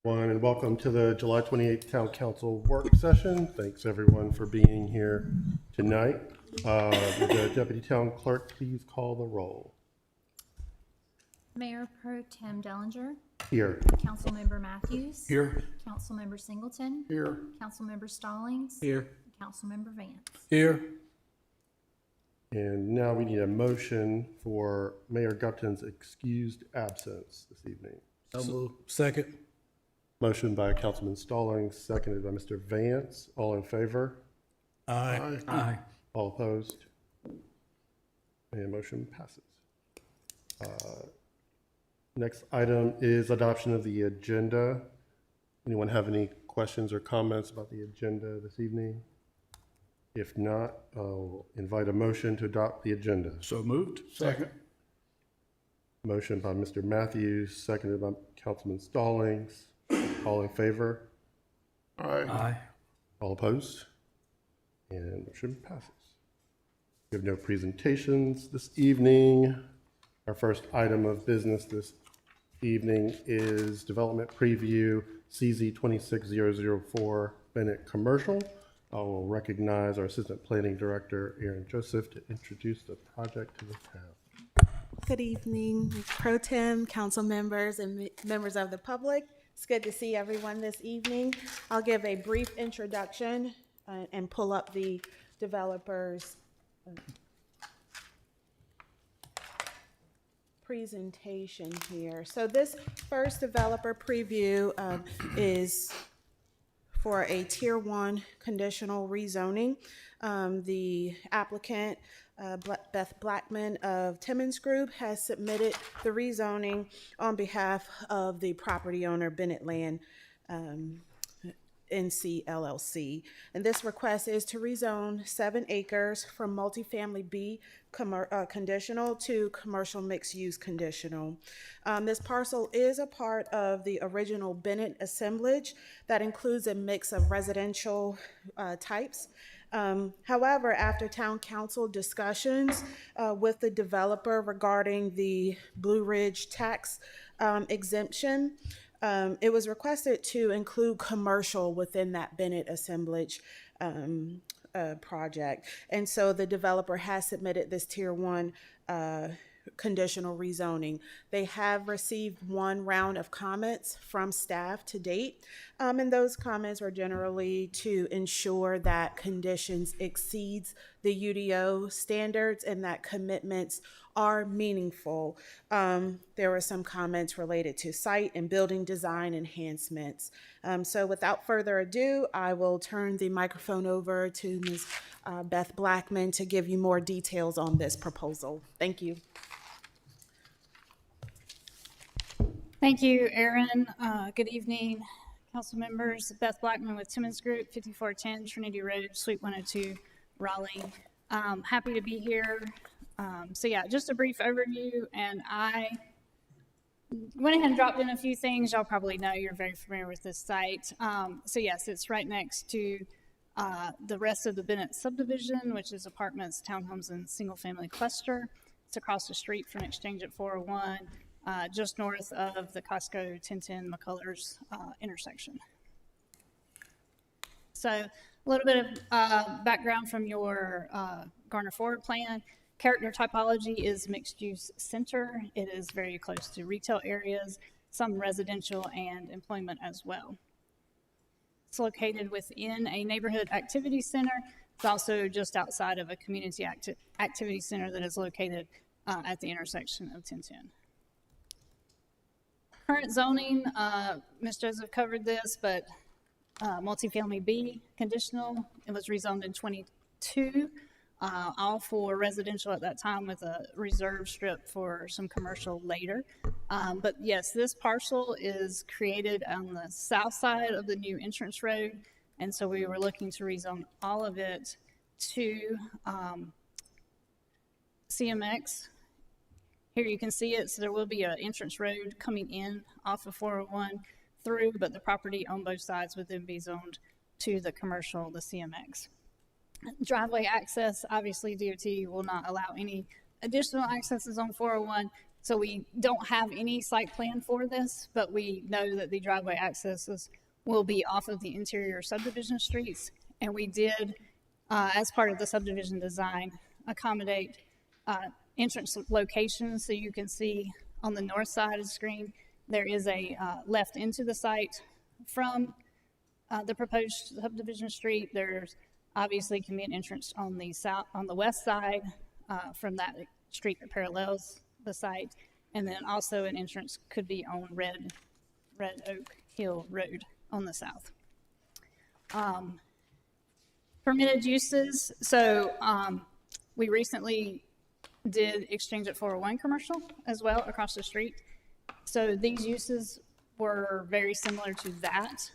And welcome to the July 28th Town Council work session. Thanks everyone for being here tonight. Would the Deputy Town Clerk please call the roll? Mayor Pro Tem Dellinger. Here. Councilmember Matthews. Here. Councilmember Singleton. Here. Councilmember Stallings. Here. Councilmember Vance. Here. And now we need a motion for Mayor Gupton's excused absence this evening. So moved. Second. Motion by Councilman Stallings, seconded by Mr. Vance. All in favor? Aye. Aye. All opposed? And motion passes. Next item is adoption of the agenda. Anyone have any questions or comments about the agenda this evening? If not, I'll invite a motion to adopt the agenda. So moved. Second. Motion by Mr. Matthews, seconded by Councilman Stallings. All in favor? Aye. Aye. All opposed? And motion passes. We have no presentations this evening. Our first item of business this evening is development preview CZ 26004 Bennett Commercial. I will recognize our Assistant Planning Director, Aaron Joseph, to introduce the project to the town. Good evening, Pro Tem, council members, and members of the public. It's good to see everyone this evening. I'll give a brief introduction and pull up the developer's presentation here. So this first developer preview is for a Tier 1 conditional rezoning. The applicant, Beth Blackman of Timmons Group, has submitted the rezoning on behalf of the property owner Bennett Land NC LLC. And this request is to rezone 7 acres from multifamily B conditional to commercial mixed use conditional. This parcel is a part of the original Bennett assemblage that includes a mix of residential types. However, after town council discussions with the developer regarding the Blue Ridge tax exemption, it was requested to include commercial within that Bennett assemblage project. And so the developer has submitted this Tier 1 conditional rezoning. They have received 1 round of comments from staff to date, and those comments are generally to ensure that conditions exceeds the UDO standards and that commitments are meaningful. There were some comments related to site and building design enhancements. So without further ado, I will turn the microphone over to Ms. Beth Blackman to give you more details on this proposal. Thank you. Thank you, Aaron. Good evening, council members. Beth Blackman with Timmons Group, 5410 Trinity Road, Suite 102, Raleigh. Happy to be here. So yeah, just a brief overview, and I went ahead and dropped in a few things. Y'all probably know, you're very familiar with this site. So yes, it's right next to the rest of the Bennett subdivision, which is apartments, townhomes, and single-family cluster. It's across the street from Exchange at 401. Just north of the Costco 1010 McCullers intersection. So a little bit of background from your Garner Forward plan. Character typology is mixed use center. It is very close to retail areas, some residential and employment as well. It's located within a neighborhood activity center. It's also just outside of a community activity center that is located at the intersection of 1010. Current zoning, Ms. Joseph covered this, but multifamily B conditional, it was rezoned in 22, all for residential at that time with a reserve strip for some commercial later. But yes, this parcel is created on the south side of the new entrance road, and so we were looking to rezone all of it to CMX. Here you can see it, so there will be an entrance road coming in off of 401 through, but the property on both sides would then be zoned to the commercial, the CMX. Driveway access, obviously DOT will not allow any additional accesses on 401, So we don't have any site plan for this, but we know that the driveway accesses will be off of the interior subdivision streets. And we did, as part of the subdivision design, accommodate entrance locations. So you can see on the north side of the screen, there is a left into the site from the proposed subdivision street. There's obviously can be an entrance on the west side from that street that parallels the site, and then also an entrance could be on Red Oak Hill Road on the south. Permitted uses. So we recently did exchange at 401 commercial as well across the street. So these uses were very similar to that.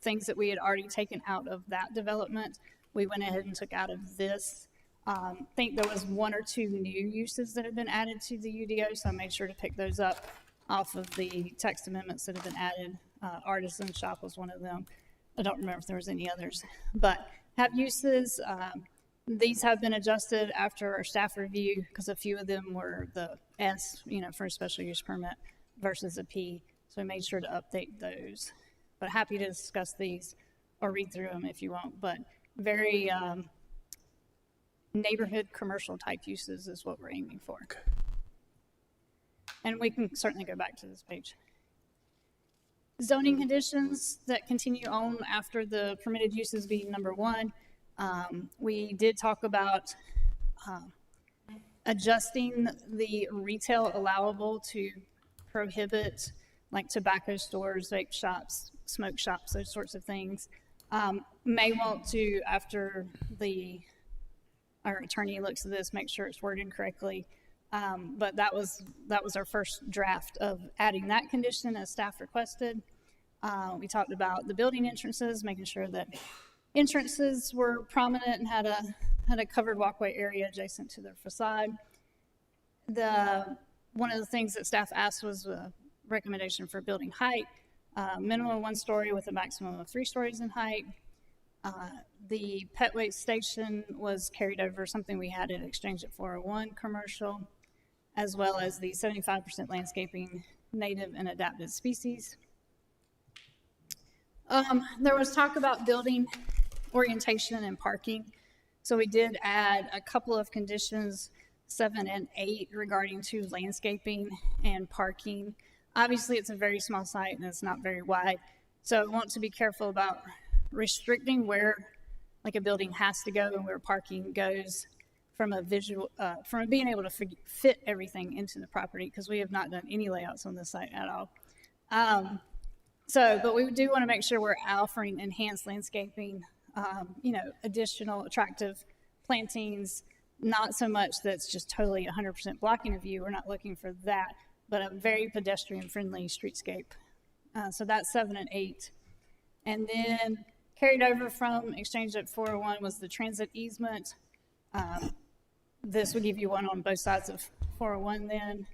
Things that we had already taken out of that development, we went ahead and took out of this. I think there was 1 or 2 new uses that have been added to the UDO, so I made sure to pick those up off of the text amendments that have been added. Artisan shop was one of them. I don't remember if there was any others, but have uses. These have been adjusted after our staff review because a few of them were the S, for a special use permit versus a P. So we made sure to update those. But happy to discuss these or read through them if you want. But very neighborhood commercial type uses is what we're aiming for. Okay. And we can certainly go back to this page. Zoning conditions that continue on after the permitted uses being number 1. We did talk about adjusting the retail allowable to prohibit like tobacco stores, vape shops, smoke shops, those sorts of things. May want to, after our attorney looks at this, make sure it's worded correctly. But that was our first draft of adding that condition as staff requested. We talked about the building entrances, making sure that entrances were prominent and had a covered walkway area adjacent to their facade. One of the things that staff asked was a recommendation for building height, minimum 1 story with a maximum of 3 stories in height. The pet waste station was carried over, something we had in exchange at 401 commercial, as well as the 75% landscaping, native and adapted species. There was talk about building orientation and parking. So we did add a couple of conditions, 7 and 8, regarding to landscaping and parking. Obviously, it's a very small site and it's not very wide. So I want to be careful about restricting where like a building has to go and where parking goes from a visual, from being able to fit everything into the property, because we have not done any layouts on this site at all. But we do want to make sure we're offering enhanced landscaping, additional attractive plantings, not so much that's just totally 100% blocking a view. We're not looking for that, but a very pedestrian-friendly streetscape. So that's 7 and 8. And then carried over from exchange at 401 was the transit easement. This would give you one on both sides of 401 then.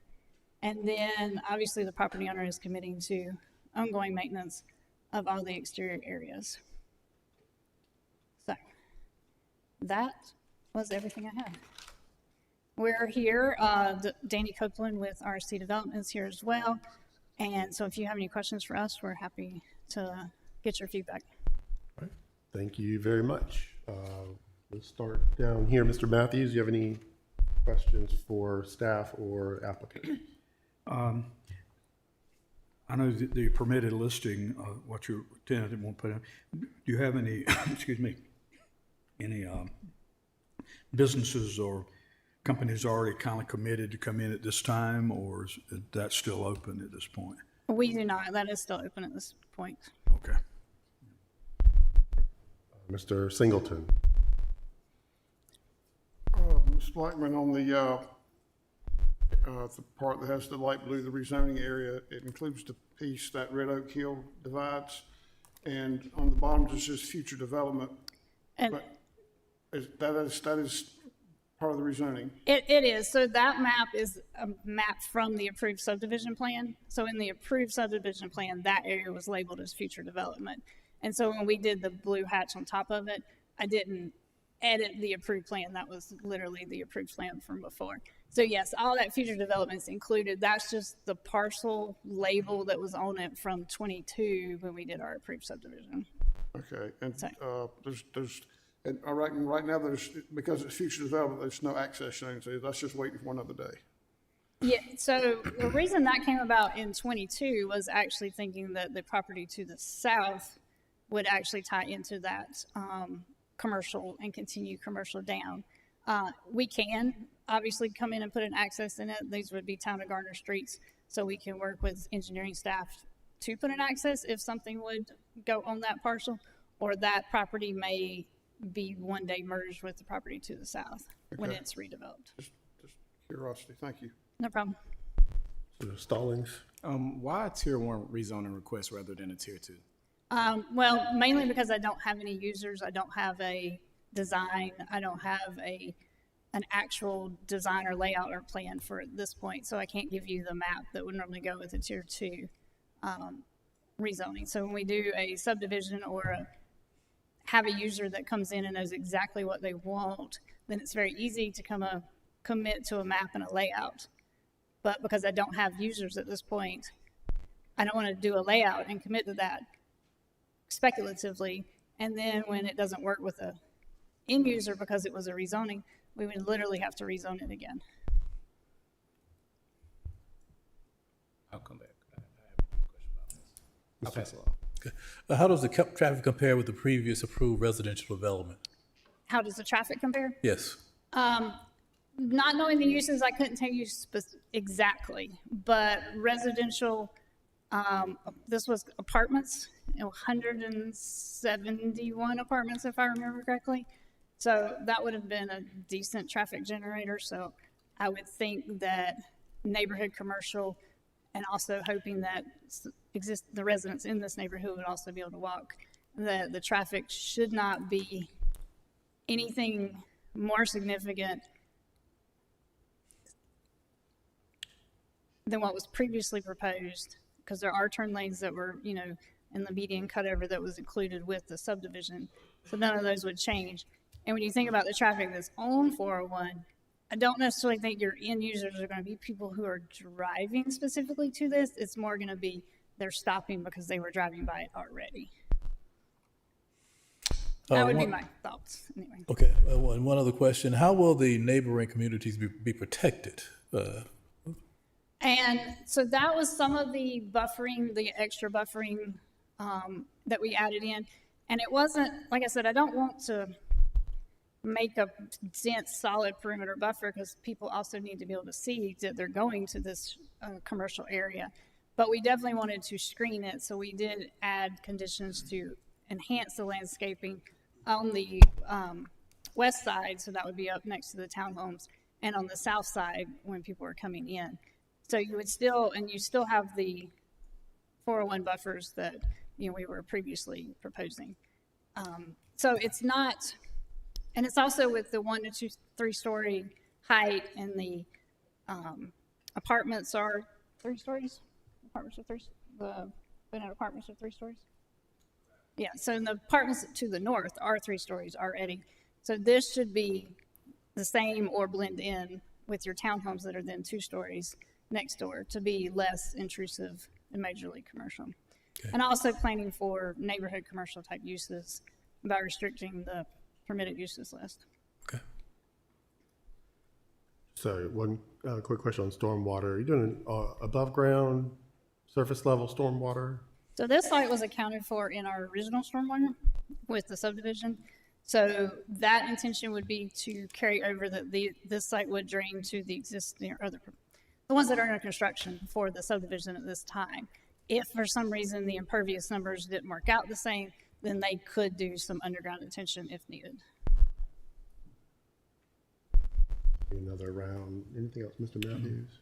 And then obviously the property owner is committing to ongoing maintenance of all the exterior areas. So that was everything I had. We're here, Danny Copeland with RSC Development is here as well. And so if you have any questions for us, we're happy to get your feedback. All right. Thank you very much. Let's start down here. Mr. Matthews, do you have any questions for staff or applicant? I know the permitted listing, what your tenant won't put in. Do you have any, excuse me, any businesses or companies already kind of committed to come in at this time, or is that still open at this point? We do not. That is still open at this point. Okay. Mr. Singleton. Mr. Blackman, on the part that has the light blue, the rezoning area, it includes the piece that Red Oak Hill divides, and on the bottom just says future development. And But that is part of the rezoning. it is. So that map is a map from the approved subdivision plan. So in the approved subdivision plan, that area was labeled as future development. And so when we did the blue hatch on top of it, I didn't edit the approved plan. That was literally the approved plan from before. So yes, all that future development's included. That's just the parcel label that was on it from 22 when we did our approved subdivision. Okay, and, Sorry. and I reckon right now because it's future development, there's no access zones, so that's just waiting for one other day. Yeah, so the reason that came about in 22 was actually thinking that the property to the south would actually tie into that commercial and continue commercial down. We can obviously come in and put an access in it. These would be Town of Garner streets, so we can work with engineering staff to put an access if something would go on that parcel, or that property may be one day merged with the property to the south when Okay. it's redeveloped. Just curiosity, thank you. No problem. Mr. Stallings? Why a tier one rezoning request rather than a tier two? Well, mainly because I don't have any users. I don't have a design. I don't have an actual design or layout or plan for at this point. So I can't give you the map that would normally go with a tier two rezoning. So when we do a subdivision or have a user that comes in and knows exactly what they want, then it's very easy to commit to a map and a layout. But because I don't have users at this point, I don't want to do a layout and commit to that speculatively. And then when it doesn't work with a end user because it was a rezoning, we would literally have to rezone it again. I'll come back. I have a question about this. I'll pass it along. How does the traffic compare with the previous approved residential development? How does the traffic compare? Yes. Not knowing the uses, I couldn't tell you exactly, but residential, this was apartments, 171 apartments if I remember correctly. So that would have been a decent traffic generator. So I would think that neighborhood commercial, and also hoping that the residents in this neighborhood would also be able to walk, that the traffic should not be anything more significant than what was previously proposed, because there are turn lanes that were, in the median cutover that was included with the subdivision. So none of those would change. And when you think about the traffic that's on 401, I don't necessarily think your end users are going to be people who are driving specifically to this. It's more going to be they're stopping because they were driving by it already. That would be my thoughts, anyway. Okay, and one other question. How will the neighboring communities be protected? And so that was some of the buffering, the extra buffering that we added in. And it wasn't, like I said, I don't want to make a dense, solid perimeter buffer because people also need to be able to see that they're going to this commercial area. But we definitely wanted to screen it, so we did add conditions to enhance the landscaping on the west side, so that would be up next to the townhomes, and on the south side when people are coming in. So you would still, and you still have the 401 buffers that, we were previously proposing. So it's not, and it's also with the 1 to 3-story height, and the apartments are 3 stories. Apartments are apartments are 3 stories. Yeah, so the apartments to the north are 3 stories already. So this should be the same or blend in with your townhomes that are then 2 stories next door to be less intrusive and majorly commercial. Okay. And also planning for neighborhood commercial type uses by restricting the permitted uses list. Okay. So one quick question on stormwater. Are you doing above ground, surface level stormwater? So this site was accounted for in our original stormwater with the subdivision. So that intention would be to carry over that this site would drain to the existing or the ones that are under construction for the subdivision at this time. If for some reason the impervious numbers didn't work out the same, then they could do some underground detention if needed. Another round. Anything else, Mr. Matthews?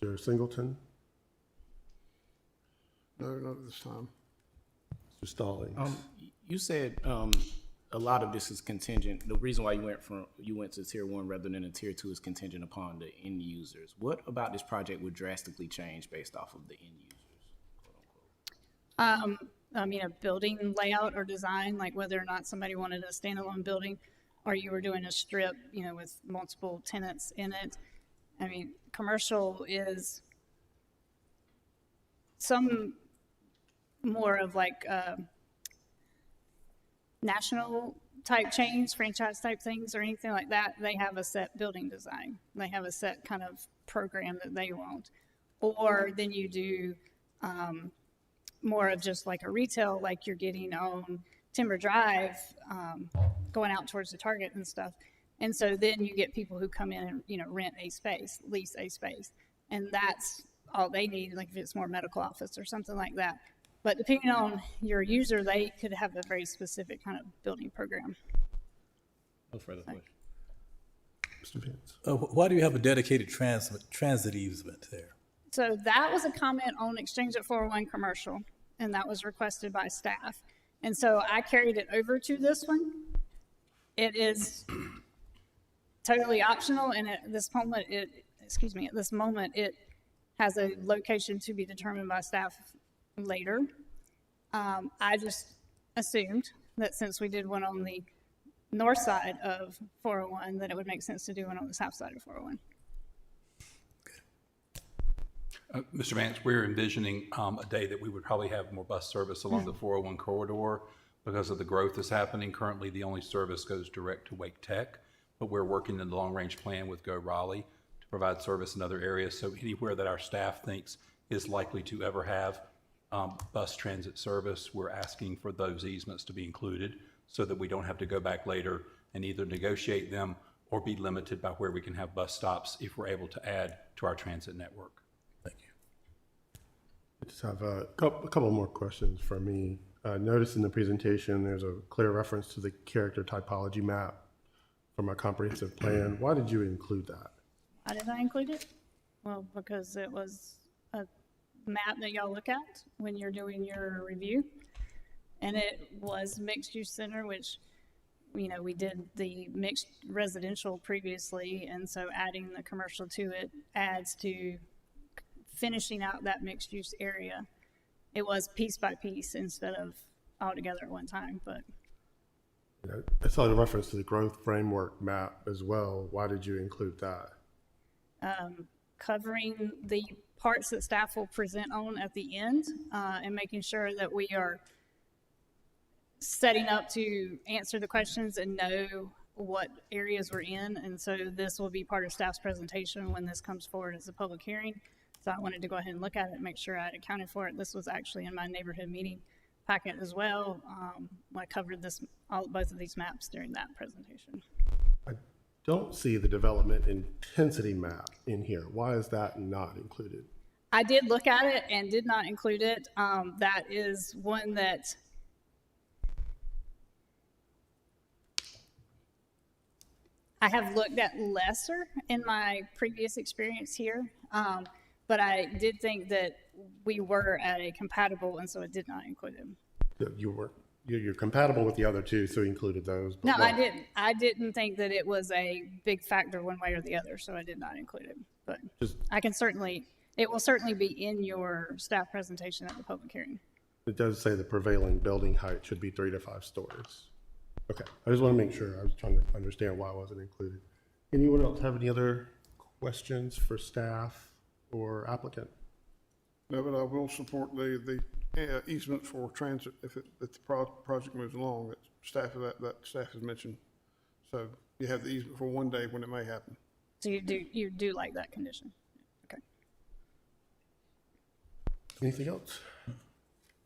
Mr. Singleton? No, not at this time. Mr. Stallings? You said a lot of this is contingent. The reason why you went to tier one rather than a tier two is contingent upon the end users. What about this project would drastically change based off of the end users, quote unquote? A building layout or design, like whether or not somebody wanted a standalone building or you were doing a strip, you know, with multiple tenants in it. I mean, commercial is some more of like national type chains, franchise type things or anything like that. They have a set building design. They have a set kind of program that they want. Or then you do more of just like a retail, like you're getting on Timber Drive, going out towards the Target and stuff. And so then you get people who come in and, you know, rent a space, lease a space. And that's all they need, like if it's more medical office or something like that. But depending on your user, they could have a very specific kind of building program. No further questions. Mr. Vance? Why do you have a dedicated transit easement there? So that was a comment on Exchange at 401 commercial, and that was requested by staff. And so I carried it over to this one. It is totally optional, and at this moment, it has a location to be determined by staff later. I just assumed that since we did one on the north side of 401, that it would make sense to do one on the south side of 401. Mr. Vance, we're envisioning a day that we would probably have more bus service along the 401 corridor because of the growth that's happening. Currently, the only service goes direct to Wake Tech, but we're working in the long-range plan with Go Raleigh to provide service in other areas. So anywhere that our staff thinks is likely to ever have bus transit service, we're asking for those easements to be included so that we don't have to go back later and either negotiate them or be limited by where we can have bus stops if we're able to add to our transit network. Thank you. I just have a couple more questions from me. Notice in the presentation, there's a clear reference to the character typology map from our comprehensive plan. Why did you include that? Why did I include it? Well, because it was a map that y'all look at when you're doing your review. And it was mixed use center, which, you know, we did the mixed residential previously. And so adding the commercial to it adds to finishing out that mixed use area. It was piece by piece instead of all together at one time, but. I saw the reference to the growth framework map as well. Why did you include that? Covering the parts that staff will present on at the end, and making sure that we are setting up to answer the questions and know what areas we're in. And so this will be part of staff's presentation when this comes forward as a public hearing. So I wanted to go ahead and look at it and make sure I had accounted for it. This was actually in my neighborhood meeting packet as well. I covered both of these maps during that presentation. I don't see the development intensity map in here. Why is that not included? I did look at it and did not include it. That is one that I have looked at lesser in my previous experience here. But I did think that we were at a compatible, and so it did not include them. You're compatible with the other two, so you included those. But No, why? I didn't. I didn't think that it was a big factor one way or the other, so I did not include it. But I can certainly, it will certainly be in your staff presentation at the public hearing. It does say the prevailing building height should be 3 to 5 stories. Okay, I just want to make sure. I was trying to understand why it wasn't included. Anyone else have any other questions for staff or applicant? No, but I will support the easement for transit if the project moves along, that staff has mentioned. So you have the easement for one day when it may happen. So you do like that condition? Okay. Anything else?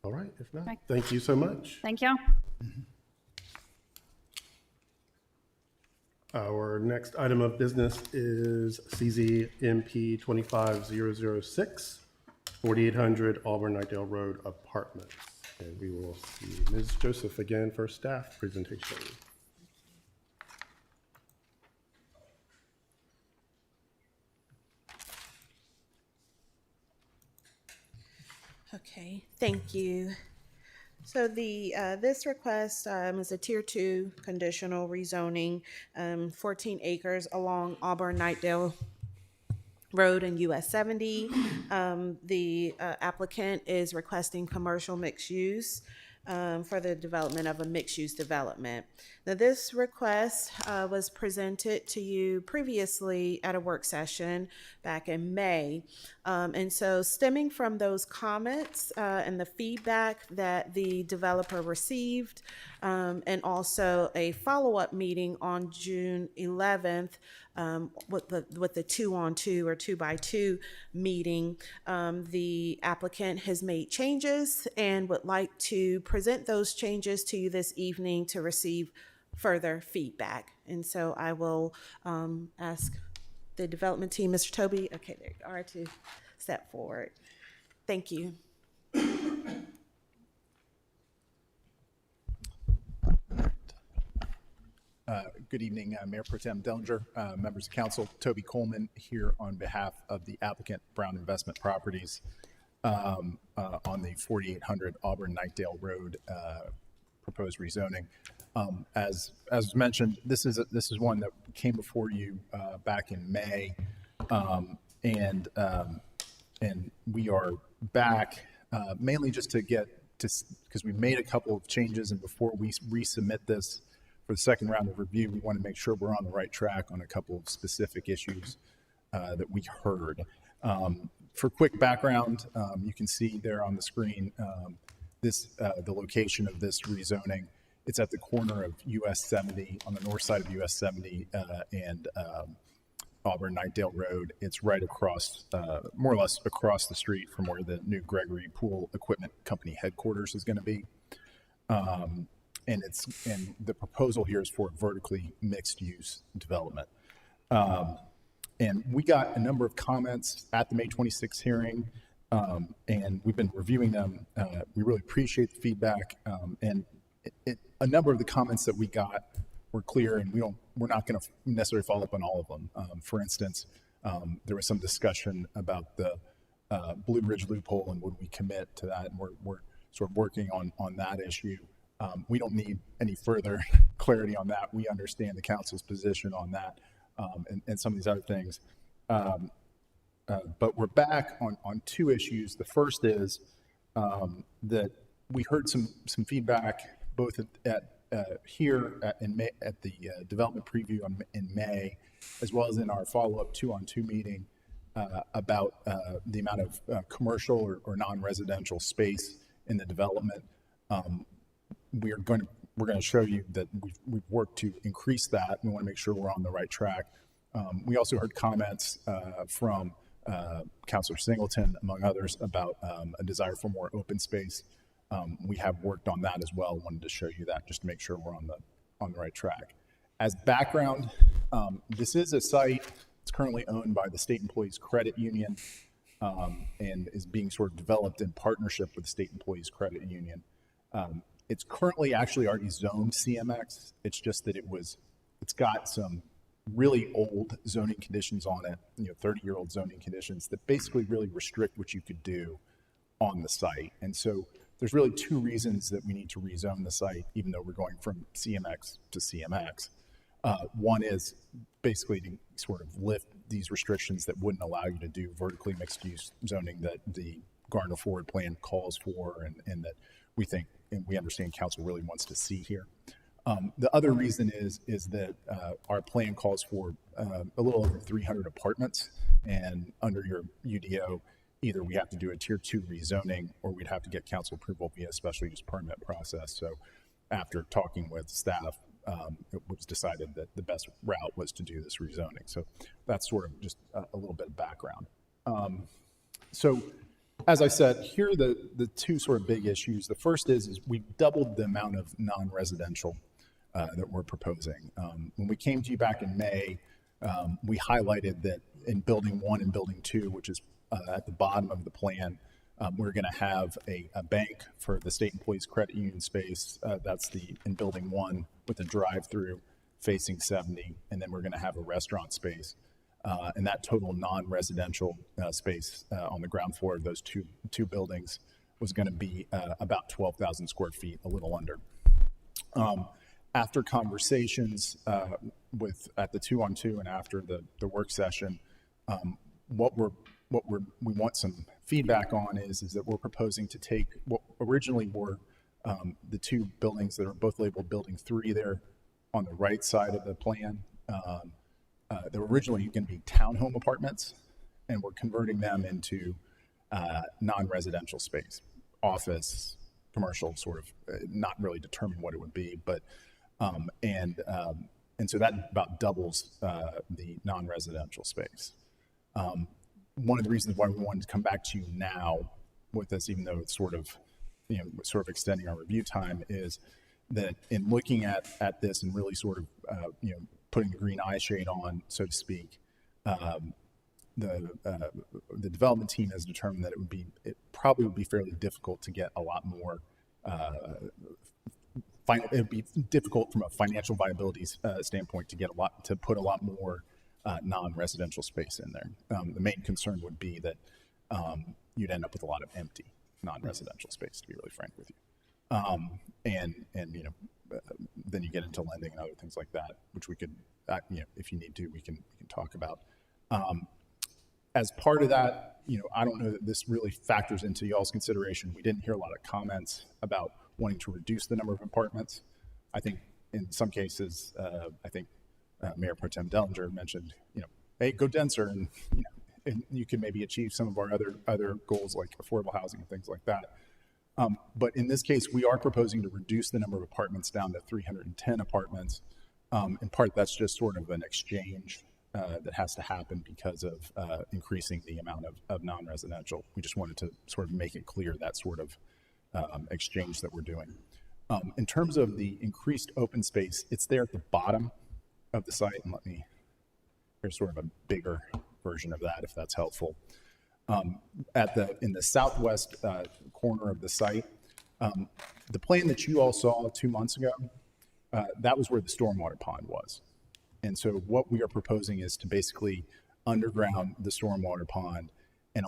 All right, if not, Okay. thank you so much. Thank y'all. Our next item of business is CZMP 25006, 4800 Auburn Knightdale Road Apartments. And we will see Ms. Joseph again for staff presentation. Okay, thank you. So this request is a Tier 2 conditional rezoning, 14 acres along Auburn Knightdale Road and US 70. The applicant is requesting commercial mixed use. for the development of a mixed-use development. Now, this request was presented to you previously at a work session back in May. And so stemming from those comments and the feedback that the developer received, and also a follow-up meeting on June 11th with the 2-on-2 or 2-by-2 meeting, the applicant has made changes and would like to present those changes to you this evening to receive further feedback. And so I will ask the development team, Mr. Toby, okay, there you are, to step forward. Thank you. Good evening, Mayor Pro Tem Dellinger, members of council. Toby Coleman here on behalf of the applicant Brown Investment Properties on the 4800 Auburn Knightdale Road proposed rezoning. As was mentioned, this is one that came before you back in May, and we are back mainly just to get to, because we made a couple of changes, and before we resubmit this for the second round of review, we want to make sure we're on the right track on a couple of specific issues that we heard. For quick background, you can see there on the screen the location of this rezoning. It's at the corner of US 70, on the north side of US 70 and Auburn Knightdale Road. It's right across, more or less across the street from where the new Gregory Pool Equipment Company headquarters is going to be. And the proposal here is for vertically mixed use development. And we got a number of comments at the May 26th hearing, and we've been reviewing them. We really appreciate the feedback, and a number of the comments that we got were clear, and we're not going to necessarily follow up on all of them. For instance, there was some discussion about the Blue Ridge loophole and would we commit to that, and we're sort of working on that issue. We don't need any further clarity on that. We understand the council's position on that, and some of these other things. But we're back on two issues. The first is that we heard some feedback both at the development preview in May, as well as in our follow-up 2-on-2 meeting about the amount of commercial or non-residential space in the development. We're going to show you that we've worked to increase that. We want to make sure we're on the right track. We also heard comments from Councilor Singleton, among others, about a desire for more open space. We have worked on that as well. Wanted to show you that just to make sure we're on the right track. As background, this is a site that's currently owned by the State Employees Credit Union and is being sort of developed in partnership with the State Employees Credit Union. It's currently actually already zoned CMX. It's just that it's got some really old zoning conditions on it, 30-year-old zoning conditions that basically really restrict what you could do on the site. And so there's really two reasons that we need to rezone the site, even though we're going from CMX to CMX. One is basically to sort of lift these restrictions that wouldn't allow you to do vertically mixed use zoning that the Gardner Forward Plan calls for, and that we think and we understand council really wants to see here. The other reason is that our plan calls for a little over 300 apartments, and under your UDO, either we have to do a tier 2 rezoning or we'd have to get council approval via special use permit process. So after talking with staff, it was decided that the best route was to do this rezoning. So that's sort of just a little bit of background. So as I said, here are the two sort of big issues. The first is we doubled the amount of non-residential that we're proposing. When we came to you back in May, we highlighted that in building 1 and building 2, which is at the bottom of the plan, we're going to have a bank for the State Employees Credit Union space. That's in building 1 with a drive-through facing 70, and then we're going to have a restaurant space. And that total non-residential space on the ground floor of those two buildings was going to be about 12,000 square feet, a little under. After conversations at the 2-on-2 and after the work session, what we want some feedback on is that we're proposing to take what originally were The two buildings that are both labeled Building 3 there on the right side of the plan, they were originally going to be townhome apartments, and we're converting them into non-residential space, office, commercial, sort of, not really determined what it would be, but and so that about doubles the non-residential space. One of the reasons why we wanted to come back to you now with this, even though it's sort of extending our review time, is that in looking at this and really sort of putting the green eye shade on, so to speak, the development team has determined that it probably would be fairly difficult to get a lot more. It would be difficult from a financial viability standpoint to put a lot more non-residential space in there. The main concern would be that you'd end up with a lot of empty non-residential space, to be really frank with you. Then you get into lending and other things like that, which we could, if you need to, we can talk about. As part of that, I don't know that this really factors into y'all's consideration. We didn't hear a lot of comments about wanting to reduce the number of apartments. I think in some cases, Mayor Pro Tem Dellinger mentioned, hey, go denser, and you can maybe achieve some of our other goals like affordable housing and things like that. But in this case, we are proposing to reduce the number of apartments down to 310 apartments. In part, that's just sort of an exchange that has to happen because of increasing the amount of non-residential. We just wanted to sort of make it clear that sort of exchange that we're doing. In terms of the increased open space, it's there at the bottom of the site, and here's sort of a bigger version of that, if that's helpful. In the southwest corner of the site, the plan that you all saw 2 months ago, that was where the stormwater pond was. And so what we are proposing is to basically underground the stormwater pond and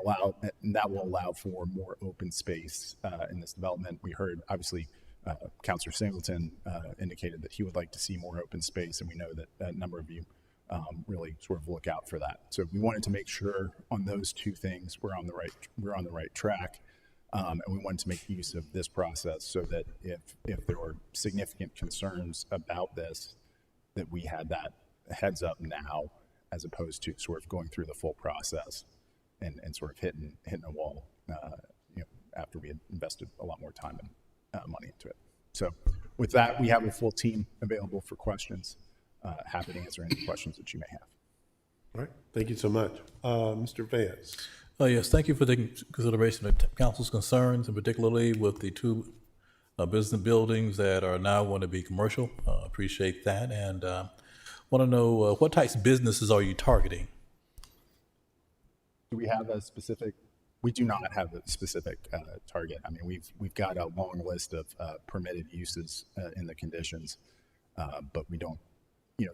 that will allow for more open space in this development. We heard, obviously, Councilor Singleton indicated that he would like to see more open space, and we know that a number of you really sort of look out for that. So we wanted to make sure on those two things we're on the right track, and we wanted to make use of this process so that if there were significant concerns about this, that we had that heads up now, as opposed to sort of going through the full process and sort of hitting a wall, after we had invested a lot more time and money into it. So with that, we have a full team available for questions. Happy to answer any questions that you may have. All right, thank you so much. Mr. Vance. Yes, thank you for taking consideration of council's concerns, and particularly with the two business buildings that are now going to be commercial. Appreciate that, and want to know what types of businesses are you targeting? Do we have a specific? We do not have a specific target. I mean, we've got a long list of permitted uses in the conditions, but we don't.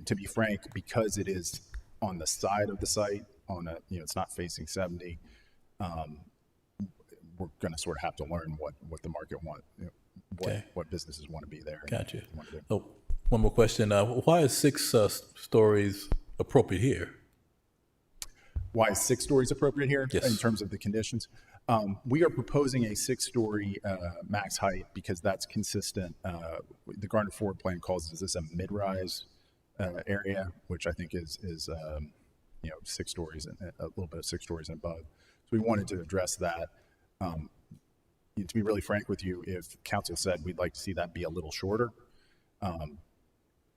To be frank, because it is on the side of the site, it's not facing 70. We're going to sort of have to learn what the market wants, what businesses want to be there. Gotcha. Oh, one more question. Why is 6 stories appropriate here? Why is 6 stories appropriate here? Yes. In terms of the conditions? We are proposing a 6-story max height because that's consistent. The Garner Forward plan calls this a mid-rise area, which I think is 6 stories and a little bit of 6 stories and above. So we wanted to address that. To be really frank with you, if council said we'd like to see that be a little shorter,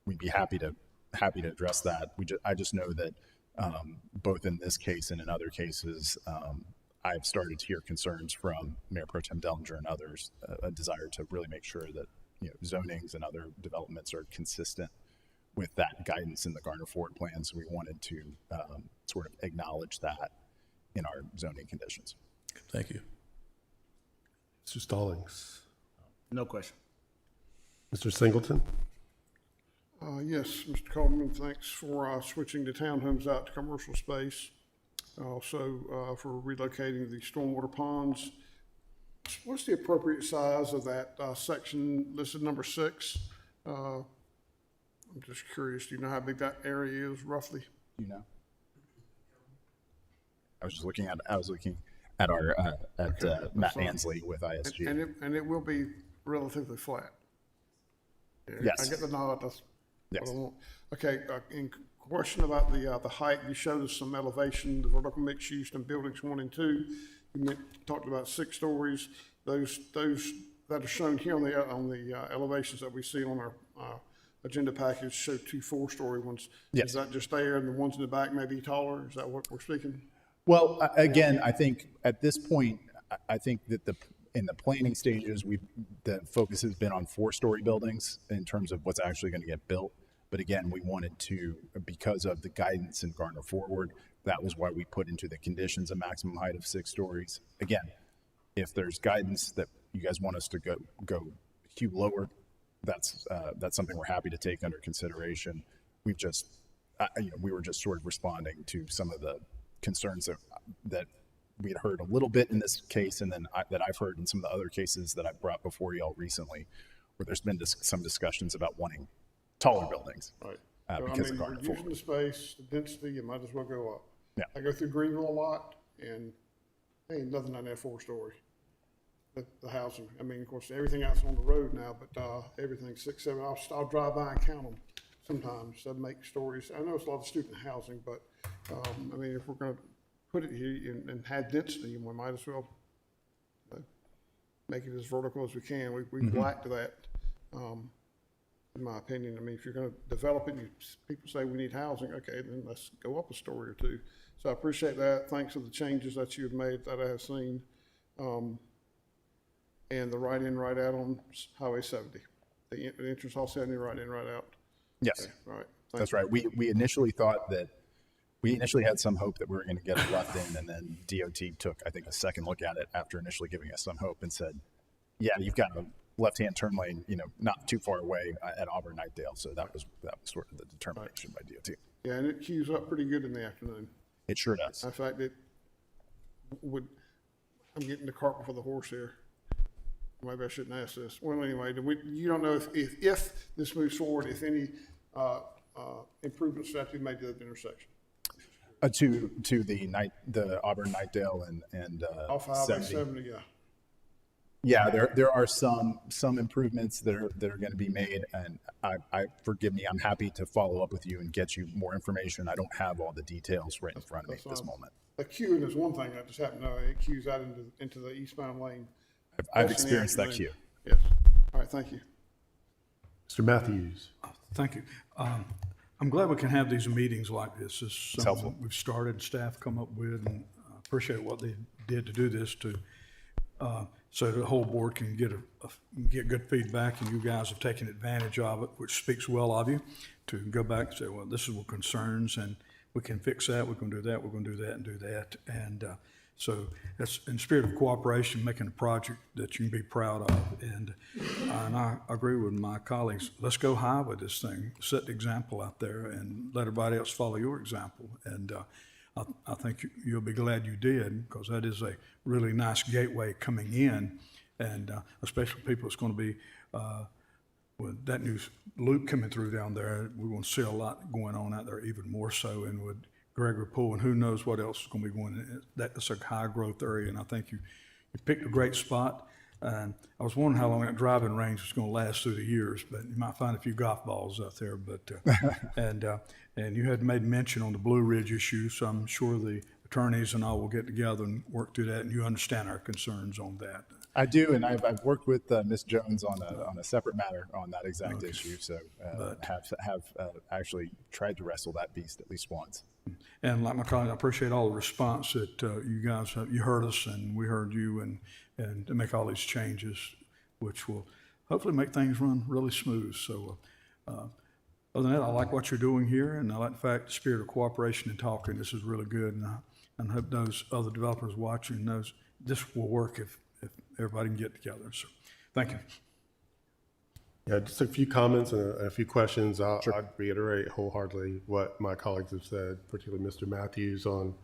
we'd be happy to address that. I just know that both in this case and in other cases, I've started to hear concerns from Mayor Pro Tem Dellinger and others, a desire to really make sure that zonings and other developments are consistent with that guidance in the Garner Forward plan. So we wanted to sort of acknowledge that in our zoning conditions. Thank you. Mr. Stallings. No question. Mr. Singleton. Yes, Mr. Coleman, thanks for switching the townhomes out to commercial space. Also, for relocating the stormwater ponds. What's the appropriate size of that section listed number 6? I'm just curious, do you know how big that area is roughly? I was looking at our Matt Ansley with ISG. And it will be relatively flat. Yeah, Yes. I get the nod, that's what Yes. I want. Okay, in question about the height, you showed us some elevation, the vertical mixed use in buildings 1 and 2. You talked about 6 stories. Those that are shown here on the elevations that we see on our agenda package show 2 4-story ones. Yes. Is that just there, and the ones in the back may be taller? Is that what we're speaking? Well, again, I think at this point, I think that in the planning stages, the focus has been on 4-story buildings in terms of what's actually going to get built. But again, we wanted to, because of the guidance in Garner Forward, that was why we put into the conditions a maximum height of 6 stories. Again, if there's guidance that you guys want us to go a few lower, that's something we're happy to take under consideration. We've just, we were just sort of responding to some of the concerns that we had heard a little bit in this case, and then that I've heard in some of the other cases that I've brought before y'all recently, where there's been some discussions about wanting taller buildings. Right. Because of we're Garner using Forward. the space, the density, it might as well go up. Yeah. I go through Greenville a lot, and ain't nothing on that 4-story. The housing, I mean, of course, everything else on the road now, but everything 6, 7, I'll drive by and count them sometimes. That make stories. I know it's a lot of student housing, but I mean, if we're going to put it here and have density, we might as well make it as vertical as we can. We lack that, in my opinion. I mean, if you're going to develop it, people say we need housing, okay, then let's go up a story or 2. So I appreciate that. Thanks for the changes that you've made that I have seen. And the right in, right out on Highway 70. The entrance off 70, right in, right out. Yes, Okay, all right. that's right. We initially thought that, we initially had some hope that we were going to get a left in, and then DOT took, I think, a second look at it after initially giving us some hope and said, yeah, you've got a left-hand turn lane, not too far away at Auburn Nightdale. So that was sort of the determination by DOT. Yeah, and it queues up pretty good in the afternoon. It sure does. In fact, I'm getting the cart before the horse here. Maybe I shouldn't ask this. Well, anyway, you don't know if this moves forward, if any improvements have to be made to that intersection. To the Auburn Nightdale and Off Highway 70. 70, yeah. Yeah, there are some improvements that are going to be made, and I forgive me, I'm happy to follow up with you and get you more information. I don't have all the details right in front of me at this moment. The queuing is one thing I just happen to know. It queues out into the eastbound lane. I've experienced that queue. Yes. All right, thank you. Mr. Matthews. Thank you. I'm glad we can have these meetings like this. This is helpful. something we've started, staff come up with, and I appreciate what they did to do this so the whole board can get good feedback, and you guys have taken advantage of it, which speaks well of you, to go back and say, well, this is what concerns, and we can fix that, we're going to do that, we're going to do that and do that. And so that's in spirit of cooperation, making a project that you can be proud of. And I agree with my colleagues. Let's go high with this thing. Set the example out there and let everybody else follow your example. And I think you'll be glad you did, because that is a really nice gateway coming in. And especially people that's going to be, with that new loop coming through down there, we're going to see a lot going on out there, even more so. And with Gregory Pool, and who knows what else is going to be going in. That's a high growth area, and I think you picked a great spot. And I was wondering how long that driving range was going to last through the years, but you might find a few golf balls out there. But and you had made mention on the Blue Ridge issue, so I'm sure the attorneys and all will get together and work through that, and you understand our concerns on that. I do, and I've worked with Ms. Jones on a separate matter on that exact issue. So have actually tried to wrestle that beast at least once. And like my colleague, I appreciate all the response that you guys you heard us and we heard you, and to make all these changes, which will hopefully make things run really smooth. So other than that, I like what you're doing here, and I like the fact, the spirit of cooperation and talking. This is really good, and I hope those other developers watching knows this will work if everybody can get together. So thank you. Yeah, just a few comments and a few questions. I'd reiterate wholeheartedly what my colleagues have said, particularly Mr. Matthews, on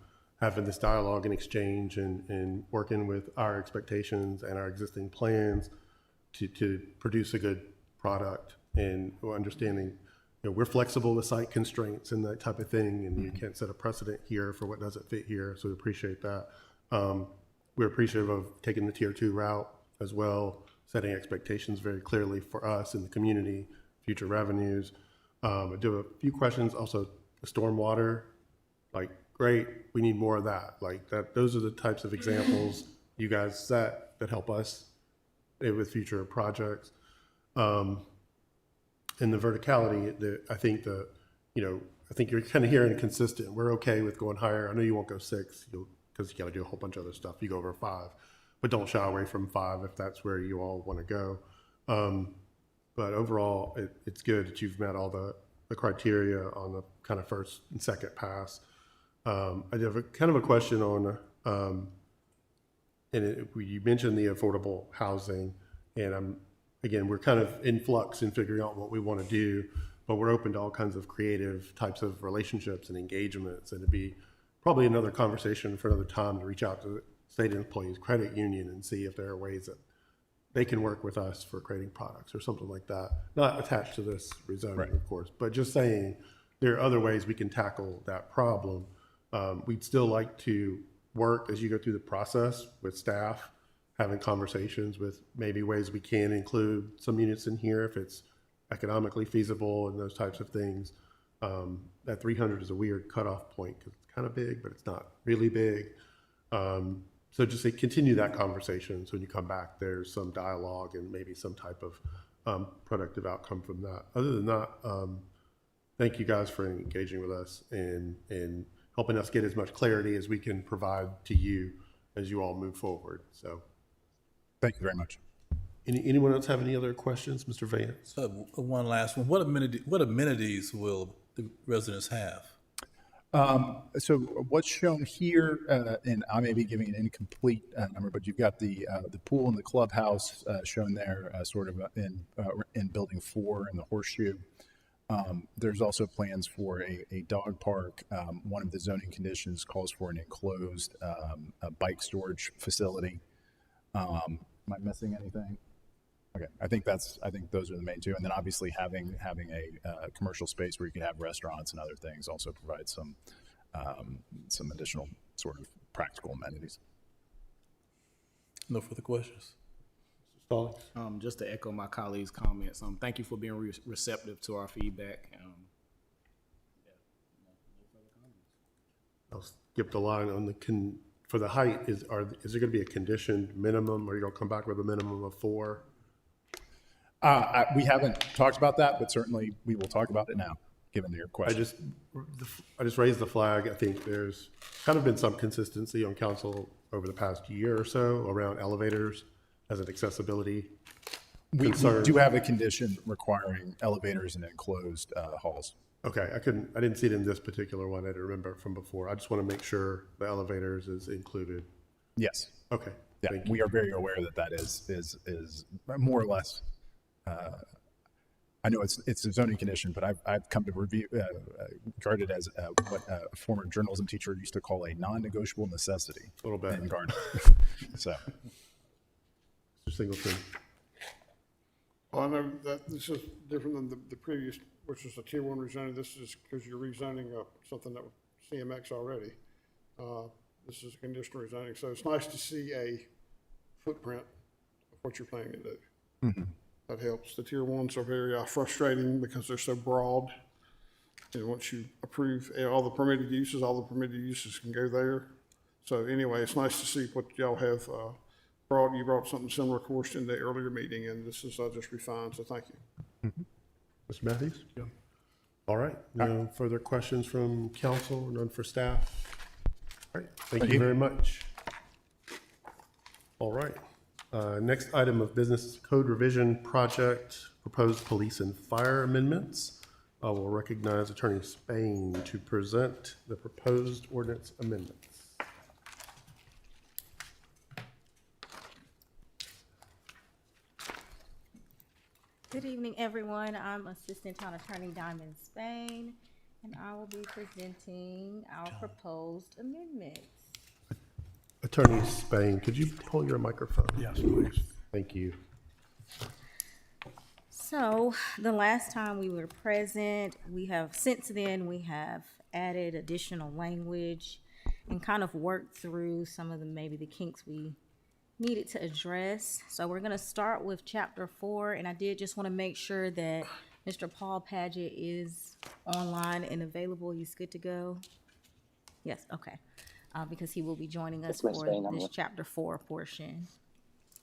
having this dialogue and exchange and working with our expectations and our existing plans to produce a good product, and understanding, we're flexible with site constraints and that type of thing, and you can't set a precedent here for what doesn't fit here. So we appreciate that. We're appreciative of taking the tier 2 route as well. setting expectations very clearly for us in the community, future revenues. I do have a few questions. Also, the stormwater, like, great, we need more of that. Like that, those are the types of examples you guys set that help us with future projects. And the verticality, I think you're kind of hearing consistent. We're okay with going higher. I know you won't go 6, because you got to do a whole bunch of other stuff. You go over 5, but don't shy away from 5 if that's where you all want to go. But overall, it's good that you've met all the criteria on the kind of first and second pass. I have a kind of a question on, you mentioned the affordable housing, and we're kind of in flux in figuring out what we want to do, but we're open to all kinds of creative types of relationships and engagements, and it'd be probably another conversation for another time to reach out to the State Employees Credit Union and see if there are ways that they can work with us for creating products or something like that. Not attached to this rezoning, of course, but just saying there are other ways we can tackle that problem. We'd still like to work as you go through the process with staff, having conversations with maybe ways we can include some units in here if it's economically feasible and those types of things. That 300 is a weird cutoff point because it's kind of big, but it's not really big. So just continue that conversation. So when you come back, there's some dialogue and maybe some type of productive outcome from that. Other than that, thank you guys for engaging with us and helping us get as much clarity as we can provide to you as you all move forward. So Thank you very much. anyone else have any other questions? Mr. Vance? One last one. What amenities will the residents have? So what's shown here, and I may be giving an incomplete number, but you've got the pool and the clubhouse shown there, sort of in Building 4 in the Horseshoe. There's also plans for a dog park. One of the zoning conditions calls for an enclosed a bike storage facility. Am I missing anything? Okay, I think those are the main two, and then obviously having a commercial space where you can have restaurants and other things also provides some additional sort of practical amenities. No further questions. Stallings? Just to echo my colleagues' comments, thank you for being receptive to our feedback. I'll skip the line on for the height. Is there going to be a conditioned minimum, or are you going to come back with a minimum of 4? We haven't talked about that, but certainly we will talk about it now, given your question. I just raised the flag. I think there's kind of been some consistency on council over the past year or so around elevators as an accessibility We concern. do have a condition requiring elevators in enclosed halls. Okay, I didn't see it in this particular one. I didn't remember from before. I just want to make sure the elevators is included. Yes. Okay. Yeah, Thank you. we are very aware that is more or less. I know it's a zoning condition, but I've come to regard it as what a former journalism teacher used to call a non-negotiable necessity. A little bit. In Gardner. So. Mr. Singleton. Well, I know that this is different than the previous, which was a tier 1 rezoning. This is because you're rezoning something that was CMX already. This is a conditional rezoning, so it's nice to see a footprint of what you're planning to do. Mm-hmm. That helps. The tier 1s are very frustrating because they're so broad. And once you approve all the permitted uses can go there. So anyway, it's nice to see what y'all have brought. You brought something similar, of course, in the earlier meeting, and this is just refined, so thank you. Mr. Matthews? Yeah. All right. No further questions from council, none for staff. All right. Thank you very much. All right. Next item of business, code revision project, proposed police and fire amendments. I will recognize Attorney Spain to present the proposed ordinance amendments. Good evening, everyone. I'm Assistant Town Attorney Diamond Spain, and I will be presenting our proposed amendments. Attorney Spain, could you pull your microphone? Yes, please. Thank you. So the last time we were present, since then we have added additional language and kind of worked through some of maybe the kinks we needed to address. So we're gonna start with chapter 4, and I did just want to make sure that Mr. Paul Paget is online and available. He's good to go. Yes, okay, because he will be joining us for this chapter 4 portion.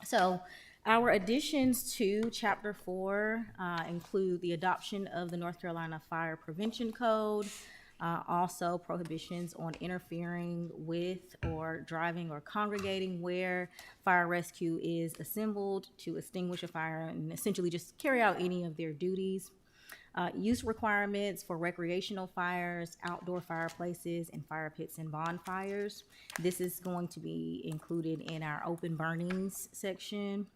So our additions to chapter 4 include the adoption of the North Carolina Fire Prevention Code, also prohibitions on interfering with or driving or congregating where fire rescue is assembled to extinguish a fire and essentially just carry out any of their duties. Use requirements for recreational fires, outdoor fireplaces, and fire pits and bonfires. This is going to be included in our open burnings section.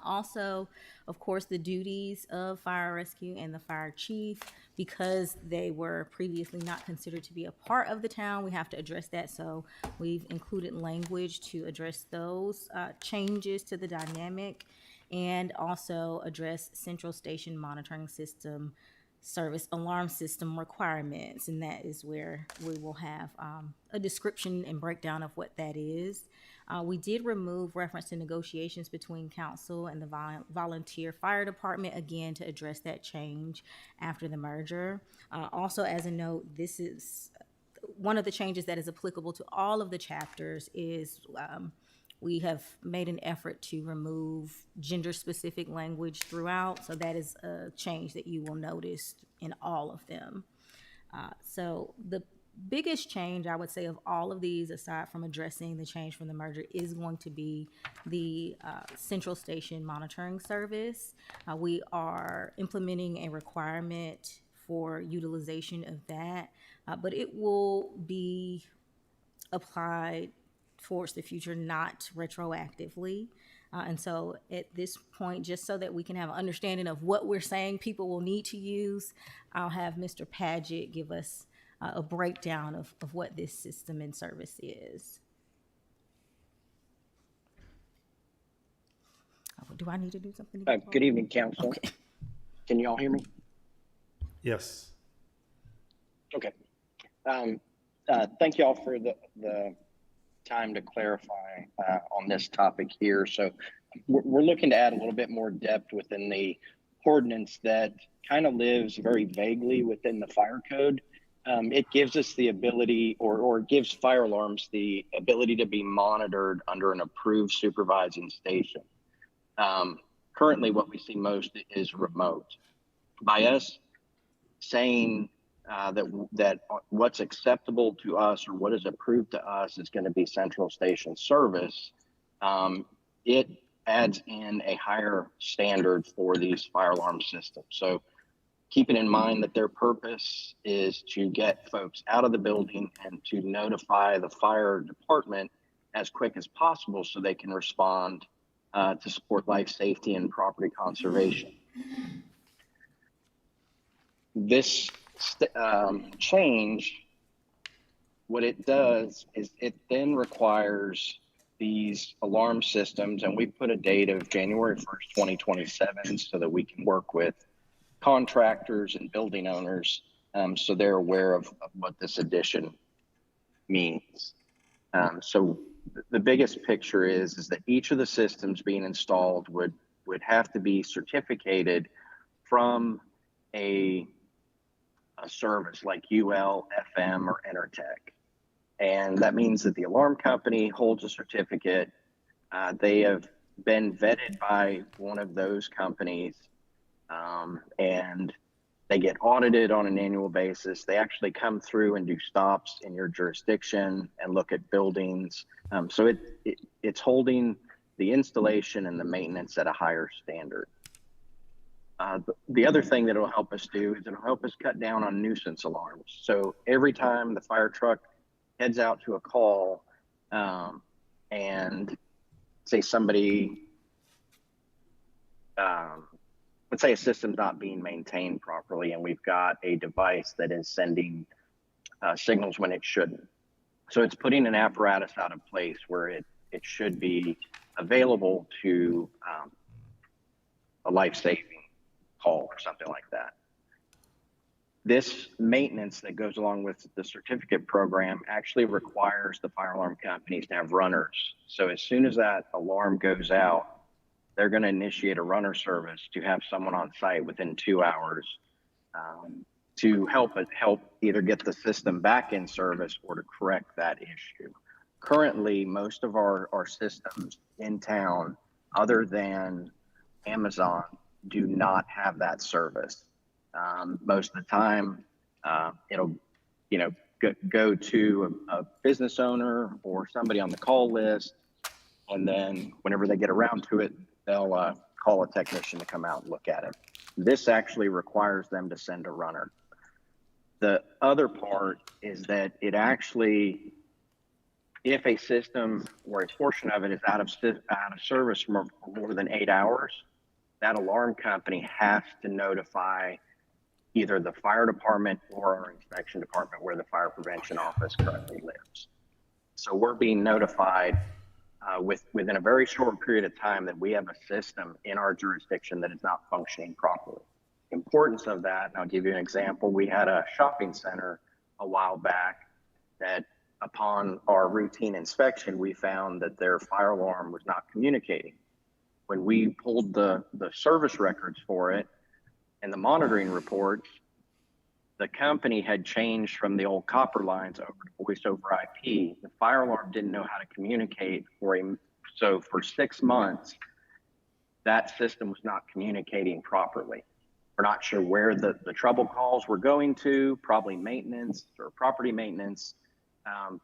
Also, of course, the duties of fire rescue and the fire chief, because they were previously not considered to be a part of the town, we have to address that. So we've included language to address those changes to the dynamic, and also address central station monitoring system service alarm system requirements. And that is where we will have a description and breakdown of what that is. We did remove reference to negotiations between council and the volunteer fire department, again, to address that change after the merger. Also, as a note, this is one of the changes that is applicable to all of the chapters is we have made an effort to remove gender-specific language throughout, so that is a change that you will notice in all of them. So the biggest change, I would say, of all of these, aside from addressing the change from the merger, is going to be the central station monitoring service. We are implementing a requirement for utilization of that, but it will be applied towards the future, not retroactively. And so at this point, just so that we can have an understanding of what we're saying people will need to use, I'll have Mr. Paget give us a breakdown of what this system and service is. Do I need to do something? Good evening, council. Okay. Can you all hear me? Yes. Okay. Thank you all for the time to clarify on this topic here. So we're looking to add a little bit more depth within the ordinance that kind of lives very vaguely within the fire code. It gives us the ability, or gives fire alarms the ability to be monitored under an approved supervising station. Currently, what we see most is remote. By us saying that what's acceptable to us or what is approved to us is going to be central station service, it adds in a higher standard for these fire alarm systems. So keeping in mind that their purpose is to get folks out of the building and to notify the fire department as quick as possible so they can respond to support life safety and property conservation. This change, what it does is it then requires these alarm systems, and we put a date of January 1st, 2027, so that we can work with contractors and building owners, so they're aware of what this addition means. So the biggest picture is that each of the systems being installed would have to be certificated from a service like UL, FM, or Intertech. And that means that the alarm company holds a certificate. They have been vetted by one of those companies, and they get audited on an annual basis. They actually come through and do stops in your jurisdiction and look at buildings. So it's holding the installation and the maintenance at a higher standard. The other thing that it'll help us do is it'll help us cut down on nuisance alarms. So every time the fire truck heads out to a call, and say somebody, let's say a system's not being maintained properly and we've got a device that is sending signals when it shouldn't. So it's putting an apparatus out of place where it should be available to a life-saving call or something like that. This maintenance that goes along with the certificate program actually requires the fire alarm companies to have runners. So as soon as that alarm goes out, they're going to initiate a runner service to have someone on site within 2 hours to help either get the system back in service or to correct that issue. Currently, most of our systems in town, other than Amazon, do not have that service. Most of the time, it'll, go to a business owner or somebody on the call list, and then whenever they get around to it, they'll call a technician to come out and look at it. This actually requires them to send a runner. The other part is that it actually, if a system or a portion of it is out of service for more than 8 hours, that alarm company has to notify either the fire department or our inspection department where the fire prevention office currently lives. So we're being notified within a very short period of time that we have a system in our jurisdiction that is not functioning properly. The importance of that, and I'll give you an example. We had a shopping center a while back that upon our routine inspection, we found that their fire alarm was not communicating. When we pulled the service records for it and the monitoring reports, the company had changed from the old copper lines over to voice over IP. The fire alarm didn't know how to communicate so for 6 months, that system was not communicating properly. We're not sure where the trouble calls were going to, probably maintenance or property maintenance.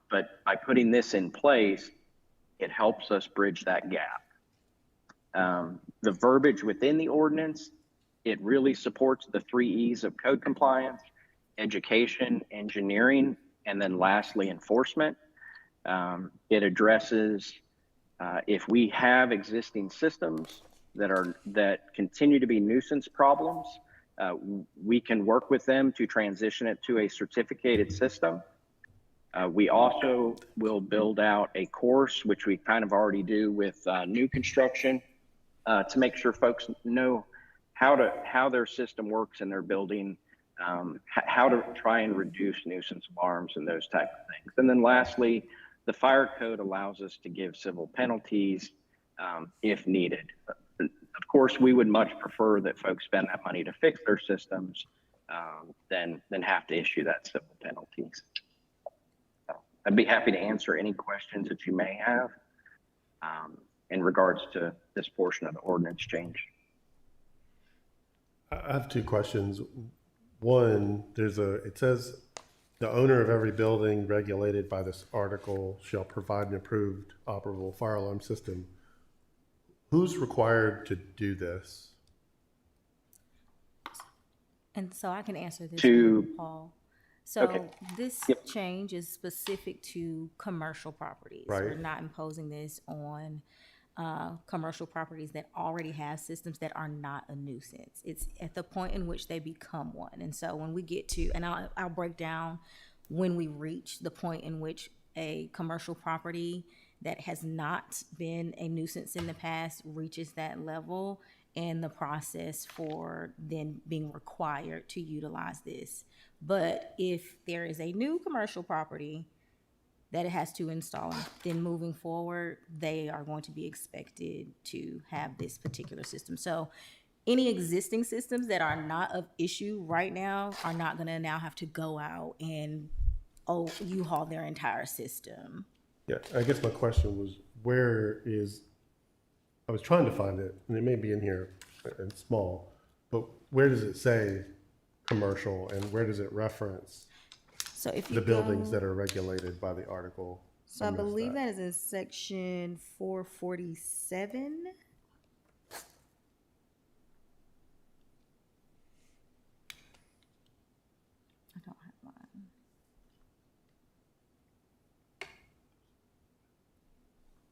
But by putting this in place, it helps us bridge that gap. The verbiage within the ordinance, it really supports the 3 E's of code compliance: education, engineering, and then lastly, enforcement. It addresses if we have existing systems that continue to be nuisance problems, we can work with them to transition it to a certificated system. We also will build out a course, which we kind of already do with new construction, to make sure folks know how their system works in their building, how to try and reduce nuisance alarms and those type of things. And then lastly, the fire code allows us to give civil penalties if needed. Of course, we would much prefer that folks spend that money to fix their systems than have to issue that civil penalties. So I'd be happy to answer any questions that you may have in regards to this portion of the ordinance change. I have 2 questions. One, it says the owner of every building regulated by this article shall provide an approved operable fire alarm system. Who's required to do this? And so I can answer this, Paul. So Okay. this change is specific to commercial properties. Right. We're not imposing this on commercial properties that already have systems that are not a nuisance. It's at the point in which they become one. And so when we get to, and I'll break down when we reach the point in which a commercial property that has not been a nuisance in the past reaches that level, and the process for then being required to utilize this. But if there is a new commercial property that it has to install, then moving forward, they are going to be expected to have this particular system. So any existing systems that are not of issue right now are not going to now have to go out and U-Haul their entire system. Yeah, I guess my question was, I was trying to find it, and it may be in here and small, but where does it say commercial, and where does it reference So if you the buildings that are regulated by the article? So I believe that is in section 447. I don't have mine.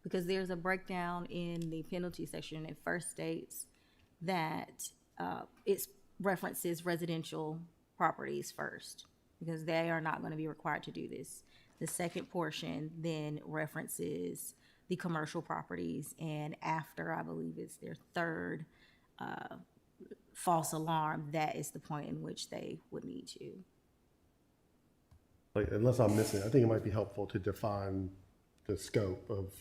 Because there's a breakdown in the penalty section. It first states that it references residential properties first, because they are not going to be required to do this. The second portion then references the commercial properties, and after, I believe it's their third false alarm, that is the point in which they would need to. Like, unless I'm missing, I think it might be helpful to define the scope of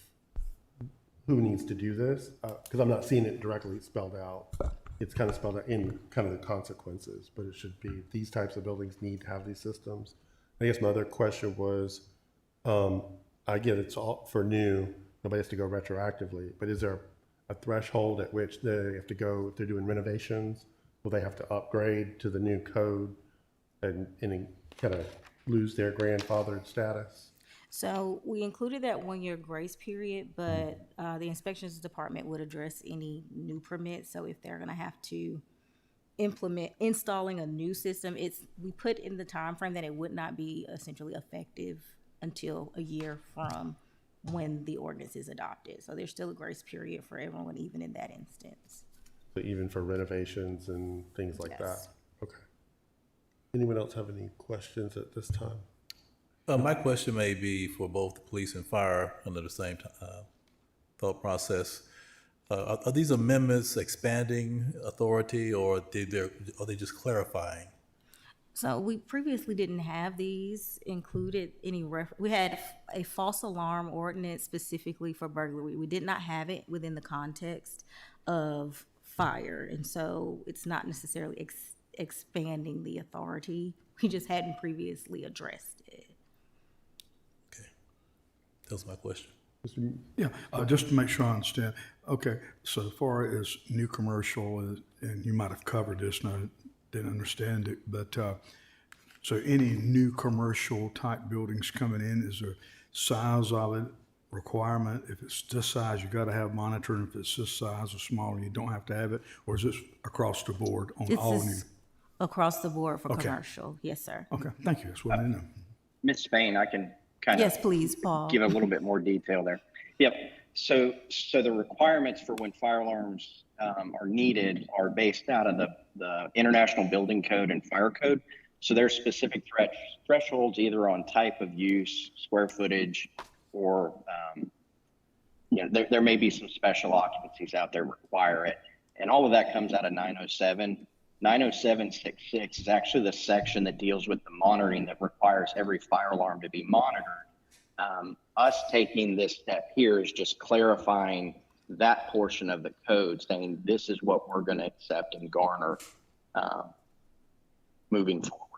who needs to do this, because I'm not seeing it directly spelled out. It's kind of spelled out in kind of the consequences, but it should be these types of buildings need to have these systems. I guess my other question was, I get it's all for new, nobody has to go retroactively, but is there a threshold at which they have to go, if they're doing renovations, will they have to upgrade to the new code and kind of lose their grandfathered status? So we included that 1-year grace period, but the inspections department would address any new permits. So if they're gonna have to installing a new system, we put in the time frame that it would not be essentially effective until a year from when the ordinance is adopted. So there's still a grace period for everyone, even in that instance. So even for renovations and things like that? Yes. Okay. Anyone else have any questions at this time? My question may be for both the police and fire under the same thought process. Are these amendments expanding authority, or are they just clarifying? So we previously didn't have these included we had a false alarm ordinance specifically for burglary. We did not have it within the context of fire. And so it's not necessarily expanding the authority. We just hadn't previously addressed it. Okay, that was my question. Yeah, just to make sure I understand. Okay, so as far as new commercial, and you might have covered this, and I didn't understand it, but so any new commercial type buildings coming in, is there size of it requirement? If it's this size, you got to have monitoring. If it's this size or smaller, you don't have to have it, or is this across the board on all new? Across the board for Okay. commercial, yes, sir. Okay, thank you. That's what I know. Ms. Spain, I can kind of Yes, please, Paul. give a little bit more detail there. Yep. So the requirements for when fire alarms are needed are based out of the International Building Code and Fire Code. So there's specific thresholds either on type of use, square footage, or there may be some special occupancies out there require it, and all of that comes out of 907. 90766 is actually the section that deals with the monitoring that requires every fire alarm to be monitored. Us taking this step here is just clarifying that portion of the code, saying this is what we're going to accept and garner moving forward.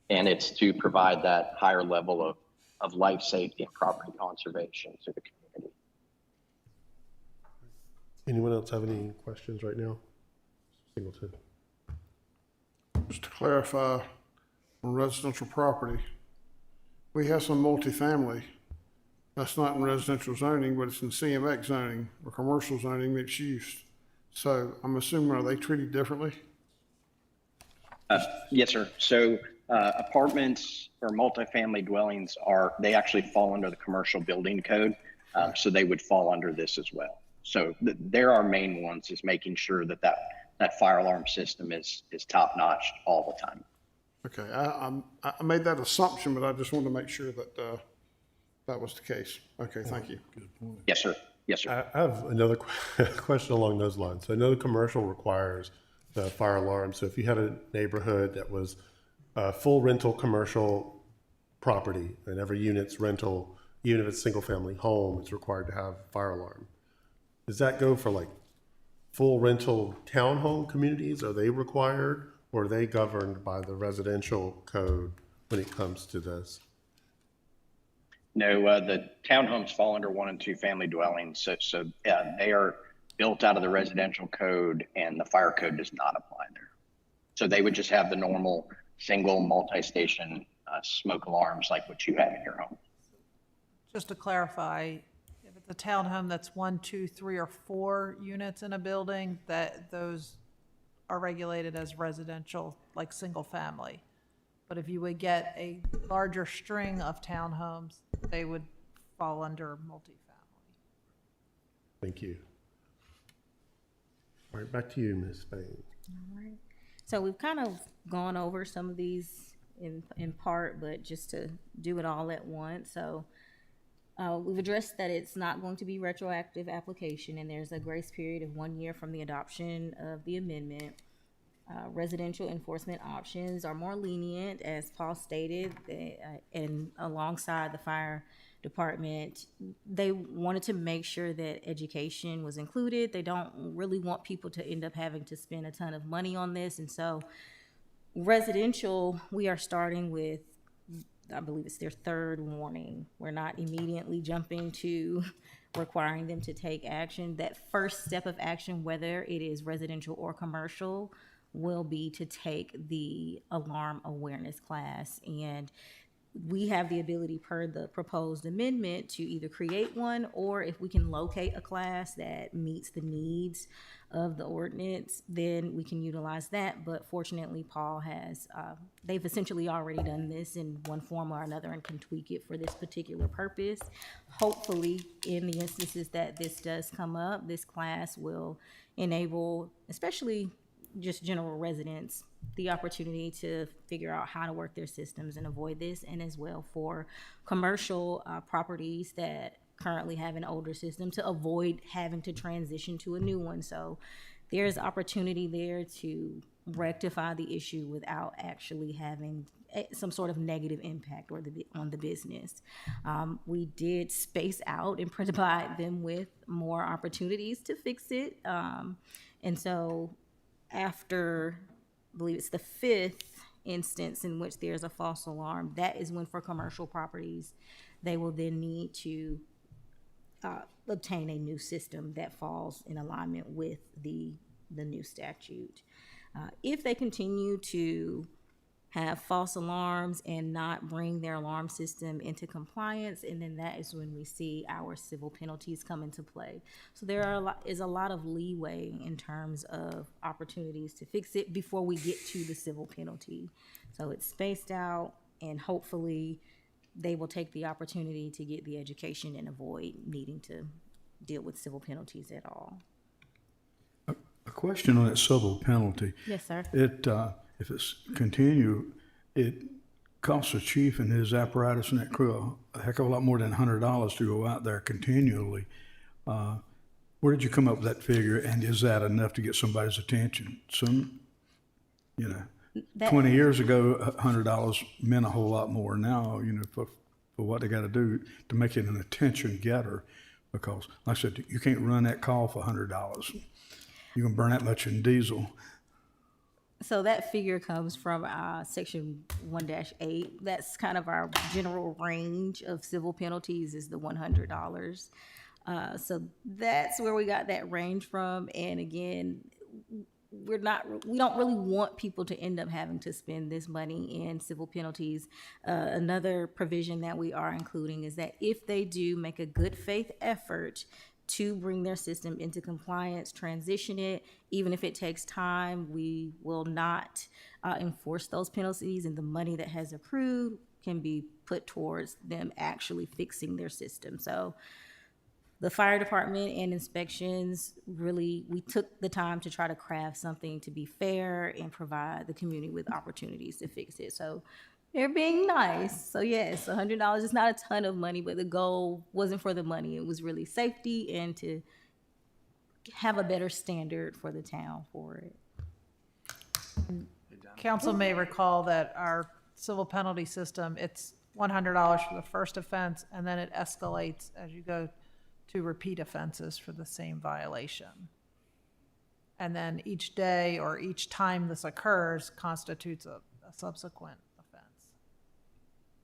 And it's to provide that higher level of life safety and property conservation to the community. Anyone else have any questions right now? Singleton. Just to clarify, on residential property, we have some multifamily. That's not in residential zoning, but it's in CMX zoning or commercial zoning, mixed use. So I'm assuming, are they treated differently? Yes, sir. So apartments or multifamily dwellings they actually fall under the commercial building code. So they would fall under this as well. So they're our main ones, is making sure that fire alarm system is top notch all the time. Okay, I made that assumption, but I just wanted to make sure that that was the case. Okay, thank you. Yes, sir. Yes, sir. I have another question along those lines. So I know the commercial requires the fire alarm. So if you had a neighborhood that was full rental commercial property and every unit's rental, even if it's single family home, it's required to have fire alarm. Does that go for like full rental townhome communities? Are they required, or are they governed by the residential code when it comes to this? No, the townhomes fall under 1 and 2 family dwellings. So yeah, they are built out of the residential code, and the fire code does not apply there. So they would just have the normal single multi-station smoke alarms like what you have in your home. Just to clarify, if it's a townhome that's 1, 2, 3, or 4 units in a building, that those are regulated as residential, like single family. But if you would get a larger string of townhomes, they would fall under multifamily. Thank you. All right, back to you, Ms. Spain. All right. So we've kind of gone over some of these in part, but just to do it all at once. So we've addressed that it's not going to be retroactive application, and there's a grace period of 1 year from the adoption of the amendment. Residential enforcement options are more lenient, as Paul stated, and alongside the fire department, they wanted to make sure that education was included. They don't really want people to end up having to spend a ton of money on this, and so residential, we are starting with, I believe it's their third warning. We're not immediately jumping to requiring them to take action. That first step of action, whether it is residential or commercial, will be to take the alarm awareness class. And we have the ability per the proposed amendment to either create one, or if we can locate a class that meets the needs of the ordinance, then we can utilize that. But fortunately, Paul has, they've essentially already done this in one form or another and can tweak it for this particular purpose. Hopefully, in the instances that this does come up, this class will enable, especially just general residents, the opportunity to figure out how to work their systems and avoid this, and as well for commercial properties that currently have an older system to avoid having to transition to a new one. So there's opportunity there to rectify the issue without actually having some sort of negative impact on the business. We did space out and provide them with more opportunities to fix it. And so after, I believe it's the fifth instance in which there's a false alarm, that is when, for commercial properties, they will then need to obtain a new system that falls in alignment with the new statute. If they continue to have false alarms and not bring their alarm system into compliance, and then that is when we see our civil penalties come into play. So there is a lot of leeway in terms of opportunities to fix it before we get to the civil penalty. So it's spaced out, and hopefully they will take the opportunity to get the education and avoid needing to deal with civil penalties at all. A question on that civil penalty. Yes, sir. If it's continue, it costs the chief and his apparatus and that crew a heck of a lot more than $100 to go out there continually. Where did you come up with that figure, and is that enough to get somebody's attention? 20 years ago, $100 meant a whole lot more. Now, for what they got to do to make it an attention getter, because like I said, you can't run that call for $100. You can burn that much in diesel. So that figure comes from section 1-8. That's kind of our general range of civil penalties, is the $100. So that's where we got that range from. And again, we don't really want people to end up having to spend this money in civil penalties. Another provision that we are including is that if they do make a good faith effort to bring their system into compliance, transition it, even if it takes time, we will not enforce those penalties, and the money that has accrued can be put towards them actually fixing their system. So the fire department and inspections, really, we took the time to try to craft something to be fair and provide the community with opportunities to fix it. So they're being nice. So yes, $100 is not a ton of money, but the goal wasn't for the money. It was really safety and to have a better standard for the town for it. Council may recall that our civil penalty system, it's $100 for the first offense, and then it escalates as you go to repeat offenses for the same violation. And then each day or each time this occurs constitutes a subsequent offense.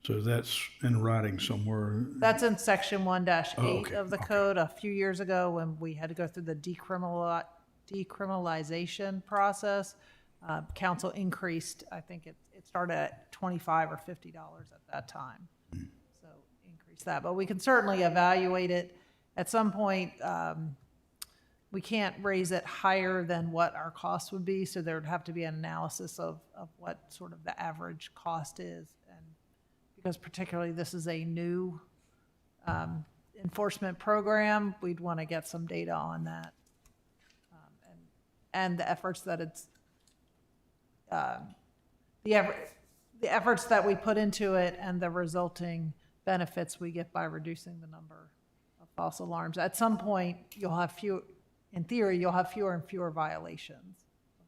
So that's in writing somewhere. That's in section 1-8 okay, of the code a few years ago when we had to go through the decriminalization process. Council increased, I think it started at $25 or $50 at that time. So increase that, but we can certainly evaluate it. At some point, we can't raise it higher than what our cost would be, so there would have to be an analysis of what sort of the average cost is. And because particularly this is a new enforcement program, we'd want to get some data on that. And the efforts that it's, the efforts that we put into it and the resulting benefits we get by reducing the number of false alarms. At some point, you'll have fewer, in theory, you'll have fewer and fewer violations of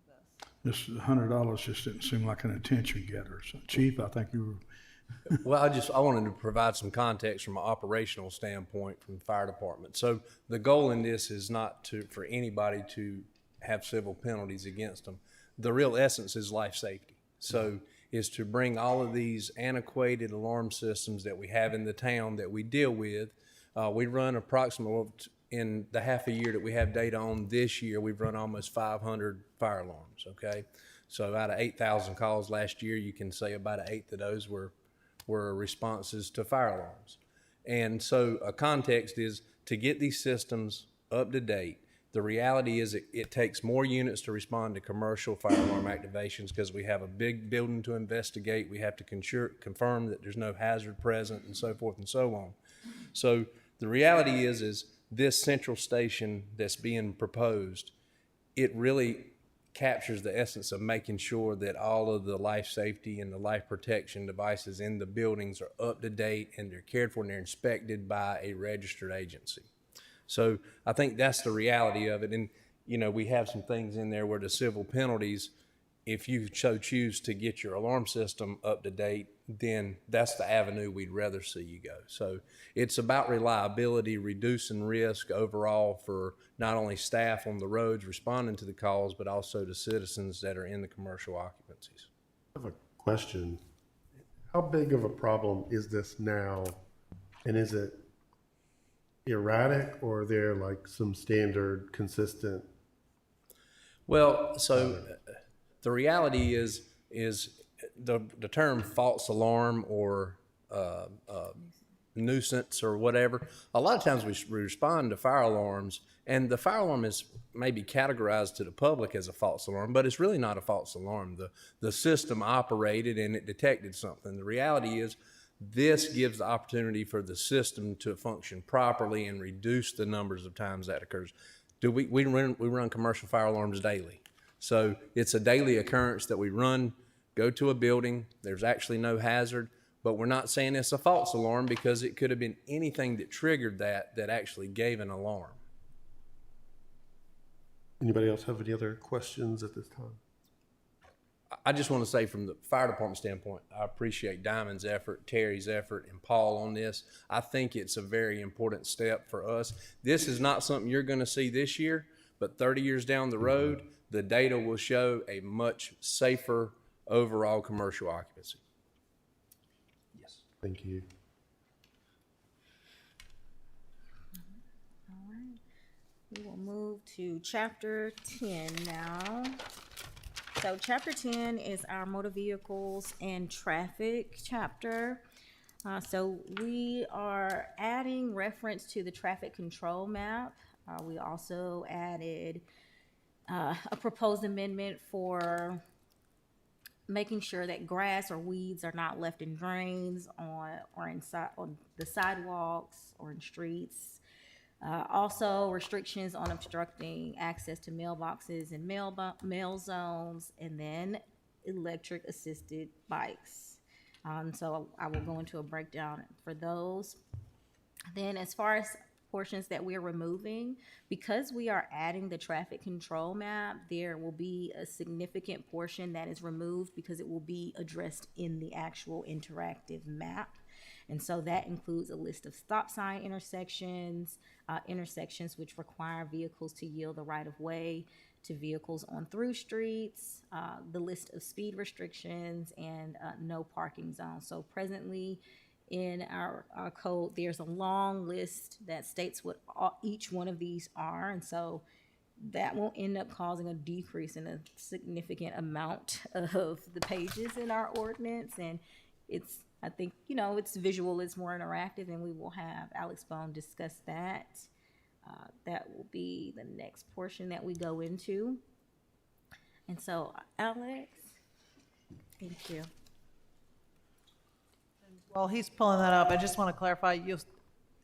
this. This $100 just didn't seem like an attention getter. So, Chief, I think you were Well, I wanted to provide some context from an operational standpoint from the fire department. So the goal in this is not for anybody to have civil penalties against them. The real essence is life safety. So is to bring all of these antiquated alarm systems that we have in the town that we deal with. We run approximately, in the half a year that we have data on this year, we've run almost 500 fire alarms, okay? So out of 8,000 calls last year, you can say about an eighth of those were responses to fire alarms. And so a context is to get these systems up to date. The reality is it takes more units to respond to commercial fire alarm activations because we have a big building to investigate. We have to confirm that there's no hazard present and so forth and so on. So the reality is this central station that's being proposed, it really captures the essence of making sure that all of the life safety and the life protection devices in the buildings are up to date and they're cared for and they're inspected by a registered agency. So I think that's the reality of it. And, you know, we have some things in there where the civil penalties, if you so choose to get your alarm system up to date, then that's the avenue we'd rather see you go. So it's about reliability, reducing risk overall for not only staff on the roads responding to the calls, but also to citizens that are in the commercial occupancies. I have a question. How big of a problem is this now? And is it erratic, or are there like some standard, consistent? Well, so the reality is the term false alarm or nuisance or whatever. A lot of times we respond to fire alarms, and the fire alarm is maybe categorized to the public as a false alarm, but it's really not a false alarm. The system operated and it detected something. The reality is this gives the opportunity for the system to function properly and reduce the numbers of times that occurs. We run commercial fire alarms daily. So it's a daily occurrence that we run, go to a building, there's actually no hazard, but we're not saying it's a false alarm because it could have been anything that triggered that actually gave an alarm. Anybody else have any other questions at this time? I just want to say from the fire department standpoint, I appreciate Diamond's effort, Terry's effort, and Paul on this. I think it's a very important step for us. This is not something you're going to see this year, but 30 years down the road, the data will show a much safer overall commercial occupancy. Yes. Thank you. All right. We will move to chapter 10 now. So chapter 10 is our motor vehicles and traffic chapter. So we are adding reference to the traffic control map. We also added a proposed amendment for making sure that grass or weeds are not left in drains on the sidewalks or in streets. Also restrictions on obstructing access to mailboxes and mail zones, and then electric assisted bikes. So I will go into a breakdown for those. Then as far as portions that we're removing, because we are adding the traffic control map, there will be a significant portion that is removed because it will be addressed in the actual interactive map. And so that includes a list of stop sign intersections, intersections which require vehicles to yield the right of way to vehicles on through streets, the list of speed restrictions, and no parking zones. So presently in our code, there's a long list that states what each one of these are. And so that will end up causing a decrease in a significant amount of the pages in our ordinance. And I think, it's visual, it's more interactive, and we will have Alex Bone discuss that. That will be the next portion that we go into. And so, Alex, thank you. While he's pulling that up, I just want to clarify, you'll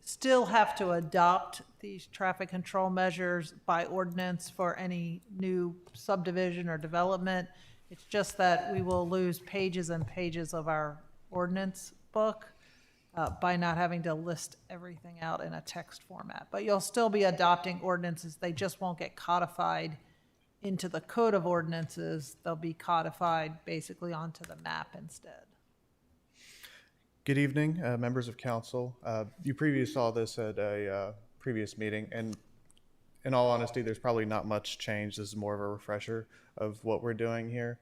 still have to adopt these traffic control measures by ordinance for any new subdivision or development. It's just that we will lose pages and pages of our ordinance book by not having to list everything out in a text format. But you'll still be adopting ordinances. They just won't get codified into the code of ordinances, they'll be codified basically onto the map instead. Good evening, members of council. You previously saw this at a previous meeting, and in all honesty, there's probably not much change. This is more of a refresher of what we're doing here.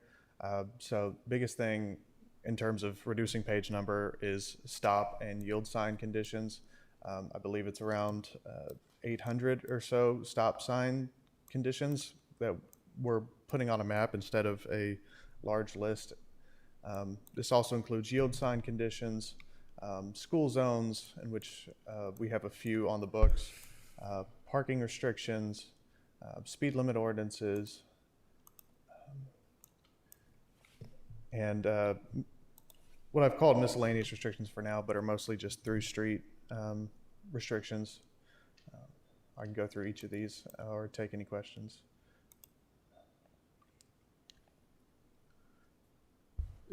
So biggest thing in terms of reducing page number is stop and yield sign conditions. I believe it's around 800 or so stop sign conditions that we're putting on a map instead of a large list. This also includes yield sign conditions, school zones, in which we have a few on the books, parking restrictions, speed limit ordinances, and what I've called miscellaneous restrictions for now, but are mostly just through street restrictions. I can go through each of these or take any questions.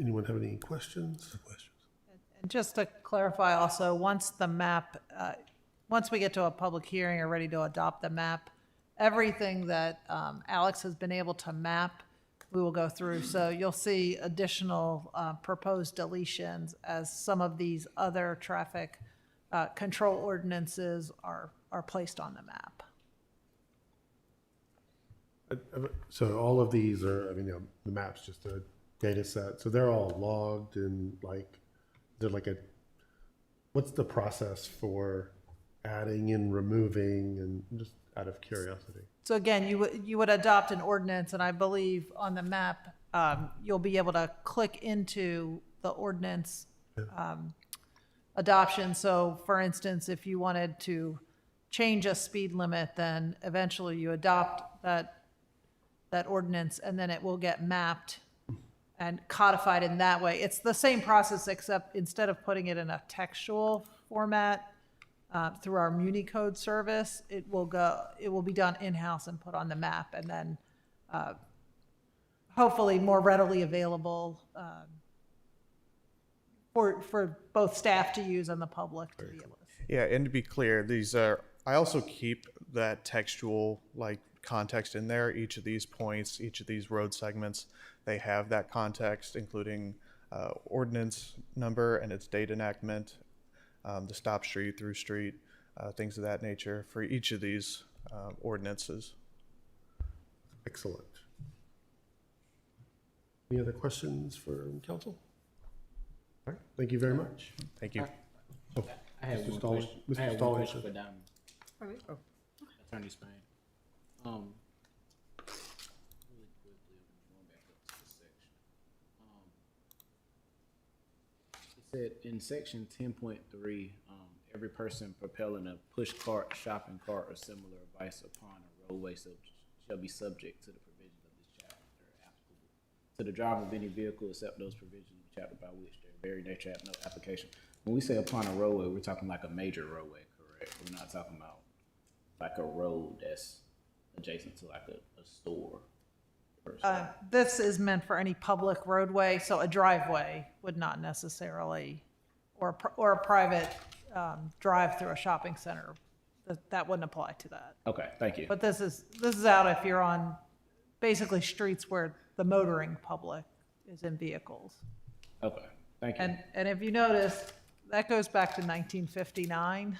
Anyone have any questions? And just to clarify also, once the map, once we get to a public hearing or ready to adopt the map, everything that Alex has been able to map, we will go through. So you'll see additional proposed deletions as some of these other traffic control ordinances are placed on the map. So all of these are, I mean, the map's just a data set. So they're all logged and like, they're like what's the process for adding and removing, and just out of curiosity? So again, you would adopt an ordinance, and I believe on the map, you'll be able to click into the ordinance adoption. So for instance, if you wanted to change a speed limit, then eventually you adopt that ordinance, and then it will get mapped and codified in that way. It's the same process, except instead of putting it in a textual format through our MuniCode service, it will be done in-house and put on the map, and then hopefully more readily available for both staff to use and the public to be able to see. Yeah, and to be clear, these are, I also keep that textual like context in there. Each of these points, each of these road segments, they have that context, including ordinance number and its date enactment, the stop street, through street, things of that nature for each of these ordinances. Excellent. Any other questions for council? All right, thank you very much. Thank you. I have Mr. one Stallings- question. Mr. I have one Stallings. question for Diamond. Attorney Spain. Really quickly, going back up to the section. It said in section 10.3, every person propelling a push cart, shopping cart, or similar device upon a roadway shall be subject to the provisions of this chapter applicable to the driver of any vehicle except those provisions of the chapter by which their very nature have no application. When we say upon a roadway, we're talking like a major roadway, correct? We're not talking about like a road that's adjacent to like a store. This is meant for any public roadway, so a driveway would not necessarily, or a private drive through a shopping center, that wouldn't apply to that. Okay, thank you. But this is out if you're on basically streets where the motoring public is in vehicles. Okay, thank you. And if you notice, that goes back to 1959,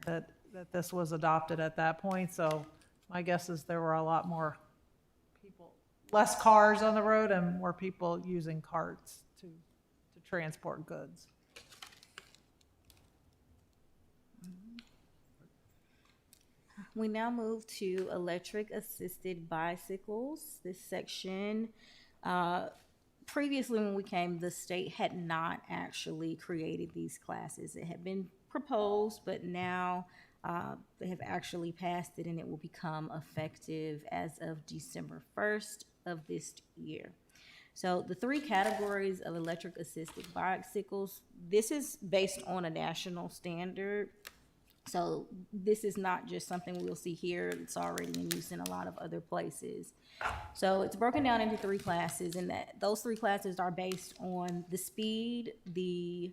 that this was adopted at that point. So my guess is there were a lot more people, less cars on the road and more people using carts to transport goods. We now move to electric assisted bicycles. This section, previously when we came, the state had not actually created these classes. It had been proposed, but now they have actually passed it, and it will become effective as of December 1st of this year. So the three categories of electric assisted bicycles, this is based on a national standard. So this is not just something we'll see here. It's already in use in a lot of other places. So it's broken down into three classes, and those three classes are based on the speed, the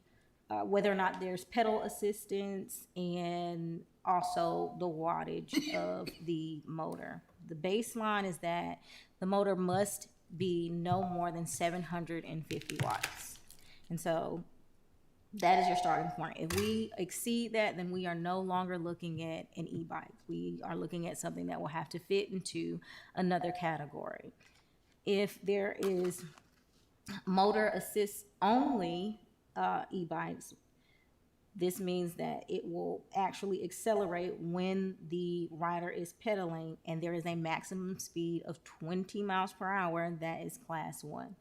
whether or not there's pedal assistance, and also the wattage of the motor. the baseline is that the motor must be no more than 750 watts. And so that is your starting point. If we exceed that, then we are no longer looking at an e-bike. We are looking at something that will have to fit into another category. If there is motor assist only e-bikes, this means that it will actually accelerate when the rider is pedaling, and there is a maximum speed of 20 miles per hour. That is class 1.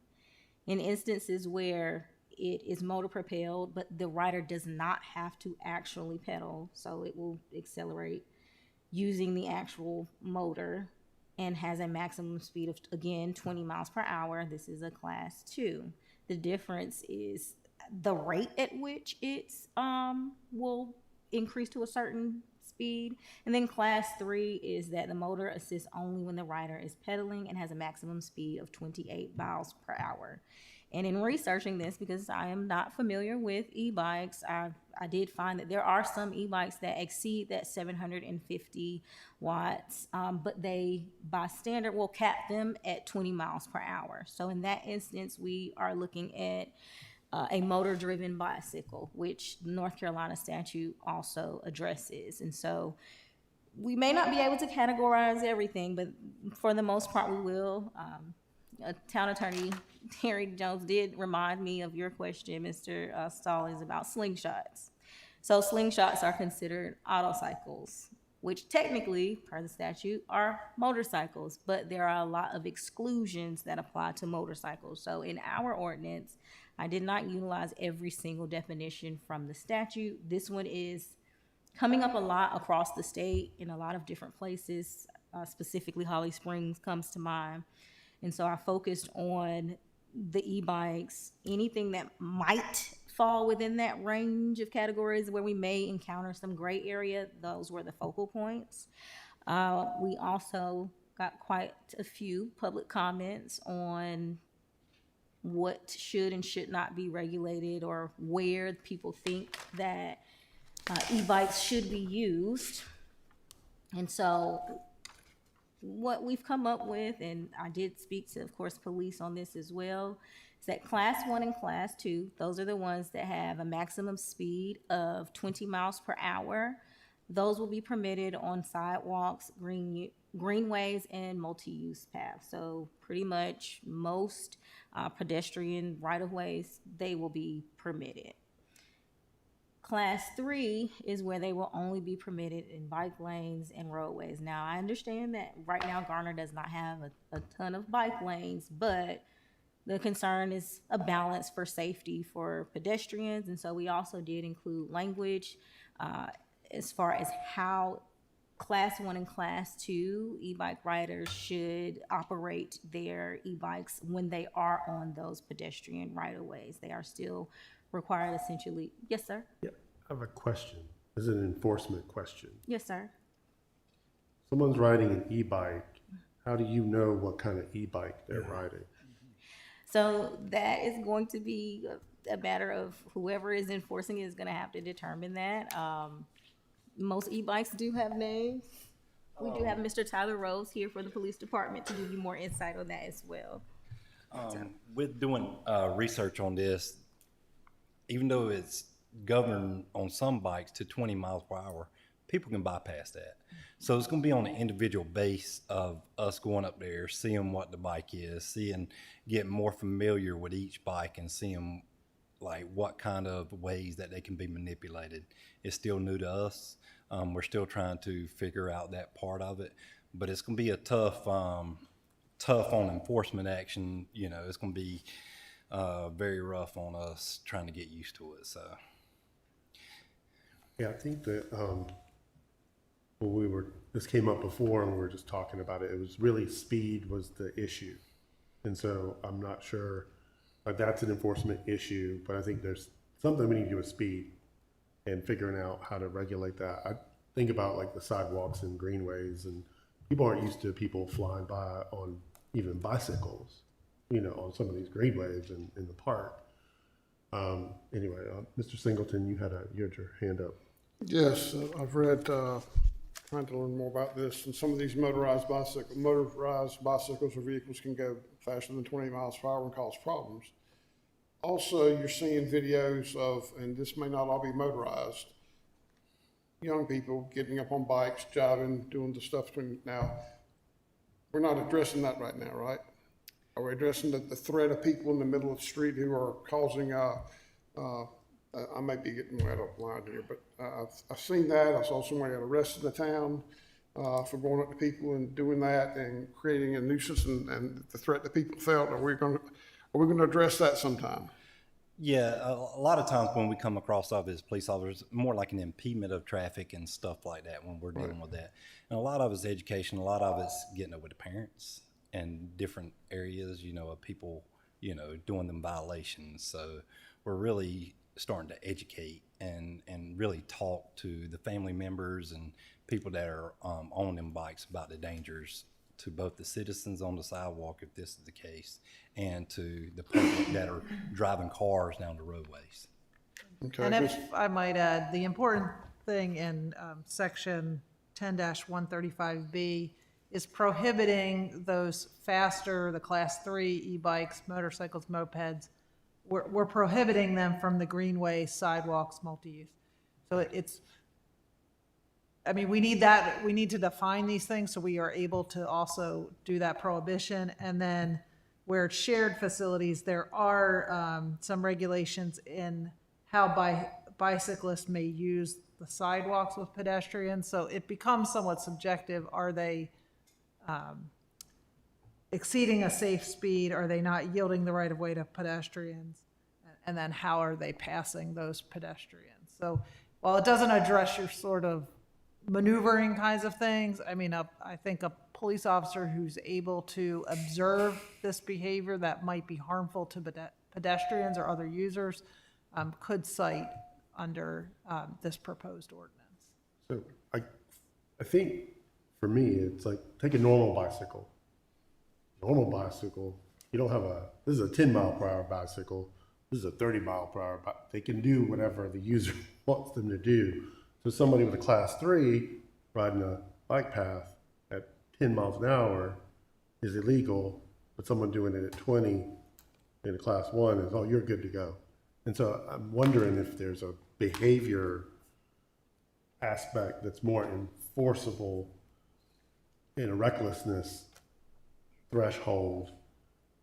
In instances where it is motor propelled, but the rider does not have to actually pedal, so it will accelerate using the actual motor and has a maximum speed of, again, 20 miles per hour. This is a class 2. The difference is the rate at which it's will increase to a certain speed. And then class 3 is that the motor assists only when the rider is pedaling and has a maximum speed of 28 miles per hour. And in researching this, because I am not familiar with e-bikes, I did find that there are some e-bikes that exceed that 750 watts, but they, by standard, will cap them at 20 miles per hour. So in that instance, we are looking at a motor-driven bicycle, which the North Carolina statute also addresses. And so we may not be able to categorize everything, but for the most part, we will. Town Attorney Terry Jones did remind me of your question, Mr. Stallings, about slingshots. So slingshots are considered autocycles, which technically, per the statute, are motorcycles, but there are a lot of exclusions that apply to motorcycles. So in our ordinance, I did not utilize every single definition from the statute. This one is coming up a lot across the state in a lot of different places, specifically Holly Springs comes to mind. And so I focused on the e-bikes, anything that might fall within that range of categories where we may encounter some gray area. Those were the focal points. We also got quite a few public comments on what should and should not be regulated, or where people think that e-bikes should be used. And so what we've come up with, and I did speak to, of course, police on this as well, is that class 1 and class 2, those are the ones that have a maximum speed of 20 miles per hour. Those will be permitted on sidewalks, greenways, and multi-use paths. So pretty much most pedestrian right-of-ways, they will be permitted. Class 3 is where they will only be permitted in bike lanes and roadways. Now, I understand that right now Garner does not have a ton of bike lanes, but the concern is a balance for safety for pedestrians. And so we also did include language as far as how class 1 and class 2 e-bike riders should operate their e-bikes when they are on those pedestrian right-of-ways. They are still required essentially. Yes, sir? Yeah, I have a question. This is an enforcement question. Yes, sir. Someone's riding an e-bike. How do you know what kind of e-bike they're riding? So that is going to be a matter of whoever is enforcing it is going to have to determine that. Most e-bikes do have names. We do have Mr. Tyler Rose here for the police department to give you more insight on that as well. With doing research on this, even though it's governed on some bikes to 20 miles per hour, people can bypass that. So it's going to be on an individual base of us going up there, seeing what the bike is, getting more familiar with each bike and seeing like what kind of ways that they can be manipulated. It's still new to us. We're still trying to figure out that part of it, but it's going to be a tough on enforcement action. You know, it's going to be very rough on us trying to get used to it. So, yeah, I think that when this came up before and we were just talking about it, it was really speed was the issue. And so I'm not sure, like that's an enforcement issue, but I think there's something we need to do with speed and figuring out how to regulate that. I think about like the sidewalks and greenways, and people aren't used to people flying by on even bicycles, you know, on some of these greenways in the park. Anyway, Mr. Singleton, you had your hand up. Yes, I've read trying to learn more about this, and some of these motorized bicycles or vehicles can go faster than 20 miles per hour and cause problems. Also, you're seeing videos of, and this may not all be motorized, young people getting up on bikes, driving, doing the stuff between. Now, we're not addressing that right now, right? Are we addressing the threat of people in the middle of the street who are causing, I may be getting way out of line here, but I've seen that. I saw somebody got arrested in the town for going up to people and doing that and creating a nuisance and the threat that people felt. Are we going to address that sometime? Yeah, a lot of times when we come across of as police officers, more like an impediment of traffic and stuff like that when we're dealing with that. And a lot of it's education, a lot of it's getting up with the parents and different areas, of people, doing them violations. So we're really starting to educate and really talk to the family members and people that are on them bikes about the dangers to both the citizens on the sidewalk, if this is the case, and to the public that are driving cars down the roadways. Okay. And if I might add, the important thing in section 10-135B is prohibiting those faster, the class 3 e-bikes, motorcycles, mopeds. We're prohibiting them from the greenway, sidewalks, multi-use. So we need to define these things so we are able to also do that prohibition. And then where it's shared facilities, there are some regulations in how bicyclists may use the sidewalks with pedestrians. So it becomes somewhat subjective. Are they exceeding a safe speed? Are they not yielding the right of way to pedestrians? And then how are they passing those pedestrians? So while it doesn't address your sort of maneuvering kinds of things, I think a police officer who's able to observe this behavior that might be harmful to pedestrians or other users could cite under this proposed ordinance. So I think for me, it's like, take a normal bicycle. Normal bicycle, you don't have this is a 10 mile per hour bicycle. This is a 30 mile per hour. They can do whatever the user wants them to do. So somebody with a class 3 riding a bike path at 10 miles an hour is illegal, but someone doing it at 20 in a class 1 is, oh, you're good to go. And so I'm wondering if there's a behavior aspect that's more enforceable in a recklessness threshold,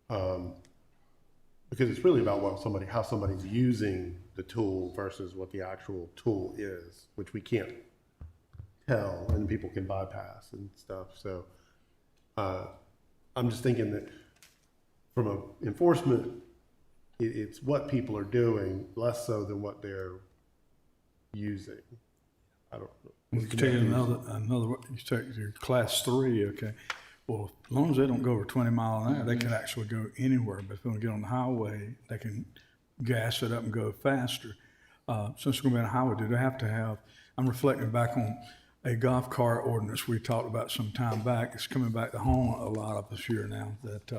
because it's really about how somebody's using the tool versus what the actual tool is, which we can't tell and people can bypass and stuff. So I'm just thinking that from an enforcement, it's what people are doing, less so than what they're using. I don't know. You take another, you take your class 3, okay. Well, as long as they don't go over 20 miles an hour, they can actually go anywhere. But if they want to get on the highway, they can gas it up and go faster. Since it's going to be on a highway, do they have to have, I'm reflecting back on a golf cart ordinance we talked about some time back. It's coming back to haunt a lot of us here now, that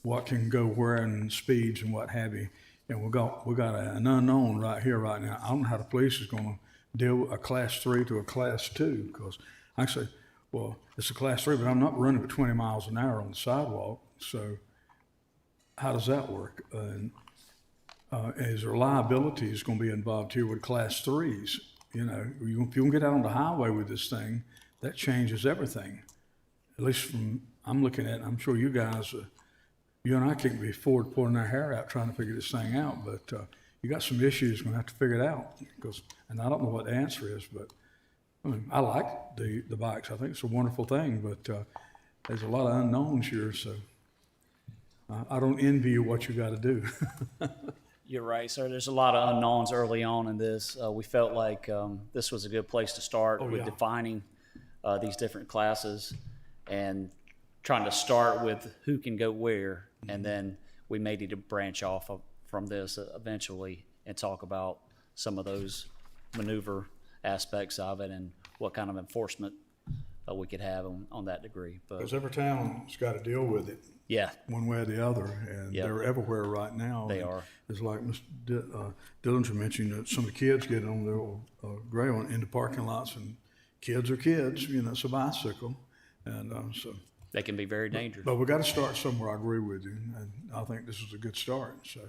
what can go where and speeds and what have you. And we got an unknown right here right now. I don't know how the police is going to deal with a class 3 to a class 2, because I say, well, it's a class 3, but I'm not running at 20 miles an hour on the sidewalk. So how does that work? Is there liability is going to be involved here with class 3s? If you can get out on the highway with this thing, that changes everything. At least from, I'm looking at, I'm sure you guys, you and I can't be forward pulling our hair out trying to figure this thing out, but you got some issues, you're going to have to figure it out. And I don't know what the answer is, but I like the bikes. I think it's a wonderful thing, but there's a lot of unknowns here, so I don't envy you what you got to do. You're right, sir. There's a lot of unknowns early on in this. We felt like this was a good place to start with defining these different classes and trying to start with who can go where, and then we may need to branch off from this eventually and talk about some of those maneuver aspects of it and what kind of enforcement we could have on that degree. Because every town's got to deal with it. Yeah. One way or the other, and they're everywhere right now. They are. It's like Mr. Dillinger mentioned that some of the kids get on their gray one into parking lots and kids are kids, you know, it's a bicycle. And so, They can be very dangerous. but we got to start somewhere. I agree with you. And I think this is a good start. So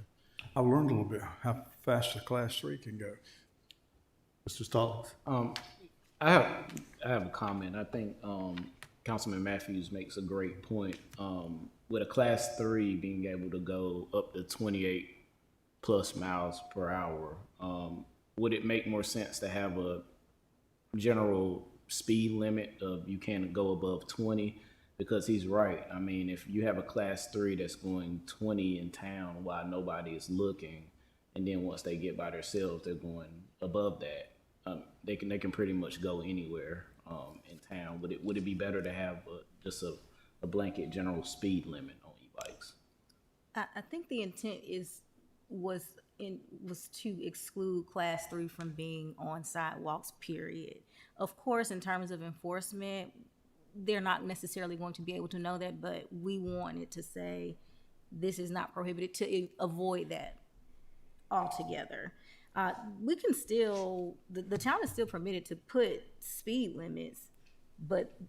I've learned a little bit how fast a class 3 can go. Mr. Stallings? I have a comment. I think Councilman Matthews makes a great point. With a class 3 being able to go up to 28 plus miles per hour, would it make more sense to have a general speed limit of you can't go above 20? Because he's right. I mean, if you have a class 3 that's going 20 in town while nobody is looking, and then once they get by themselves, they're going above that. They can pretty much go anywhere in town. Would it be better to have just a blanket general speed limit on e-bikes? I think the intent was to exclude class 3 from being on sidewalks, period. Of course, in terms of enforcement, they're not necessarily going to be able to know that, but we wanted to say this is not prohibited to avoid that altogether. We can still, the town is still permitted to put speed limits, but